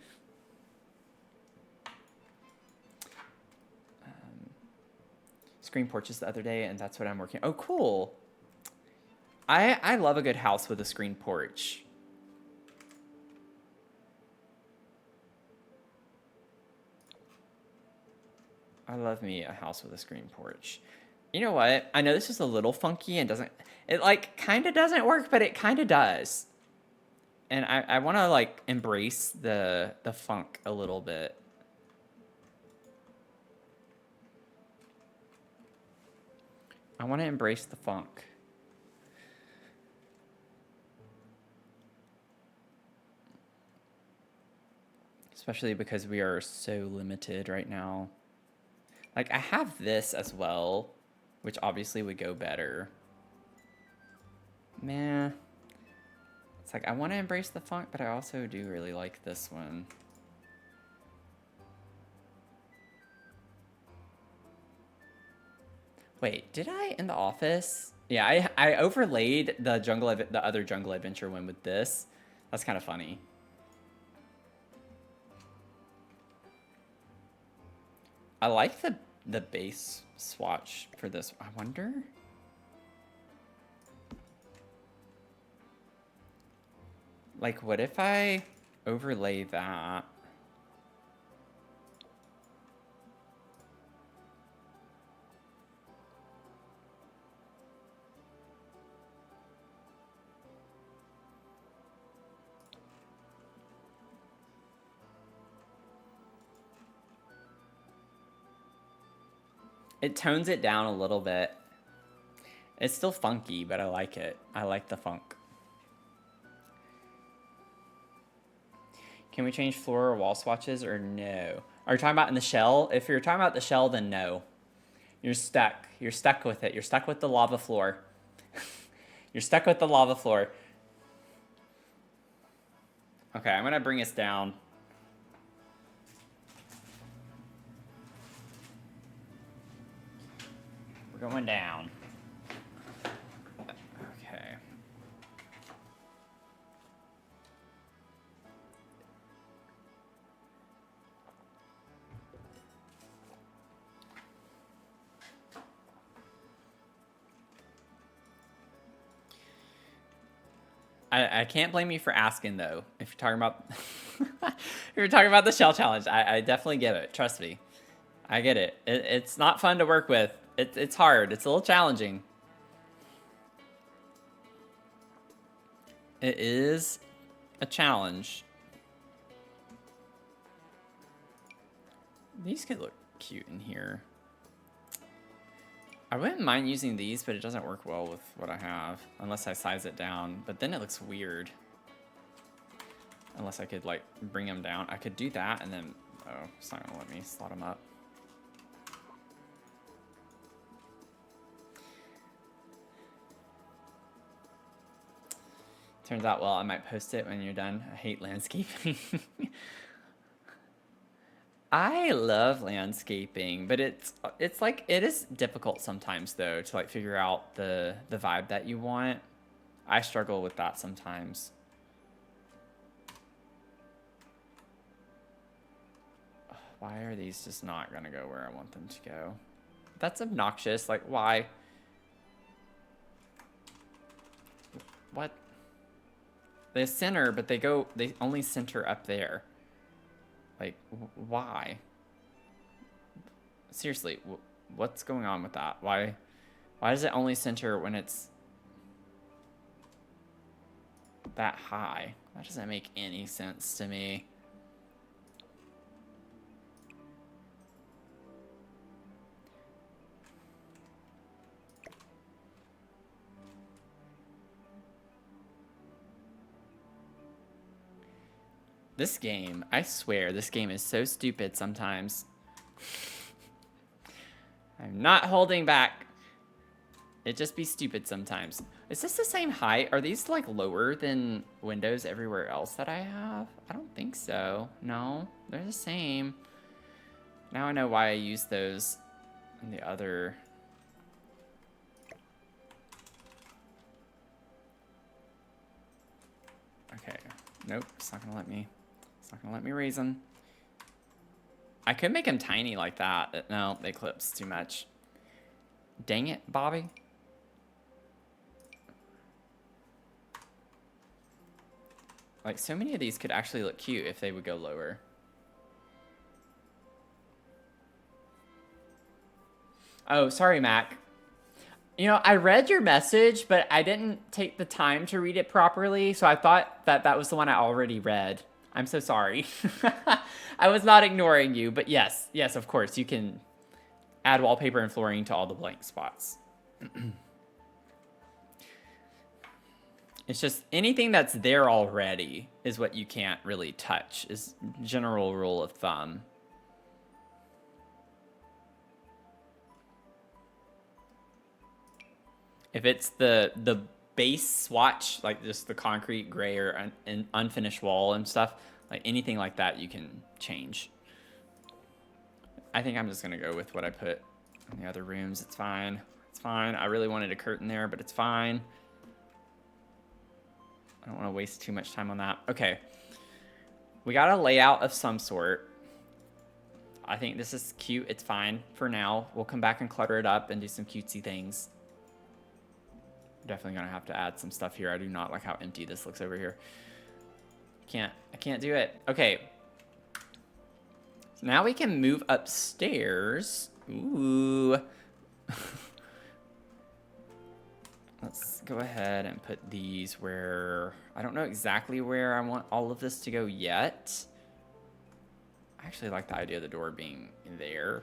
Screen porches the other day, and that's what I'm working. Oh, cool. I love a good house with a screen porch. I love me a house with a screen porch. You know what? I know this is a little funky and doesn't, it like kind of doesn't work, but it kind of does. And I want to like embrace the funk a little bit. I want to embrace the funk. Especially because we are so limited right now. Like, I have this as well, which obviously would go better. Meh. It's like, I want to embrace the funk, but I also do really like this one. Wait, did I in the office? Yeah, I overlaid the other Jungle Adventure one with this. That's kind of funny. I like the the base swatch for this. I wonder. Like, what if I overlay that? It tones it down a little bit. It's still funky, but I like it. I like the funk. Can we change floor or wall swatches or no? Are you talking about in the shell? If you're talking about the shell, then no. You're stuck. You're stuck with it. You're stuck with the lava floor. You're stuck with the lava floor. Okay, I'm gonna bring us down. We're going down. Okay. I can't blame you for asking though. If you're talking about if you're talking about the shell challenge, I definitely get it. Trust me. I get it. It's not fun to work with. It's hard. It's a little challenging. It is a challenge. These could look cute in here. I wouldn't mind using these, but it doesn't work well with what I have. Unless I size it down. But then it looks weird. Unless I could, like, bring them down. I could do that and then... Oh, it's not gonna let me slot them up. Turns out, well, I might post it when you're done. I hate landscaping. I love landscaping, but it's like, it is difficult sometimes though to like figure out the vibe that you want. I struggle with that sometimes. Why are these just not gonna go where I want them to go? That's obnoxious. Like, why? What? They center, but they only center up there. Like, why? Seriously, what's going on with that? Why does it only center when it's that high? That doesn't make any sense to me. This game, I swear, this game is so stupid sometimes. I'm not holding back. It just be stupid sometimes. Is this the same height? Are these like lower than windows everywhere else that I have? I don't think so. No, they're the same. Now I know why I use those in the other. Okay, nope, it's not gonna let me. It's not gonna let me raise them. I could make them tiny like that. No, they clips too much. Dang it, Bobby. Like, so many of these could actually look cute if they would go lower. Oh, sorry, Mac. You know, I read your message, but I didn't take the time to read it properly, so I thought that that was the one I already read. I'm so sorry. I was not ignoring you, but yes, of course, you can add wallpaper and flooring to all the blank spots. It's just anything that's there already is what you can't really touch, is general rule of thumb. If it's the base swatch, like just the concrete, gray, or unfinished wall and stuff, like anything like that, you can change. I think I'm just gonna go with what I put in the other rooms. It's fine. It's fine. I really wanted a curtain there, but it's fine. I don't want to waste too much time on that. Okay. We got a layout of some sort. I think this is cute. It's fine for now. We'll come back and clutter it up and do some cutesy things. Definitely gonna have to add some stuff here. I do not like how empty this looks over here. I can't do it. Okay. So now we can move upstairs. Ooh. Let's go ahead and put these where... I don't know exactly where I want all of this to go yet. I actually like the idea of the door being there.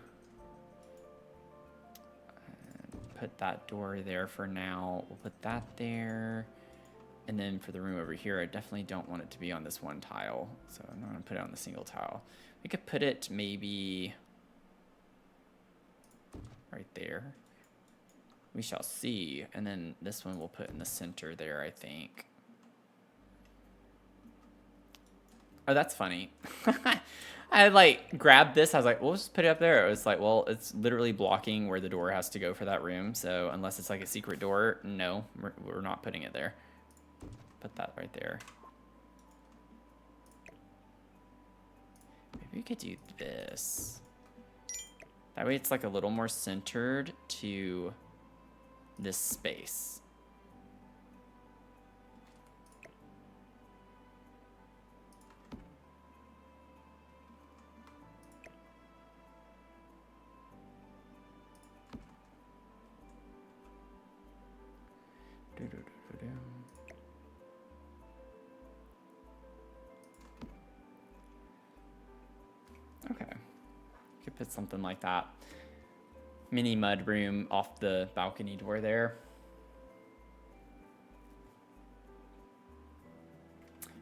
Put that door there for now. We'll put that there. And then for the room over here, I definitely don't want it to be on this one tile. So I'm not going to put it on the single tile. We could put it maybe right there. We shall see. And then this one we'll put in the center there, I think. Oh, that's funny. I like grabbed this. I was like, we'll just put it up there. It was like, well, it's literally blocking where the door has to go for that room. So unless it's like a secret door, no, we're not putting it there. Put that right there. Maybe we could do this. That way it's like a little more centered to this space. Okay. Could put something like that. Mini mud room off the balcony door there.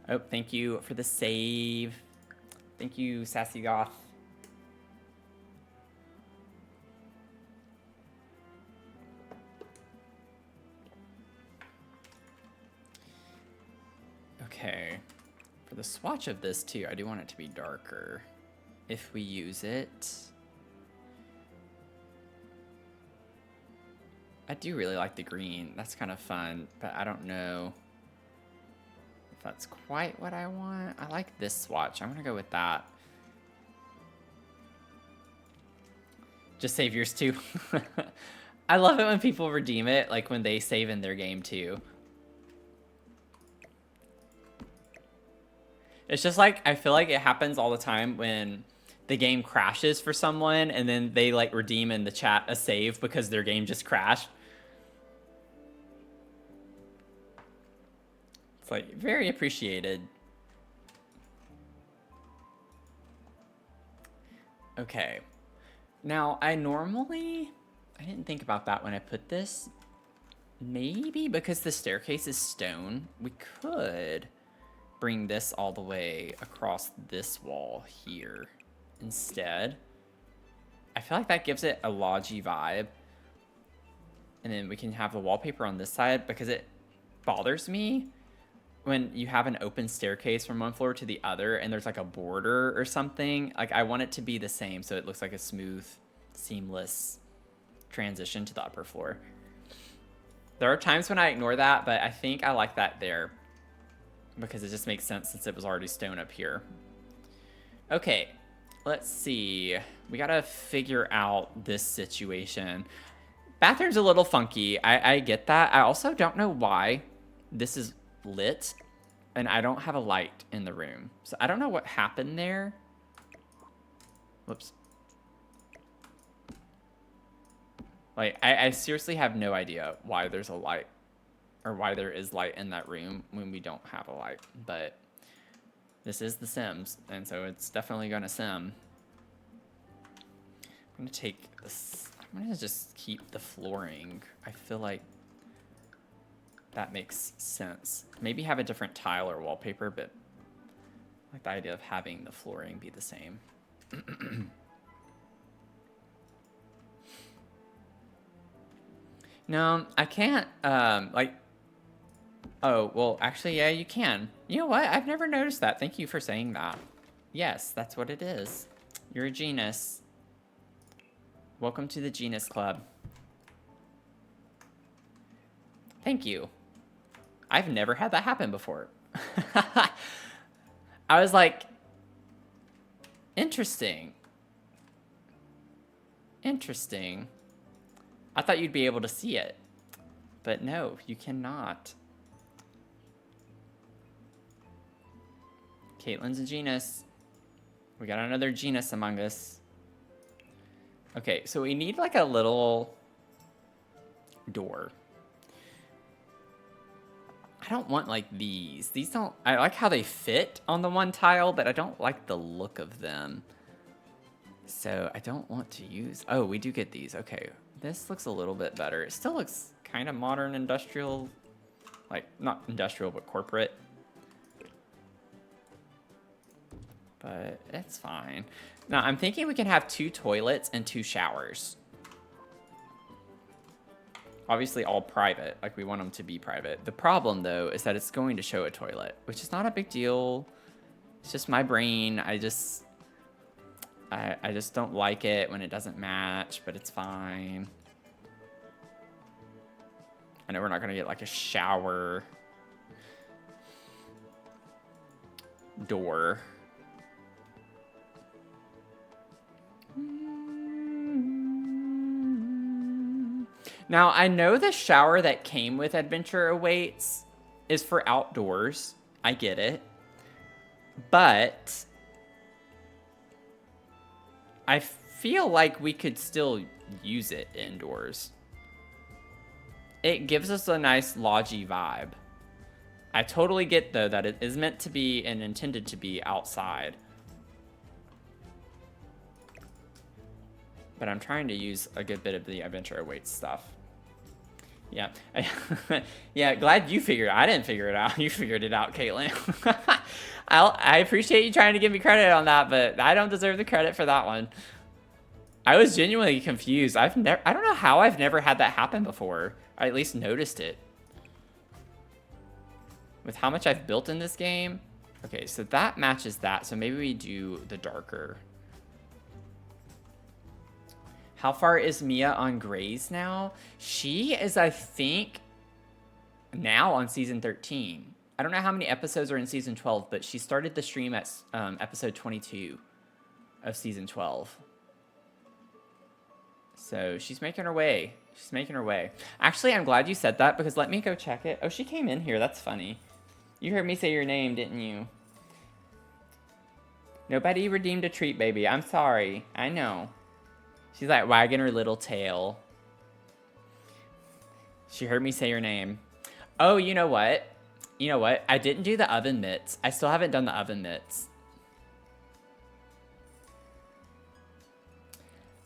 Oh, thank you for the save. Thank you, Sassy Goth. Okay. For the swatch of this too, I do want it to be darker if we use it. I do really like the green. That's kind of fun, but I don't know if that's quite what I want. I like this swatch. I'm gonna go with that. Just save yours too. I love it when people redeem it, like when they save in their game too. It's just like, I feel like it happens all the time when the game crashes for someone and then they like redeem in the chat a save because their game just crashed. It's like very appreciated. Okay. Now, I didn't think about that when I put this. Maybe because the staircase is stone, we could bring this all the way across this wall here instead. I feel like that gives it a lodgy vibe. And then we can have the wallpaper on this side because it bothers me when you have an open staircase from one floor to the other and there's like a border or something. Like I want it to be the same so it looks like a smooth, seamless transition to the upper floor. There are times when I ignore that, but I think I like that there because it just makes sense since it was already stone up here. Okay, let's see. We gotta figure out this situation. Bathroom's a little funky. I get that. I also don't know why this is lit and I don't have a light in the room. So I don't know what happened there. Whoops. Like, I seriously have no idea why there's a light or why there is light in that room when we don't have a light. But this is The Sims, and so it's definitely gonna sim. I'm gonna take this. I'm gonna just keep the flooring. I feel like that makes sense. Maybe have a different tile or wallpaper, but I like the idea of having the flooring be the same. No, I can't, like, oh, well, actually, yeah, you can. You know what? I've never noticed that. Thank you for saying that. Yes, that's what it is. You're a genius. Welcome to the Genius Club. Thank you. I've never had that happen before. I was like, interesting. Interesting. I thought you'd be able to see it. But no, you cannot. Caitlin's a genus. We got another genus among us. Okay, so we need like a little door. I don't want like these. These don't, I like how they fit on the one tile, but I don't like the look of them. So I don't want to use, oh, we do get these. Okay, this looks a little bit better. It still looks kind of modern industrial, like not industrial, but corporate. But it's fine. Now I'm thinking we can have 2 toilets and 2 showers. Obviously all private, like we want them to be private. The problem though is that it's going to show a toilet, which is not a big deal. It's just my brain. I just don't like it when it doesn't match, but it's fine. I know we're not gonna get like a shower door. Now, I know the shower that came with Adventure Awaits is for outdoors. I get it. But I feel like we could still use it indoors. It gives us a nice lodgy vibe. I totally get, though, that it is meant to be and intended to be outside. But I'm trying to use a good bit of the Adventure Awaits stuff. Yeah. Yeah, glad you figured it out. I didn't figure it out. You figured it out, Caitlin. I appreciate you trying to give me credit on that, but I don't deserve the credit for that one. I was genuinely confused. I don't know how I've never had that happen before. I at least noticed it. With how much I've built in this game. Okay, so that matches that. So maybe we do the darker. How far is Mia on Grays now? She is, I think, now on season 13. I don't know how many episodes are in season 12, but she started the stream at episode 22 of season 12. So she's making her way. She's making her way. Actually, I'm glad you said that because let me go check it. Oh, she came in here. That's funny. You heard me say your name, didn't you? Nobody redeemed a treat, baby. I'm sorry. I know. She's like wagging her little tail. She heard me say your name. Oh, you know what? You know what? I didn't do the oven mitts. I still haven't done the oven mitts.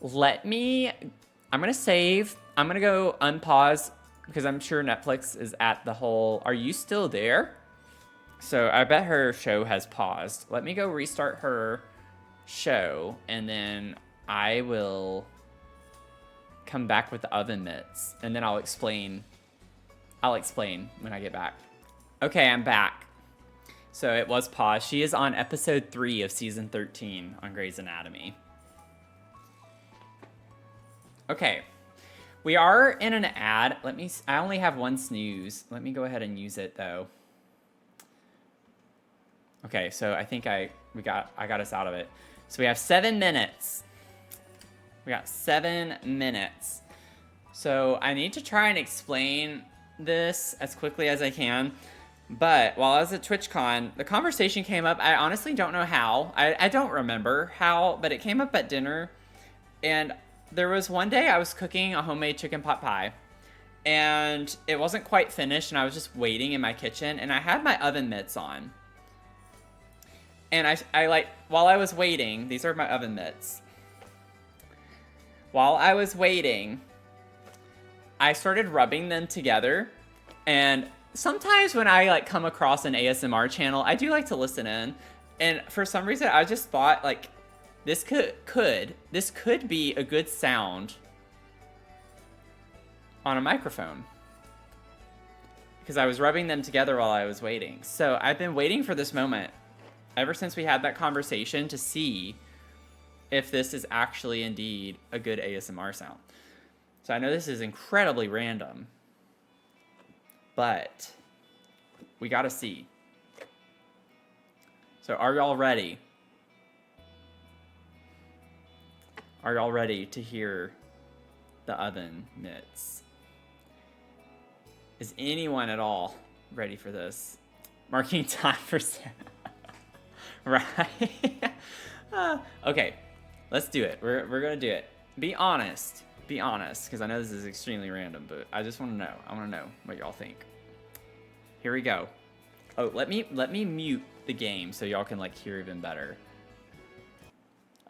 I'm going to save. I'm going to go unpause because I'm sure Netflix is at the whole, are you still there? So I bet her show has paused. Let me go restart her show and then I will come back with the oven mitts and then I'll explain when I get back. Okay, I'm back. So it was paused. She is on episode 3 of season 13 on Grey's Anatomy. Okay, we are in an ad. I only have 1 snooze. Let me go ahead and use it though. Okay, so I think I got us out of it. So we have 7 minutes. We got 7 minutes. So I need to try and explain this as quickly as I can. But while I was at TwitchCon, the conversation came up. I honestly don't know how. I don't remember how, but it came up at dinner. And there was one day I was cooking a homemade chicken pot pie. And it wasn't quite finished, and I was just waiting in my kitchen. And I had my oven mitts on. And I like, while I was waiting, these are my oven mitts. While I was waiting, I started rubbing them together. And sometimes when I like come across an ASMR channel, I do like to listen in. And for some reason, I just thought like this could be a good sound on a microphone. Because I was rubbing them together while I was waiting. So I've been waiting for this moment ever since we had that conversation to see if this is actually indeed a good ASMR sound. So I know this is incredibly random, but we gotta see. So are y'all ready? Are y'all ready to hear the oven mitts? Is anyone at all ready for this? Marking time for right? Okay, let's do it. We're gonna do it. Be honest, because I know this is extremely random, but I just want to know. I want to know what y'all think. Here we go. Oh, let me mute the game so y'all can like hear even better.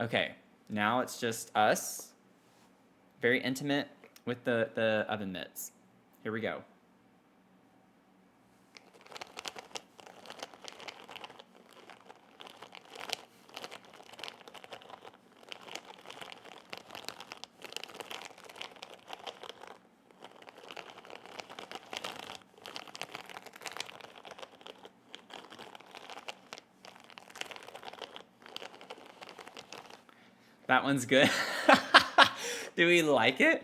Okay, now it's just us. Very intimate with the oven mitts. Here we go. That one's good. Do we like it?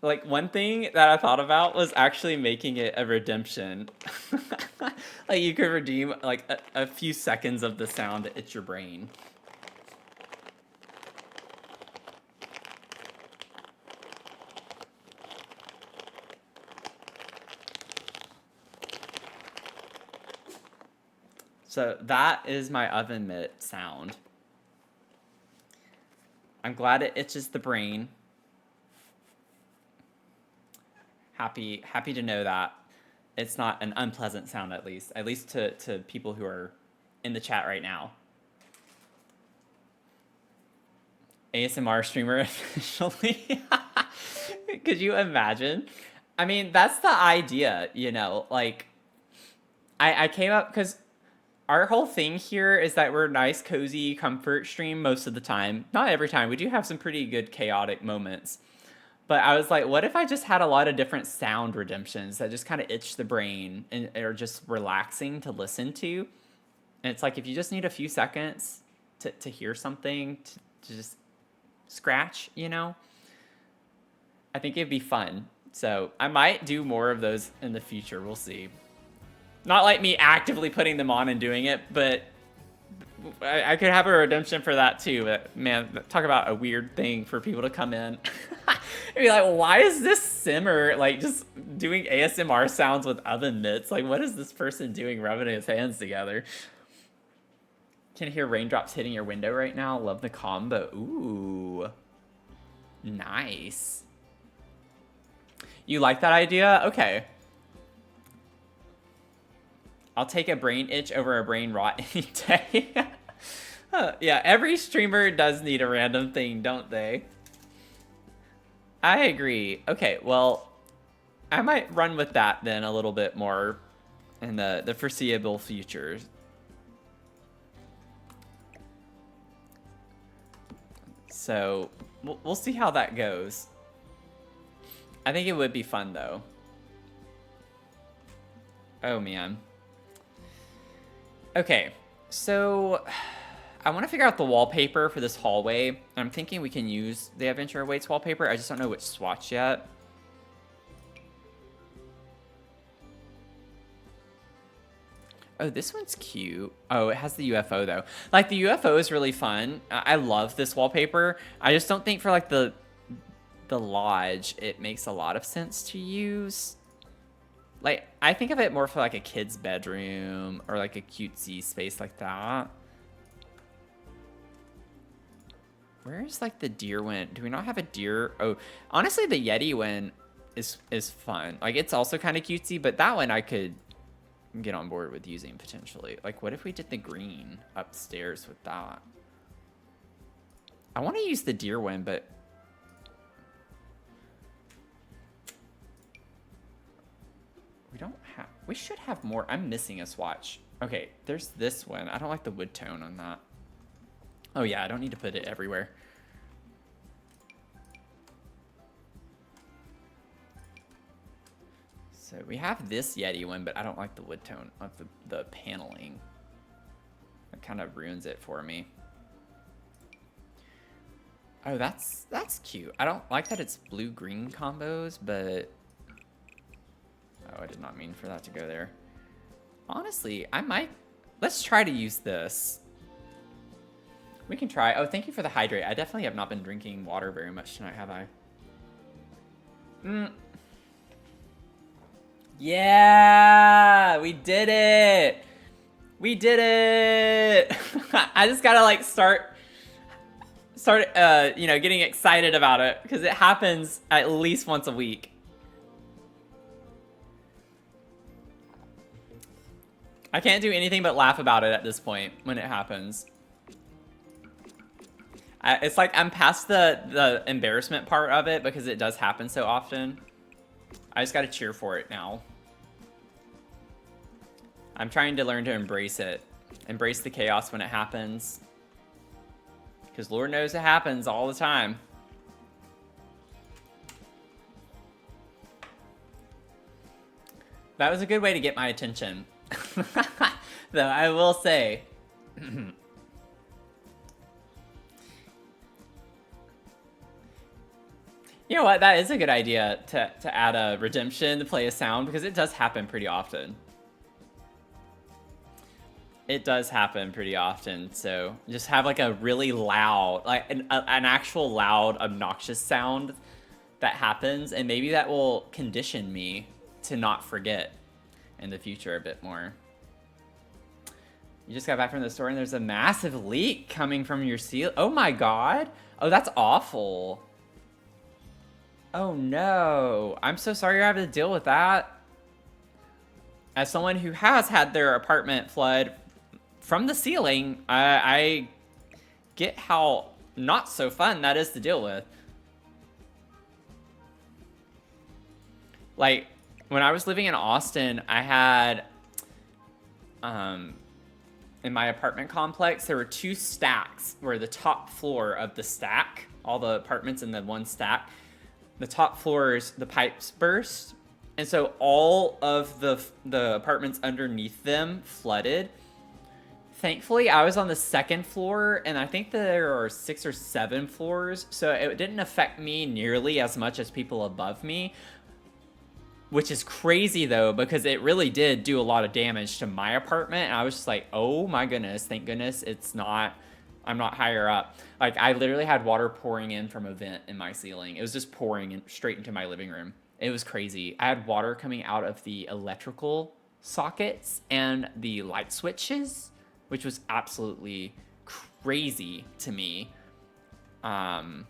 Like, one thing that I thought about was actually making it a redemption. Like, you could redeem, like, a few seconds of the sound to itch your brain. So, that is my oven mitt sound. I'm glad it itches the brain. Happy to know that it's not an unpleasant sound, at least to people who are in the chat right now. ASMR streamer officially. Could you imagine? I mean, that's the idea, you know, like I came up because our whole thing here is that we're nice, cozy, comfort stream most of the time. Not every time. We do have some pretty good chaotic moments. But I was like, what if I just had a lot of different sound redemptions that just kind of itch the brain and are just relaxing to listen to? And it's like, if you just need a few seconds to hear something, to just scratch, you know? I think it'd be fun. So I might do more of those in the future. We'll see. Not like me actively putting them on and doing it, but I could have a redemption for that too. But man, talk about a weird thing for people to come in and be like, well, why is this simmer like just doing ASMR sounds with oven mitts? Like, what is this person doing rubbing his hands together? Can hear raindrops hitting your window right now. Love the combo. Ooh, nice. You like that idea? Okay. I'll take a brain itch over a brain rot any day. Yeah, every streamer does need a random thing, don't they? I agree. Okay, well, I might run with that then a little bit more in the foreseeable future. So, we'll see how that goes. I think it would be fun, though. Oh, man. Okay, so I want to figure out the wallpaper for this hallway. I'm thinking we can use the Adventure Awaits wallpaper. I just don't know which swatch yet. Oh, this one's cute. Oh, it has the UFO, though. Like, the UFO is really fun. I love this wallpaper. I just don't think for, like, the lodge, it makes a lot of sense to use. Like, I think of it more for, like, a kid's bedroom or, like, a cutesy space like that. Where's, like, the deer one? Do we not have a deer? Oh, honestly, the Yeti one is fun. Like, it's also kind of cutesy, but that one I could get on board with using potentially. Like, what if we did the green upstairs with that? I want to use the deer one, but we don't have, we should have more. I'm missing a swatch. Okay, there's this one. I don't like the wood tone on that. Oh yeah, I don't need to put it everywhere. So we have this Yeti one, but I don't like the wood tone of the paneling. It kind of ruins it for me. Oh, that's cute. I don't like that it's blue-green combos, but oh, I did not mean for that to go there. Honestly, I might, let's try to use this. We can try. Oh, thank you for the hydrate. I definitely have not been drinking water very much tonight, have I? Yeah, we did it. We did it. I just gotta like start, you know, getting excited about it because it happens at least once a week. I can't do anything but laugh about it at this point when it happens. It's like I'm past the embarrassment part of it because it does happen so often. I just gotta cheer for it now. I'm trying to learn to embrace it. Embrace the chaos when it happens. Because Lord knows it happens all the time. That was a good way to get my attention. Though I will say... You know what? That is a good idea to add a redemption to play a sound because it does happen pretty often. It does happen pretty often. So just have like a really loud, like an actual loud, obnoxious sound that happens, and maybe that will condition me to not forget in the future a bit more. You just got back from the store and there's a massive leak coming from your seal. Oh my god. Oh, that's awful. Oh no, I'm so sorry you're having to deal with that. As someone who has had their apartment flood from the ceiling, I get how not so fun that is to deal with. Like, when I was living in Austin, I had, in my apartment complex, there were 2 stacks where the top floor of the stack, all the apartments in the one stack, the top floors, the pipes burst. And so all of the apartments underneath them flooded. Thankfully, I was on the 2nd floor, and I think there are 6 or 7 floors, so it didn't affect me nearly as much as people above me. Which is crazy, though, because it really did do a lot of damage to my apartment, and I was just like, oh my goodness, thank goodness I'm not higher up. Like, I literally had water pouring in from a vent in my ceiling. It was just pouring in straight into my living room. It was crazy. I had water coming out of the electrical sockets and the light switches, which was absolutely crazy to me. Like,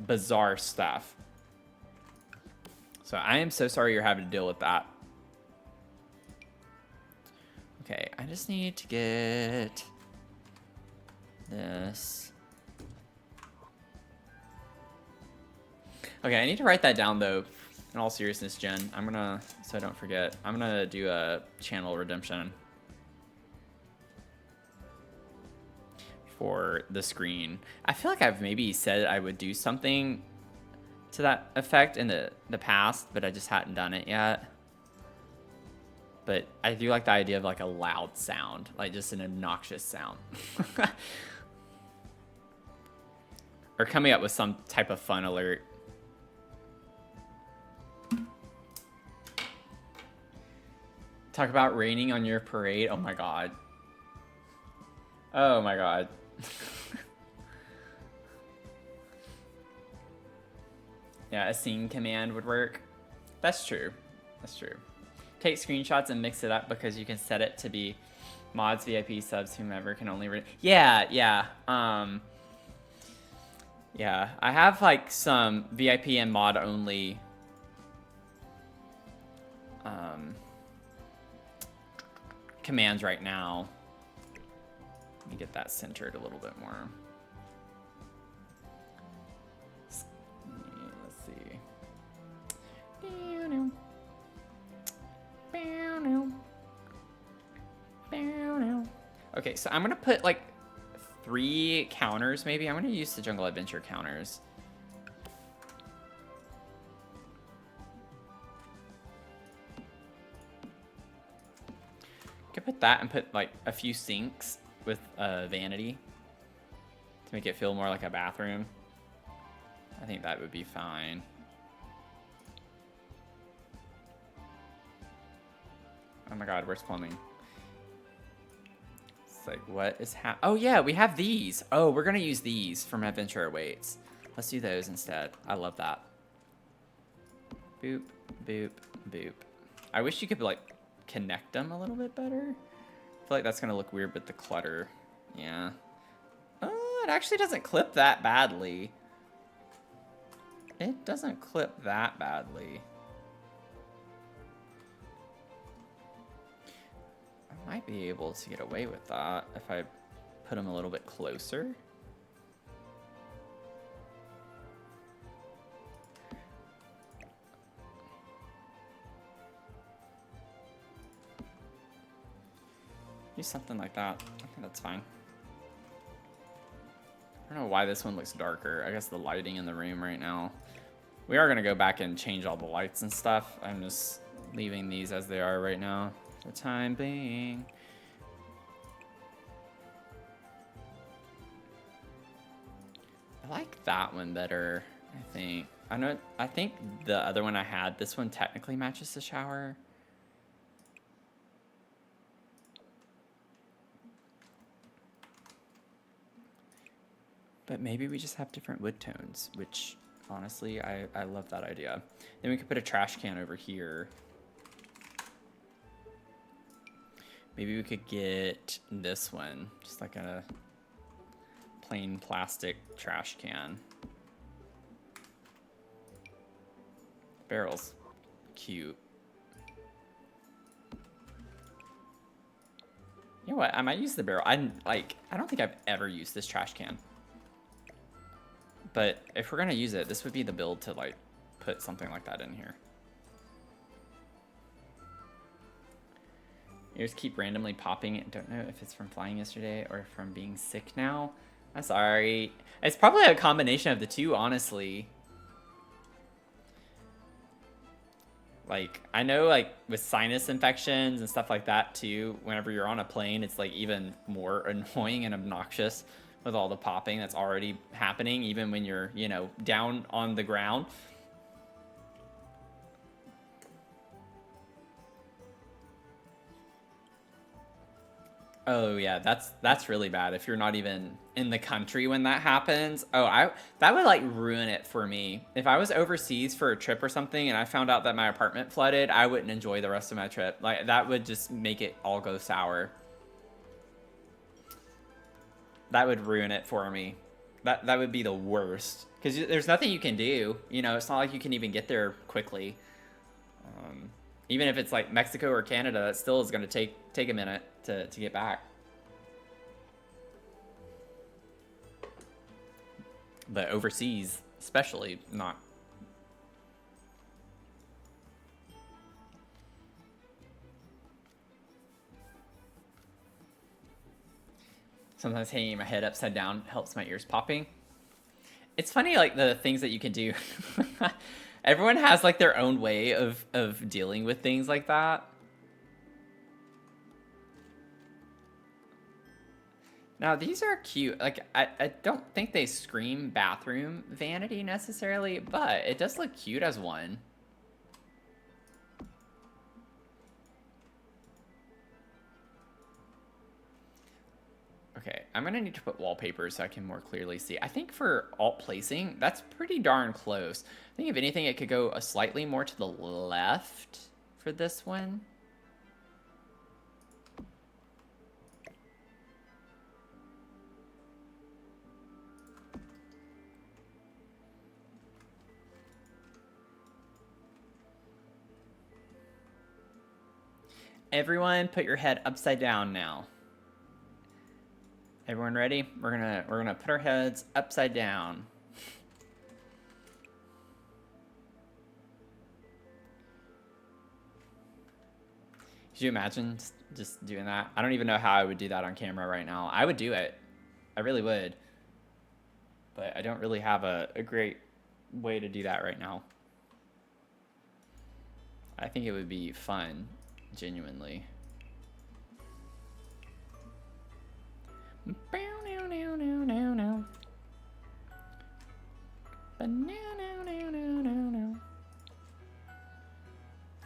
bizarre stuff. So I am so sorry you're having to deal with that. Okay, I just need to get this. Okay, I need to write that down, though. In all seriousness, Jen, so I don't forget, I'm gonna do a channel redemption for the screen. I feel like I've maybe said I would do something to that effect in the past, but I just hadn't done it yet. But I do like the idea of like a loud sound, like just an obnoxious sound. Or coming up with some type of fun alert. Talk about raining on your parade. Oh my god. Oh my god. Yeah, a scene command would work. That's true. That's true. Take screenshots and mix it up because you can set it to be mods, VIP, subs, whomever can only read. Yeah. Yeah, I have like some VIP and mod only commands right now. Let me get that centered a little bit more. Let's see. Okay, so I'm gonna put like 3 counters maybe. I'm gonna use the Jungle Adventure counters. Could put that and put like a few sinks with vanity to make it feel more like a bathroom. I think that would be fine. Oh my god, where's plumbing? It's like, what is oh yeah, we have these. Oh, we're gonna use these from Adventure Awaits. Let's do those instead. I love that. Boop, boop, boop. I wish you could like connect them a little bit better. I feel like that's gonna look weird with the clutter. Yeah. It actually doesn't clip that badly. It doesn't clip that badly. I might be able to get away with that if I put them a little bit closer. Do something like that. I think that's fine. I don't know why this one looks darker. I guess the lighting in the room right now. We are going to go back and change all the lights and stuff. I'm just leaving these as they are right now for the time being. I like that one better, I think. I think the other one I had, this one technically matches the shower. But maybe we just have different wood tones, which honestly, I love that idea. Then we could put a trash can over here. Maybe we could get this one, just like a plain plastic trash can. Barrel's cute. You know what? I might use the barrel. I don't think I've ever used this trash can. But if we're gonna use it, this would be the build to like put something like that in here. Ears keep randomly popping. I don't know if it's from flying yesterday or from being sick now. I'm sorry. It's probably a combination of the two, honestly. Like, I know like with sinus infections and stuff like that too, whenever you're on a plane, it's like even more annoying and obnoxious with all the popping that's already happening, even when you're, you know, down on the ground. Oh yeah, that's really bad if you're not even in the country when that happens. Oh, that would like ruin it for me. If I was overseas for a trip or something and I found out that my apartment flooded, I wouldn't enjoy the rest of my trip. Like that would just make it all go sour. That would ruin it for me. That would be the worst. Because there's nothing you can do. You know, it's not like you can even get there quickly. Even if it's like Mexico or Canada, that still is going to take a minute to get back. But overseas, especially, not. Sometimes hanging my head upside down helps my ears popping. It's funny, like, the things that you can do. Everyone has, like, their own way of dealing with things like that. Now, these are cute. Like, I don't think they scream bathroom vanity necessarily, but it does look cute as one. Okay, I'm gonna need to put wallpaper so I can more clearly see. I think for alt placing, that's pretty darn close. I think if anything, it could go a slightly more to the left for this one. Everyone, put your head upside down now. Everyone ready? We're gonna put our heads upside down. Could you imagine just doing that? I don't even know how I would do that on camera right now. I would do it. I really would. But I don't really have a great way to do that right now. I think it would be fun, genuinely.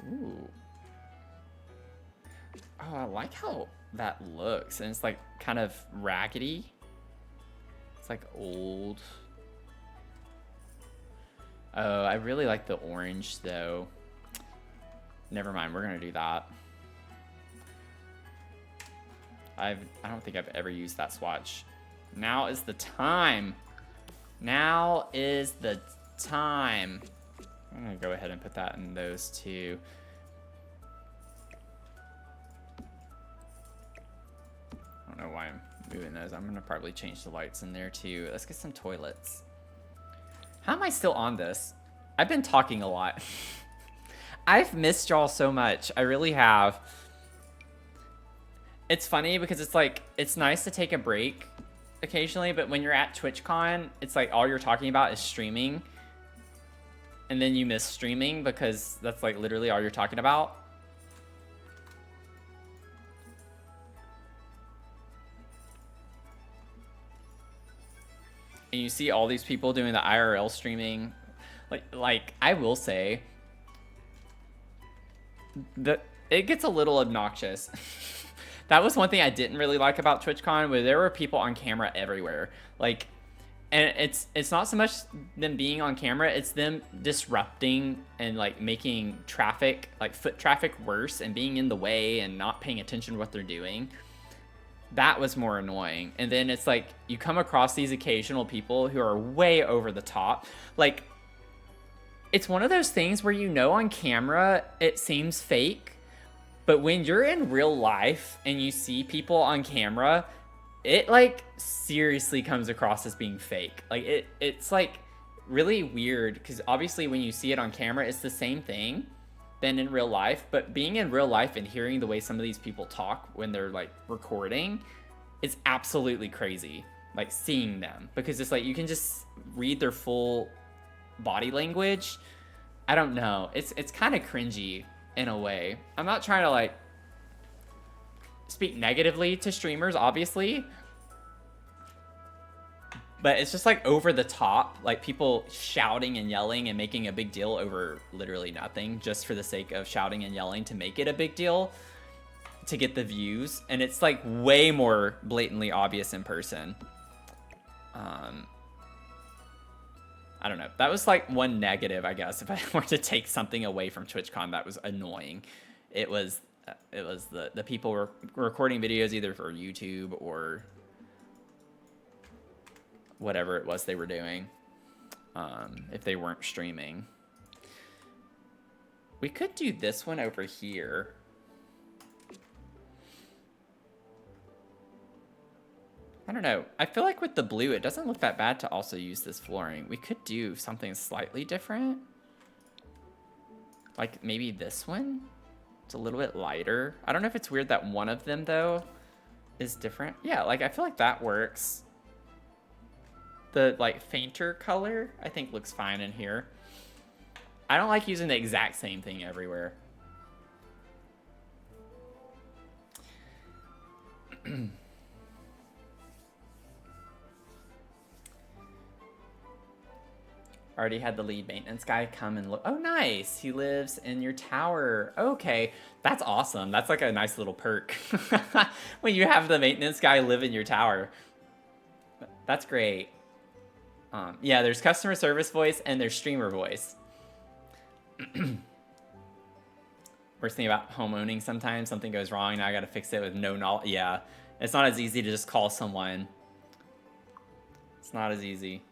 Ooh. Oh, I like how that looks. And it's like kind of raggedy. It's like old. Oh, I really like the orange though. Never mind, we're gonna do that. I don't think I've ever used that swatch. Now is the time. Now is the time. I'm gonna go ahead and put that in those two. I don't know why I'm moving those. I'm gonna probably change the lights in there too. Let's get some toilets. How am I still on this? I've been talking a lot. I've missed y'all so much. I really have. It's funny because it's like, it's nice to take a break occasionally, but when you're at TwitchCon, it's like all you're talking about is streaming. And then you miss streaming because that's like literally all you're talking about. And you see all these people doing the IRL streaming. Like I will say, it gets a little obnoxious. That was one thing I didn't really like about TwitchCon, where there were people on camera everywhere. Like, and it's not so much them being on camera, it's them disrupting and like making traffic, like foot traffic worse and being in the way and not paying attention to what they're doing. That was more annoying. And then it's like you come across these occasional people who are way over the top. Like, it's one of those things where you know on camera it seems fake, but when you're in real life and you see people on camera, it like seriously comes across as being fake. Like it's like really weird because obviously when you see it on camera, it's the same thing than in real life. But being in real life and hearing the way some of these people talk when they're like recording, it's absolutely crazy. Like seeing them, because it's like you can just read their full body language. I don't know. It's kind of cringy in a way. I'm not trying to like speak negatively to streamers, obviously, but it's just like over the top, like people shouting and yelling and making a big deal over literally nothing just for the sake of shouting and yelling to make it a big deal to get the views. And it's like way more blatantly obvious in person. I don't know. That was like one negative, I guess, if I were to take something away from TwitchCon that was annoying. It was the people recording videos either for YouTube or whatever it was they were doing, if they weren't streaming. We could do this one over here. I don't know. I feel like with the blue, it doesn't look that bad to also use this flooring. We could do something slightly different. Like maybe this one? It's a little bit lighter. I don't know if it's weird that one of them, though, is different. Yeah, like I feel like that works. The like fainter color, I think looks fine in here. I don't like using the exact same thing everywhere. Already had the lead maintenance guy come and look. Oh, nice. He lives in your tower. Okay. That's awesome. That's like a nice little perk when you have the maintenance guy live in your tower. That's great. Yeah, there's customer service voice and there's streamer voice. Worst thing about home owning, sometimes something goes wrong. Now I got to fix it with no knowledge. Yeah. It's not as easy to just call someone. It's not as easy.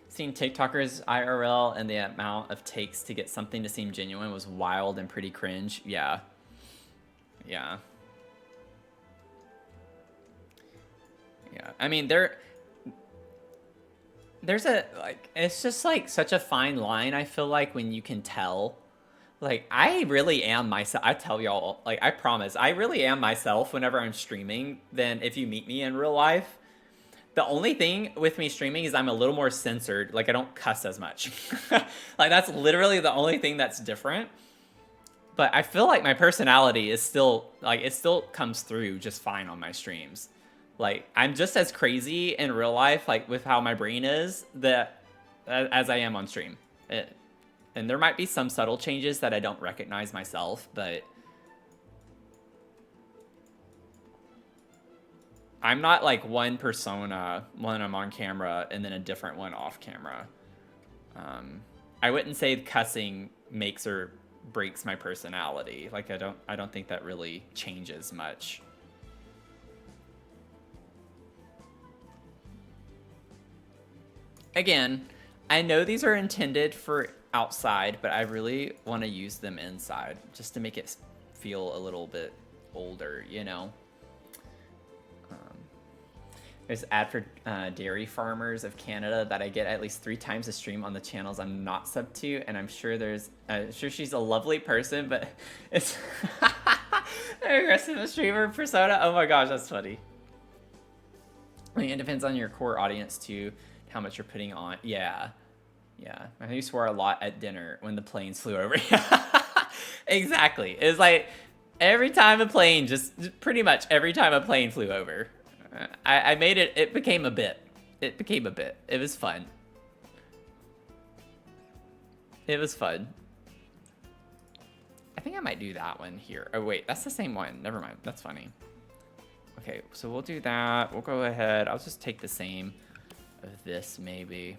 Seeing TikTokers IRL and the amount of takes to get something to seem genuine was wild and pretty cringe. Yeah. Yeah. Yeah. I mean, there's a, like, it's just like such a fine line, I feel like, when you can tell. Like, I really am myself. I tell y'all, like, I promise, I really am myself whenever I'm streaming than if you meet me in real life. The only thing with me streaming is I'm a little more censored. Like, I don't cuss as much. Like, that's literally the only thing that's different. But I feel like my personality is still, like, it still comes through just fine on my streams. Like, I'm just as crazy in real life, like, with how my brain is, that as I am on stream. And there might be some subtle changes that I don't recognize myself, but I'm not like one persona when I'm on camera and then a different one off camera. I wouldn't say cussing makes or breaks my personality. Like I don't think that really changes much. Again, I know these are intended for outside, but I really want to use them inside just to make it feel a little bit older, you know? There's an ad for dairy farmers of Canada that I get at least 3 times a stream on the channels I'm not sub to, and I'm sure sure she's a lovely person, but it's aggressive streamer persona. Oh my gosh, that's funny. I mean, it depends on your core audience too, how much you're putting on. Yeah. I think you swore a lot at dinner when the planes flew over. Exactly. It's like every time a plane, just pretty much every time a plane flew over. I made it, it became a bit. It became a bit. It was fun. It was fun. I think I might do that one here. Oh wait, that's the same one. Never mind, that's funny. Okay, so we'll do that. We'll go ahead. I'll just take the same of this maybe.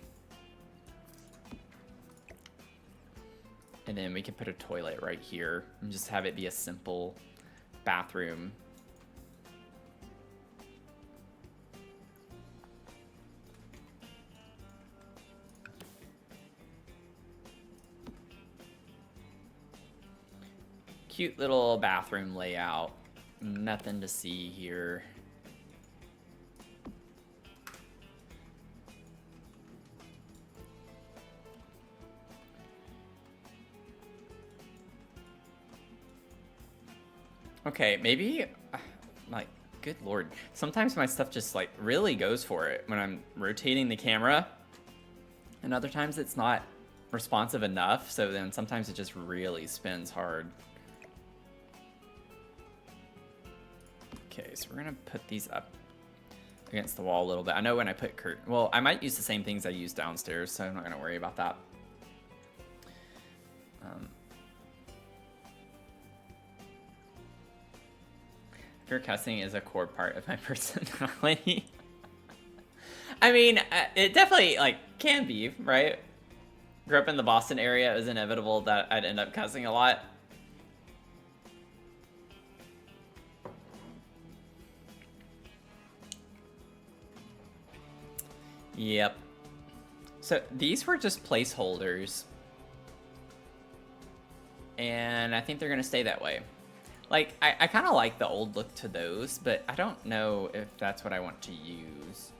And then we can put a toilet right here and just have it be a simple bathroom. Cute little bathroom layout. Nothing to see here. Okay, maybe, like, good lord. Sometimes my stuff just, like, really goes for it when I'm rotating the camera. And other times it's not responsive enough, so then sometimes it just really spins hard. Okay, so we're gonna put these up against the wall a little bit. I know when I put curtain, well, I might use the same things I use downstairs, so I'm not gonna worry about that. Fear cussing is a core part of my personality. I mean, it definitely, like, can be, right? Grew up in the Boston area, it was inevitable that I'd end up cussing a lot. Yep. So these were just placeholders. And I think they're gonna stay that way. Like, I kind of like the old look to those, but I don't know if that's what I want to use.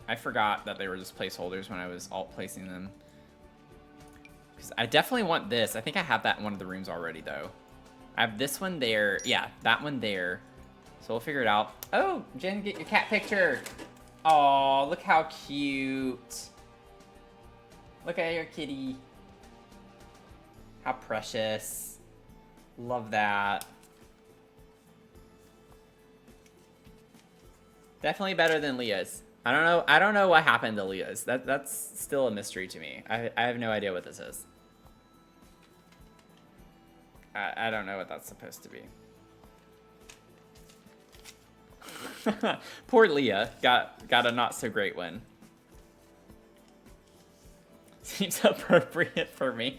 I forgot that they were just placeholders when I was alt placing them. Because I definitely want this. I think I have that in one of the rooms already, though. I have this one there. Yeah, that one there. So we'll figure it out. Oh, Jen, get your cat picture. Oh, look how cute. Look at your kitty. How precious. Love that. Definitely better than Leah's. I don't know what happened to Leah's. That's still a mystery to me. I have no idea what this is. I don't know what that's supposed to be. Poor Leah got a not so great one. Seems appropriate for me.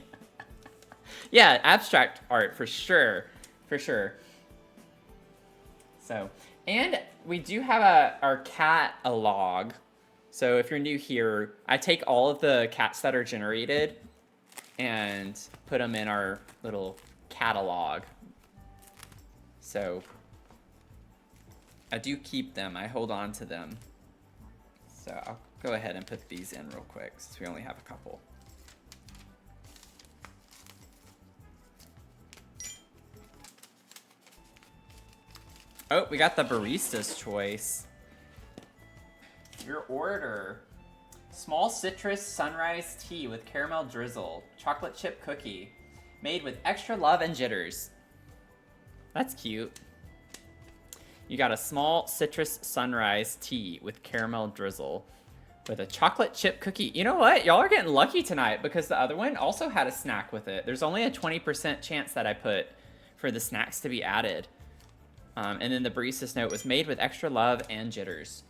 Yeah, abstract art for sure. For sure. So, and we do have our cat log. So if you're new here, I take all of the cats that are generated and put them in our little catalog. So I do keep them. I hold on to them. So I'll go ahead and put these in real quick since we only have a couple. Oh, we got the barista's choice. Your order. Small citrus sunrise tea with caramel drizzle. Chocolate chip cookie. Made with extra love and jitters. That's cute. You got a small citrus sunrise tea with caramel drizzle. with a chocolate chip cookie. You know what? Y'all are getting lucky tonight because the other one also had a snack with it. There's only a 20% chance that I put for the snacks to be added. And then the barista's note was made with extra love and jitters.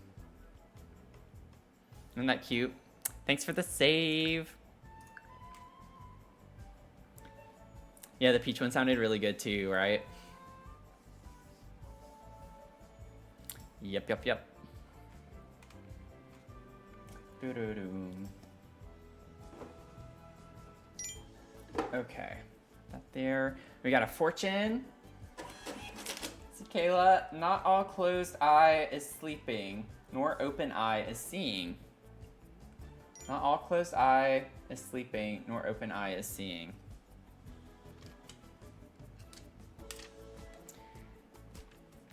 Isn't that cute? Thanks for the save. Yeah, the peach one sounded really good too, right? Yep, yep, yep. Okay, that there. We got a fortune. So Kayla, not all closed eye is sleeping, nor open eye is seeing. Not all closed eye is sleeping, nor open eye is seeing.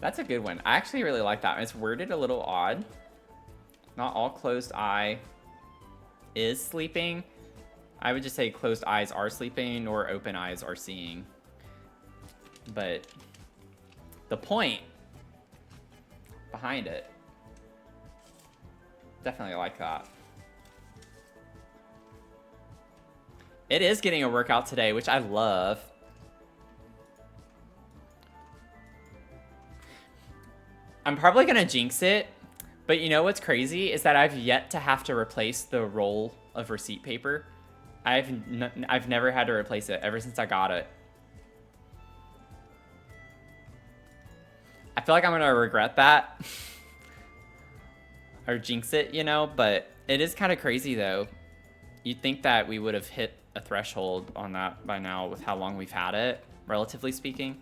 That's a good one. I actually really like that. It's worded a little odd. Not all closed eye is sleeping. I would just say closed eyes are sleeping, nor open eyes are seeing. But the point behind it, definitely like that. It is getting a workout today, which I love. I'm probably gonna jinx it, but you know what's crazy is that I've yet to have to replace the roll of receipt paper. I've never had to replace it ever since I got it. I feel like I'm gonna regret that or jinx it, you know, but it is kind of crazy though. You'd think that we would have hit a threshold on that by now with how long we've had it, relatively speaking.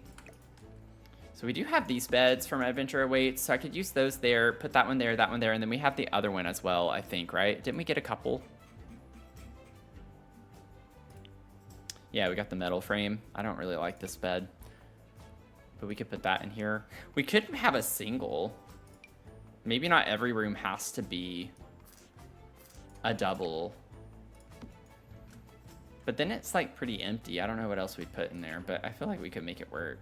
So we do have these beds from Adventure Awaits, so I could use those there, put that one there, and then we have the other one as well, I think, right? Didn't we get a couple? Yeah, we got the metal frame. I don't really like this bed, but we could put that in here. We could have a single. Maybe not every room has to be a double. But then it's like pretty empty. I don't know what else we'd put in there, but I feel like we could make it work.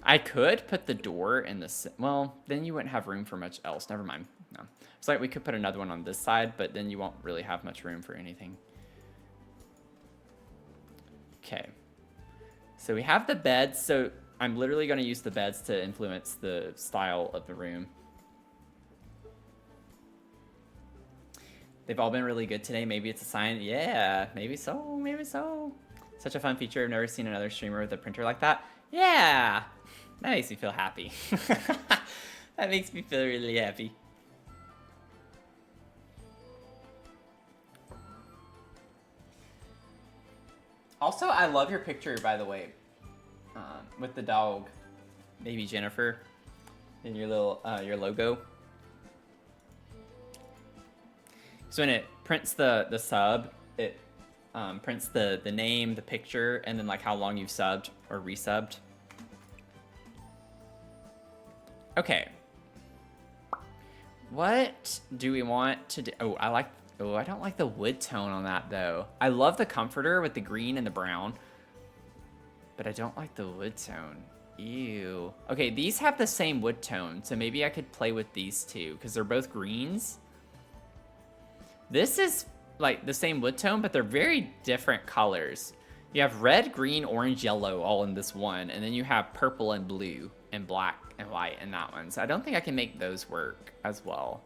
I could put the door in the... Well, then you wouldn't have room for much else. Never mind. No. It's like we could put another one on this side, but then you won't really have much room for anything. Okay. So we have the beds. So I'm literally going to use the beds to influence the style of the room. They've all been really good today. Maybe it's a sign. Yeah, maybe so. Maybe so. Such a fun feature. I've never seen another streamer with a printer like that. Yeah. That makes me feel happy. That makes me feel really happy. Also, I love your picture, by the way, with the dog, baby Jennifer, and your little your logo. So when it prints the sub, it prints the name, the picture, and then like how long you've subbed or resubbed. Okay. What do we want to do? Oh, I don't like the wood tone on that though. I love the comforter with the green and the brown, but I don't like the wood tone. Ew. Okay, these have the same wood tone, so maybe I could play with these two because they're both greens. This is like the same wood tone, but they're very different colors. You have red, green, orange, yellow all in this one, and then you have purple and blue and black and white in that one. So I don't think I can make those work as well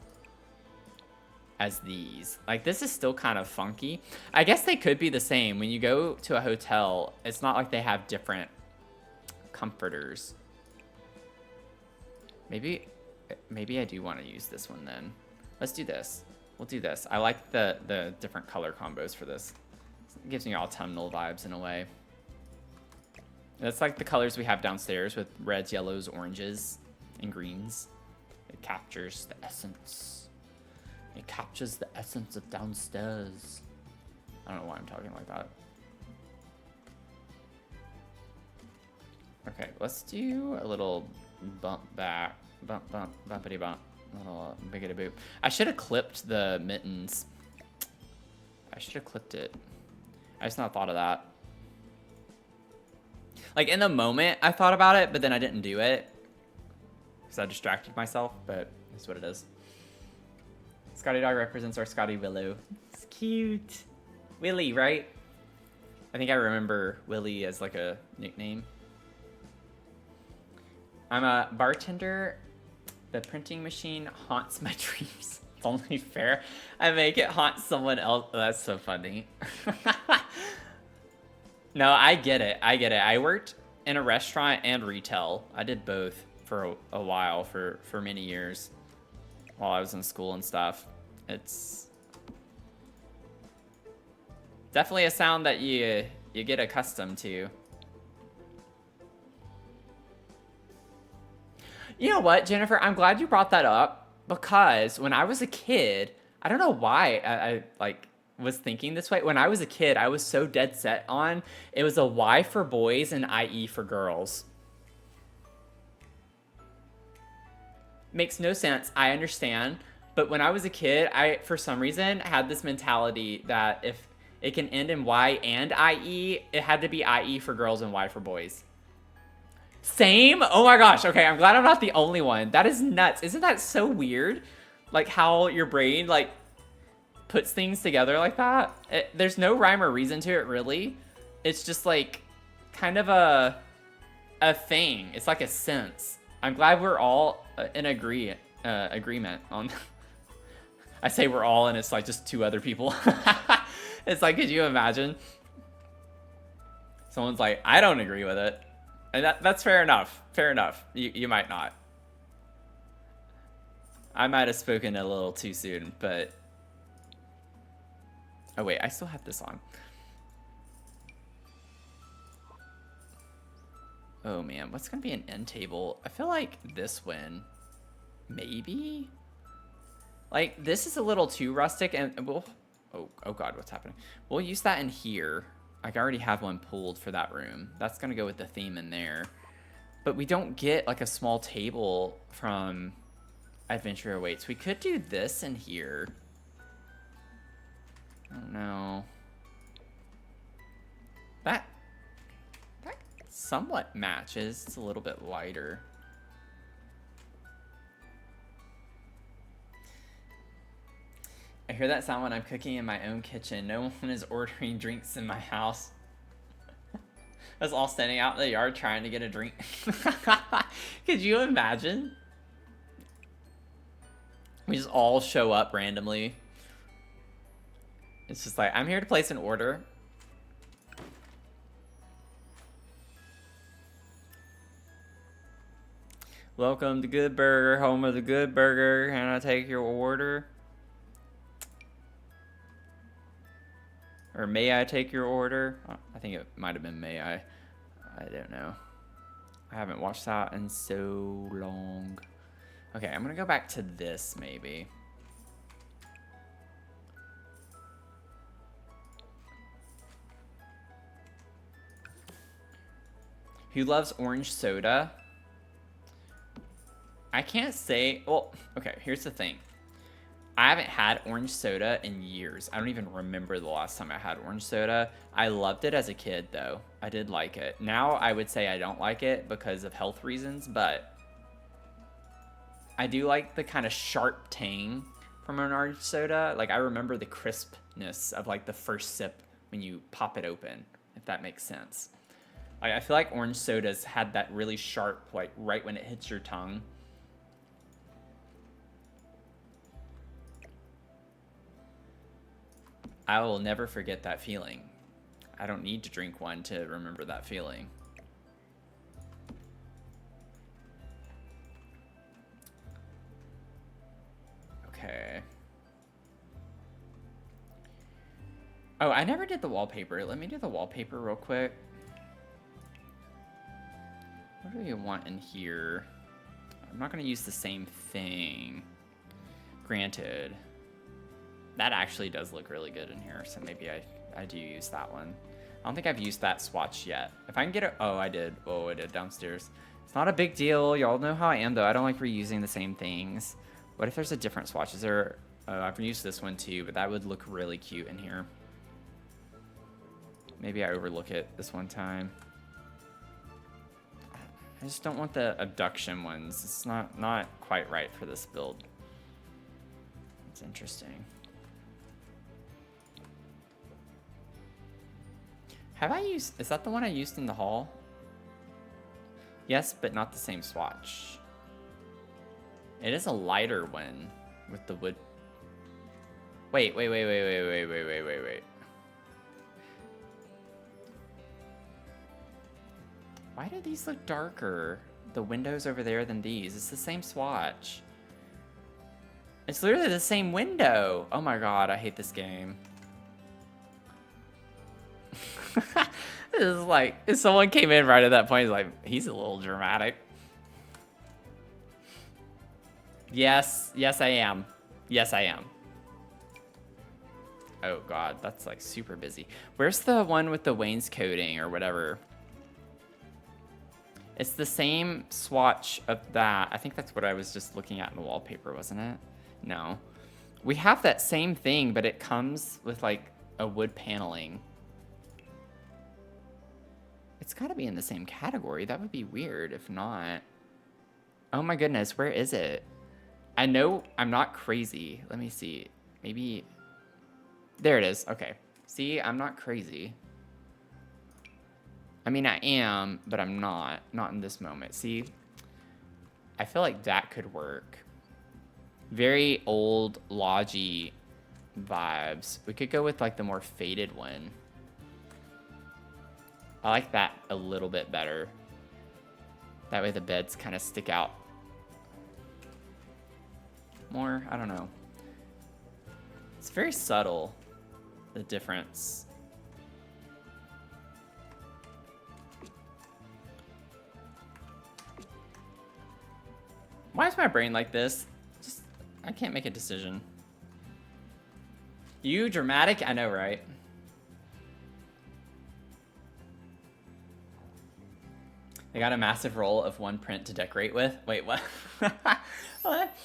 as these. Like, this is still kind of funky. I guess they could be the same. When you go to a hotel, it's not like they have different comforters. Maybe I do want to use this one then. Let's do this. We'll do this. I like the different color combos for this. It gives me autumnal vibes in a way. That's like the colors we have downstairs with reds, yellows, oranges, and greens. It captures the essence. It captures the essence of downstairs. I don't know why I'm talking like that. Okay, let's do a little bump back. Bumpity bump. A little biggity boop. I should have clipped the mittens. I should have clipped it. I just not thought of that. Like, in the moment, I thought about it, but then I didn't do it. because I distracted myself, but that's what it is. Scotty Dog represents our Scotty Willow. It's cute. Willy, right? I think I remember Willy as like a nickname. I'm a bartender. The printing machine haunts my dreams. It's only fair I make it haunt someone else. Oh, that's so funny. No, I get it. I get it. I worked in a restaurant and retail. I did both for a while, for many years, while I was in school and stuff. It's definitely a sound that you get accustomed to. You know what, Jennifer? I'm glad you brought that up, because when I was a kid, I don't know why I like was thinking this way. When I was a kid, I was so dead set on it was a Y for boys and IE for girls. Makes no sense. I understand. But when I was a kid, I, for some reason, had this mentality that if it can end in Y and IE, it had to be IE for girls and Y for boys. Same? Oh my gosh. Okay, I'm glad I'm not the only one. That is nuts. Isn't that so weird? Like how your brain like puts things together like that? There's no rhyme or reason to it, really. It's just like kind of a thing. It's like a sense. I'm glad we're all in agreement on. I say we're all, and it's like just two other people. It's like, could you imagine? Someone's like, I don't agree with it. And that's fair enough. Fair enough. You might not. I might have spoken a little too soon, but... Oh wait, I still have this on. Oh man, what's gonna be an end table? I feel like this one, maybe? Like, this is a little too rustic, and we'll... Oh god, what's happening? We'll use that in here. Like, I already have one pulled for that room. That's gonna go with the theme in there. But we don't get, like, a small table from Adventure Awaits. We could do this in here. I don't know. That somewhat matches. It's a little bit lighter. I hear that sound when I'm cooking in my own kitchen. No one is ordering drinks in my house. Us all standing out in the yard trying to get a drink. Could you imagine? We just all show up randomly. It's just like, I'm here to place an order. Welcome to Good Burger, home of the Good Burger. Can I take your order? Or may I take your order? I think it might have been may I. I don't know. I haven't watched that in so long. Okay, I'm gonna go back to this maybe. Who loves orange soda? I can't say, well, okay, here's the thing. I haven't had orange soda in years. I don't even remember the last time I had orange soda. I loved it as a kid, though. I did like it. Now, I would say I don't like it because of health reasons, but I do like the kind of sharp tang from an orange soda. Like, I remember the crispness of, like, the first sip when you pop it open, if that makes sense. Like, I feel like orange sodas had that really sharp, like, right when it hits your tongue. I will never forget that feeling. I don't need to drink one to remember that feeling. Okay. Oh, I never did the wallpaper. Let me do the wallpaper real quick. What do we want in here? I'm not going to use the same thing. Granted. That actually does look really good in here, so maybe I do use that one. I don't think I've used that swatch yet. If I can get it... Oh, I did. Oh, I did downstairs. It's not a big deal. Y'all know how I am, though. I don't like reusing the same things. What if there's a different swatch? Is there... Oh, I've used this one, too, but that would look really cute in here. Maybe I overlook it this one time. I just don't want the abduction ones. It's not quite right for this build. It's interesting. Have I used, is that the one I used in the hall? Yes, but not the same swatch. It is a lighter one with the wood. Wait. Why do these look darker? The windows over there than these. It's the same swatch. It's literally the same window. Oh my god, I hate this game. This is like, if someone came in right at that point, he's like, he's a little dramatic. Yes, I am. Yes, I am. Oh god, that's like super busy. Where's the one with the wainscoting or whatever? It's the same swatch of that. I think that's what I was just looking at in the wallpaper, wasn't it? No. We have that same thing, but it comes with like a wood paneling. It's gotta be in the same category. That would be weird if not. Oh my goodness, where is it? I know I'm not crazy. Let me see. Maybe, there it is. Okay. See, I'm not crazy. I mean, I am, but I'm not. Not in this moment. See, I feel like that could work. Very old, lodgy vibes. We could go with like the more faded one. I like that a little bit better. That way the beds kind of stick out more. I don't know. It's very subtle, the difference. Why is my brain like this? Just, I can't make a decision. You dramatic? I know, right? They got a massive roll of one print to decorate with. Wait, what? What?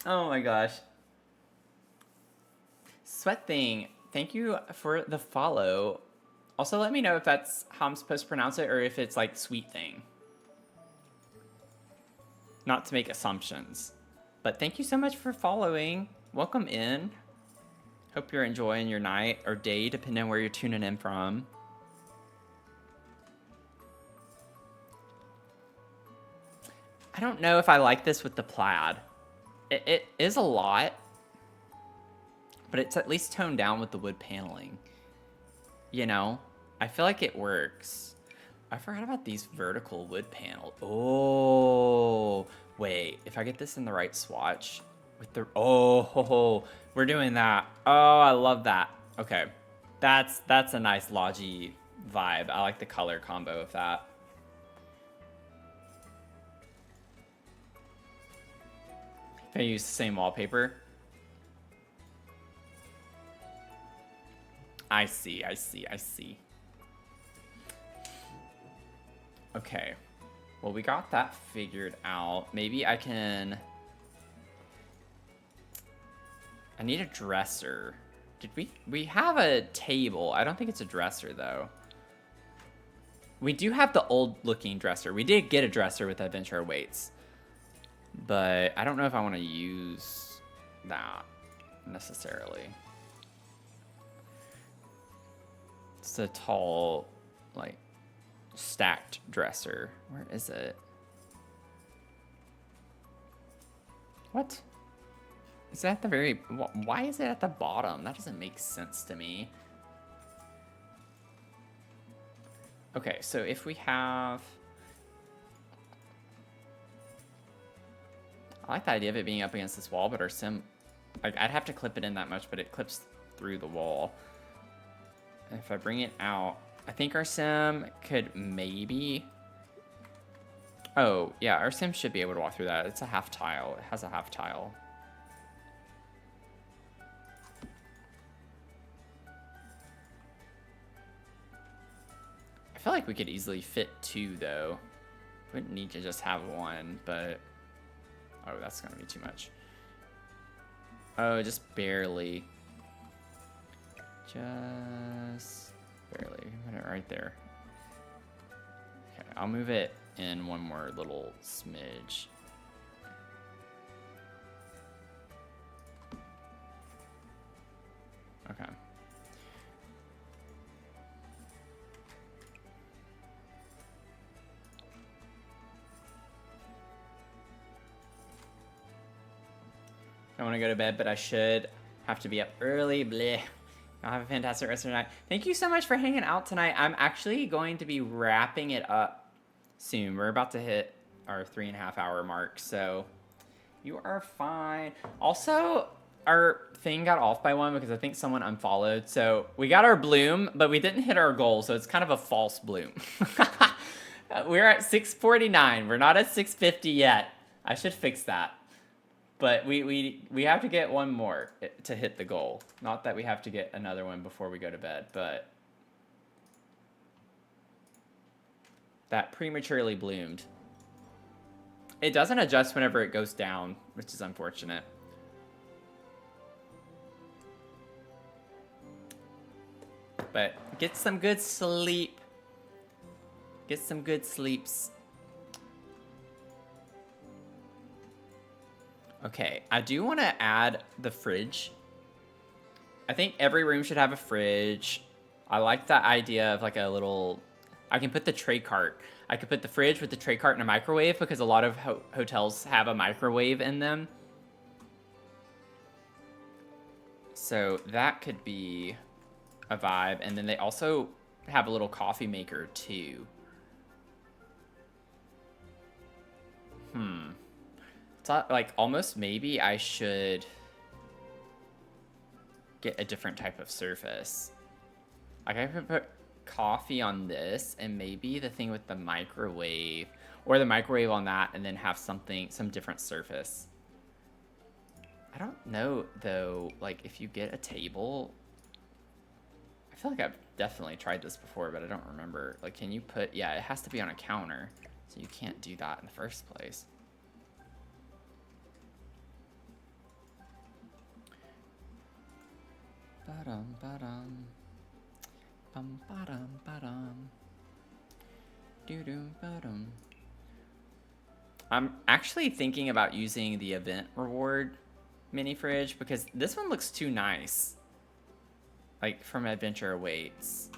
Oh my gosh. Sweat Thing, thank you for the follow. Also, let me know if that's how I'm supposed to pronounce it or if it's like Sweet Thing. Not to make assumptions. But thank you so much for following. Welcome in. Hope you're enjoying your night or day, depending on where you're tuning in from. I don't know if I like this with the plaid. It is a lot, but it's at least toned down with the wood paneling. You know, I feel like it works. I forgot about these vertical wood panel. Oh, wait, if I get this in the right swatch with the, oh, we're doing that. Oh, I love that. Okay, that's a nice lodgy vibe. I like the color combo of that. Can I use the same wallpaper? I see. Okay. Well, we got that figured out. Maybe I can... I need a dresser. Did we have a table. I don't think it's a dresser, though. We do have the old-looking dresser. We did get a dresser with adventure weights. But I don't know if I want to use that necessarily. It's a tall, like, stacked dresser. Where is it? What? Is that the very... Why is it at the bottom? That doesn't make sense to me. Okay, so if we have... I like the idea of it being up against this wall, but our sim... I'd have to clip it in that much, but it clips through the wall. And if I bring it out... I think our sim could maybe... Oh, yeah, our sim should be able to walk through that. It's a half tile. It has a half tile. I feel like we could easily fit two, though. Wouldn't need to just have one, but... Oh, that's gonna be too much. Oh, just barely. Just barely. Put it right there. Okay, I'll move it in one more little smidge. Okay. I want to go to bed, but I should have to be up early. Bleh. I'll have a fantastic rest of the night. Thank you so much for hanging out tonight. I'm actually going to be wrapping it up soon. We're about to hit our 3.5 hour mark, so you are fine. Also, our thing got off by 1 because I think someone unfollowed. So we got our bloom, but we didn't hit our goal, so it's kind of a false bloom. We're at 649. We're not at 650 yet. I should fix that. But we have to get one more to hit the goal. Not that we have to get another one before we go to bed, but that prematurely bloomed. It doesn't adjust whenever it goes down, which is unfortunate. But get some good sleep. Get some good sleeps. Okay, I do want to add the fridge. I think every room should have a fridge. I like that idea of like a little... I can put the tray cart. I could put the fridge with the tray cart and a microwave because a lot of hotels have a microwave in them. So that could be a vibe. And then they also have a little coffee maker too. Like almost maybe I should get a different type of surface. Like I could put coffee on this and maybe the thing with the microwave, or the microwave on that, and then have some different surface. I don't know though, like if you get a table, I feel like I've definitely tried this before, but I don't remember. Like can you put, yeah, it has to be on a counter, so you can't do that in the first place. Ba-dum, ba-dum. Bum, ba-dum, ba-dum. Doo-doo, ba-dum. I'm actually thinking about using the event reward mini fridge because this one looks too nice. Like from Adventure Awaits.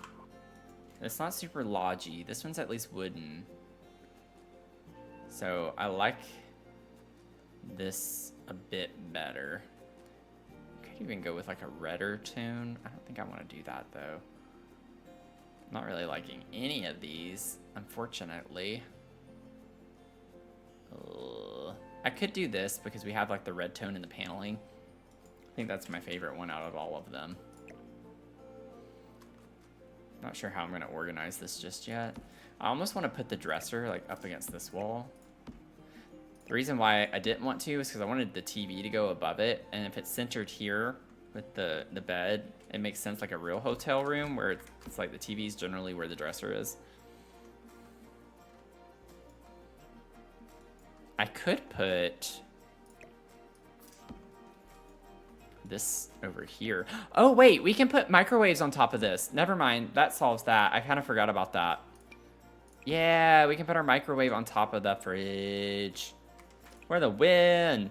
It's not super lodgy. This one's at least wooden. So I like this a bit better. Could even go with like a redder tone. I don't think I want to do that though. Not really liking any of these, unfortunately. I could do this because we have like the red tone in the paneling. I think that's my favorite one out of all of them. Not sure how I'm going to organize this just yet. I almost want to put the dresser like up against this wall. The reason why I didn't want to is because I wanted the TV to go above it, and if it's centered here with the bed, it makes sense like a real hotel room where it's like the TV is generally where the dresser is. I could put this over here. Oh wait, we can put microwaves on top of this. Never mind, that solves that. I kind of forgot about that. Yeah, we can put our microwave on top of the fridge. For the win!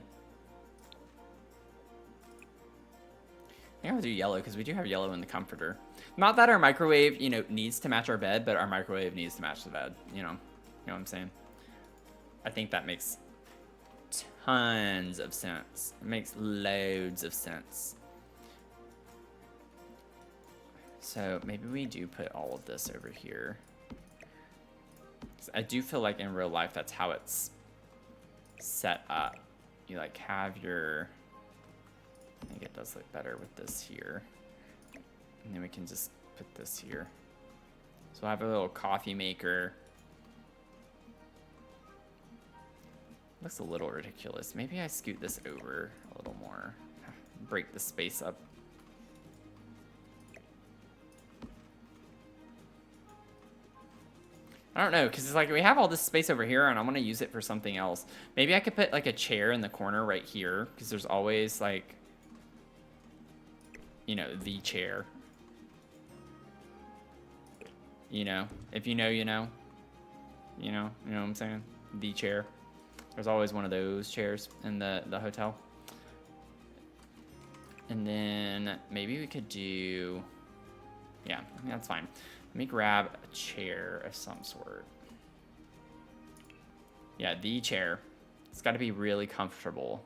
I think I'll do yellow because we do have yellow in the comforter. Not that our microwave, you know, needs to match our bed, but our microwave needs to match the bed. You know what I'm saying? I think that makes tons of sense. It makes loads of sense. So maybe we do put all of this over here. I do feel like in real life that's how it's set up. You like have your, I think it does look better with this here, and then we can just put this here. So I have a little coffee maker. Looks a little ridiculous. Maybe I scoot this over a little more, break the space up. I don't know, because it's like we have all this space over here and I want to use it for something else. Maybe I could put like a chair in the corner right here, because there's always like, you know, the chair. You know, if you know, you know. You know what I'm saying? The chair. There's always one of those chairs in the hotel. And then maybe we could do, yeah, I mean, that's fine. Let me grab a chair of some sort. Yeah, the chair. It's got to be really comfortable.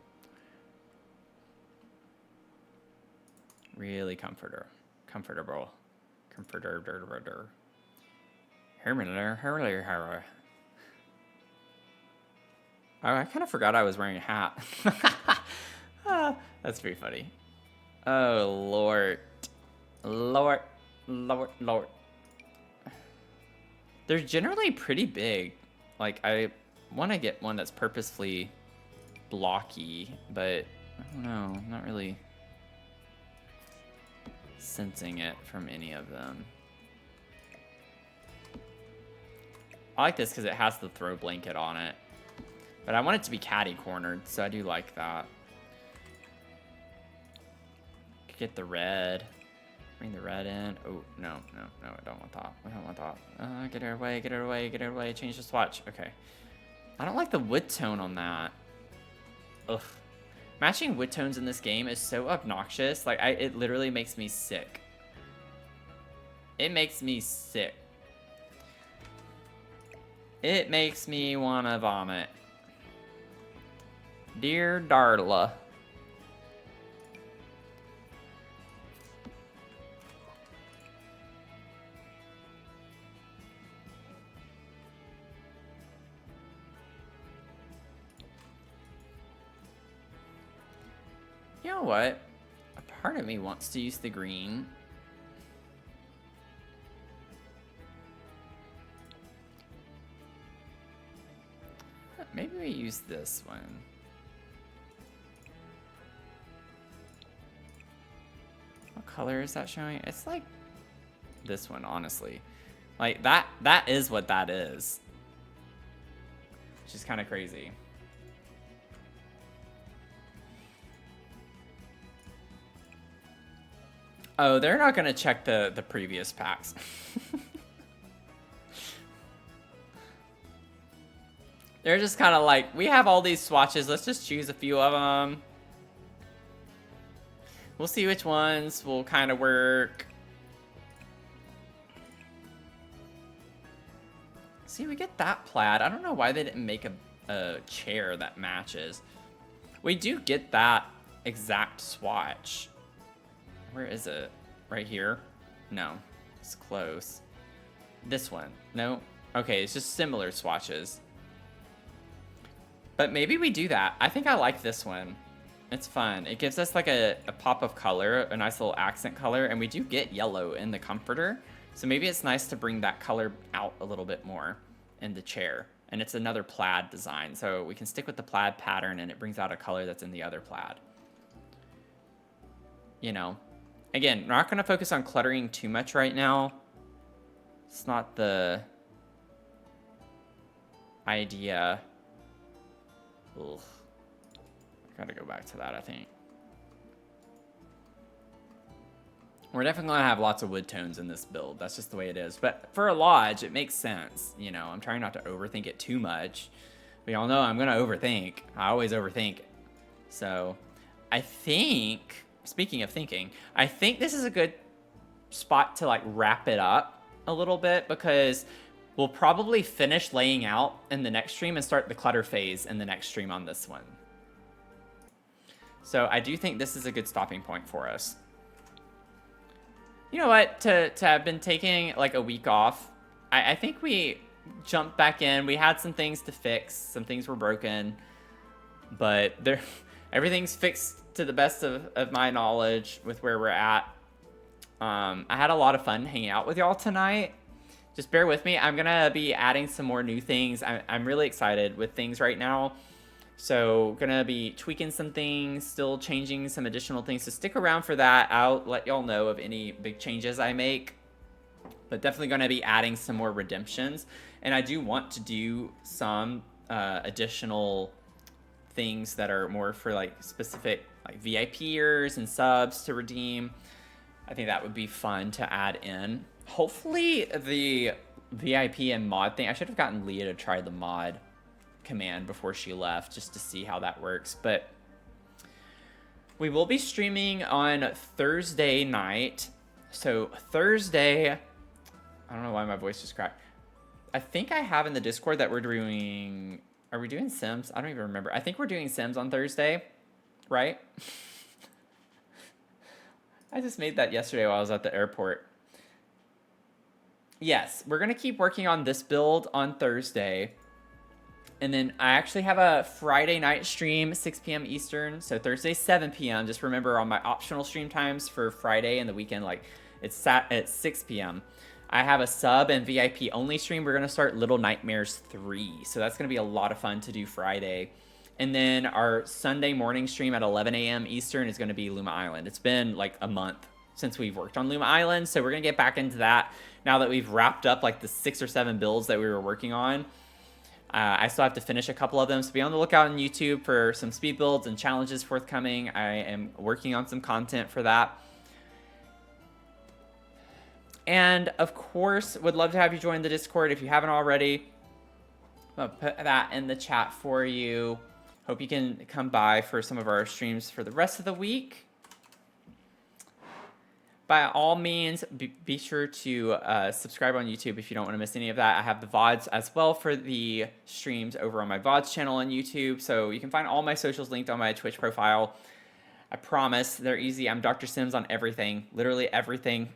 Really comfortable. Oh, I kind of forgot I was wearing a hat. That's pretty funny. Oh, Lord. Lord. They're generally pretty big. Like, I want to get one that's purposefully blocky, but I don't know. I'm not really sensing it from any of them. I like this because it has the throw blanket on it. But I want it to be catty cornered, so I do like that. Get the red. Bring the red in. Oh, no, I don't want that. I don't want that. Get her away. Change the swatch. Okay. I don't like the wood tone on that. Ugh. Matching wood tones in this game is so obnoxious. Like, it literally makes me sick. It makes me sick. It makes me want to vomit. Dear Darla. You know what? A part of me wants to use the green. Maybe we use this one. What color is that showing? It's like this one, honestly. Like, that is what that is. Which is kind of crazy. Oh, they're not going to check the previous packs. They're just kind of like, we have all these swatches. Let's just choose a few of them. We'll see which ones will kind of work. See, we get that plaid. I don't know why they didn't make a chair that matches. We do get that exact swatch. Where is it? Right here? No, it's close. This one? No? Okay, it's just similar swatches. But maybe we do that. I think I like this one. It's fun. It gives us like a pop of color, a nice little accent color, and we do get yellow in the comforter. So maybe it's nice to bring that color out a little bit more in the chair. And it's another plaid design, so we can stick with the plaid pattern and it brings out a color that's in the other plaid. You know, again, we're not gonna focus on cluttering too much right now. It's not the idea. Ugh. Gotta go back to that, I think. We're definitely gonna have lots of wood tones in this build. That's just the way it is. But for a lodge, it makes sense. You know, I'm trying not to overthink it too much. We all know I'm gonna overthink. I always overthink. So I think, speaking of thinking, I think this is a good spot to like wrap it up a little bit, because we'll probably finish laying out in the next stream and start the clutter phase in the next stream on this one. So I do think this is a good stopping point for us. You know what? To have been taking like a week off, I think we jumped back in. We had some things to fix. Some things were broken. But everything's fixed to the best of my knowledge with where we're at. I had a lot of fun hanging out with y'all tonight. Just bear with me. I'm going to be adding some more new things. I'm really excited with things right now. So going to be tweaking some things, still changing some additional things. So stick around for that. I'll let y'all know of any big changes I make. But definitely going to be adding some more redemptions. And I do want to do some additional things that are more for like specific like VIPers and subs to redeem. I think that would be fun to add in. Hopefully the VIP and mod thing. I should have gotten Leah to try the mod command before she left just to see how that works. But we will be streaming on Thursday night. So Thursday, I don't know why my voice just cracked. I think I have in the Discord that we're doing, are we doing Sims? I don't even remember. I think we're doing Sims on Thursday, right? I just made that yesterday while I was at the airport. Yes, we're going to keep working on this build on Thursday. And then I actually have a Friday night stream, 6 p.m. Eastern. So Thursday, 7 p.m. Just remember on my optional stream times for Friday and the weekend, like it's sat at 6 p.m. I have a sub and VIP only stream. We're going to start Little Nightmares 3. So that's going to be a lot of fun to do Friday. And then our Sunday morning stream at 11 a.m. Eastern is going to be Luma Island. It's been like a month since we've worked on Luma Island. So we're going to get back into that now that we've wrapped up like the 6 or 7 builds that we were working on. I still have to finish a couple of them, so be on the lookout on YouTube for some speed builds and challenges forthcoming. I am working on some content for that. And of course, would love to have you join the Discord if you haven't already. I'll put that in the chat for you. Hope you can come by for some of our streams for the rest of the week. By all means, be sure to subscribe on YouTube if you don't want to miss any of that. I have the VODs as well for the streams over on my VODs channel on YouTube. So you can find all my socials linked on my Twitch profile. I promise they're easy. I'm Dr. Sims on everything, literally everything.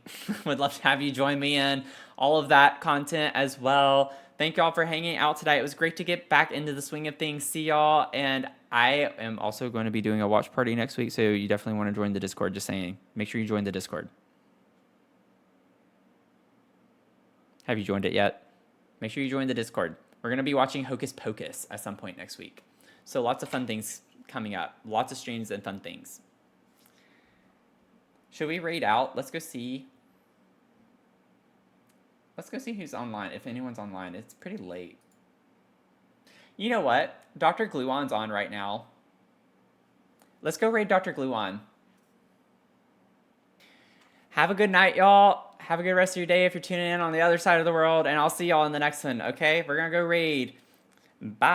Would love to have you join me in all of that content as well. Thank y'all for hanging out today. It was great to get back into the swing of things. See y'all. And I am also going to be doing a watch party next week. So you definitely want to join the Discord. Just saying, make sure you join the Discord. Have you joined it yet? Make sure you join the Discord. We're going to be watching Hocus Pocus at some point next week. So lots of fun things coming up. Lots of streams and fun things. Should we raid out? Let's go see. Let's go see who's online, if anyone's online. It's pretty late. You know what? Dr. Gluon's on right now. Let's go raid Dr. Gluon. Have a good night, y'all. Have a good rest of your day if you're tuning in on the other side of the world, and I'll see y'all in the next one, okay? We're gonna go raid. Bye.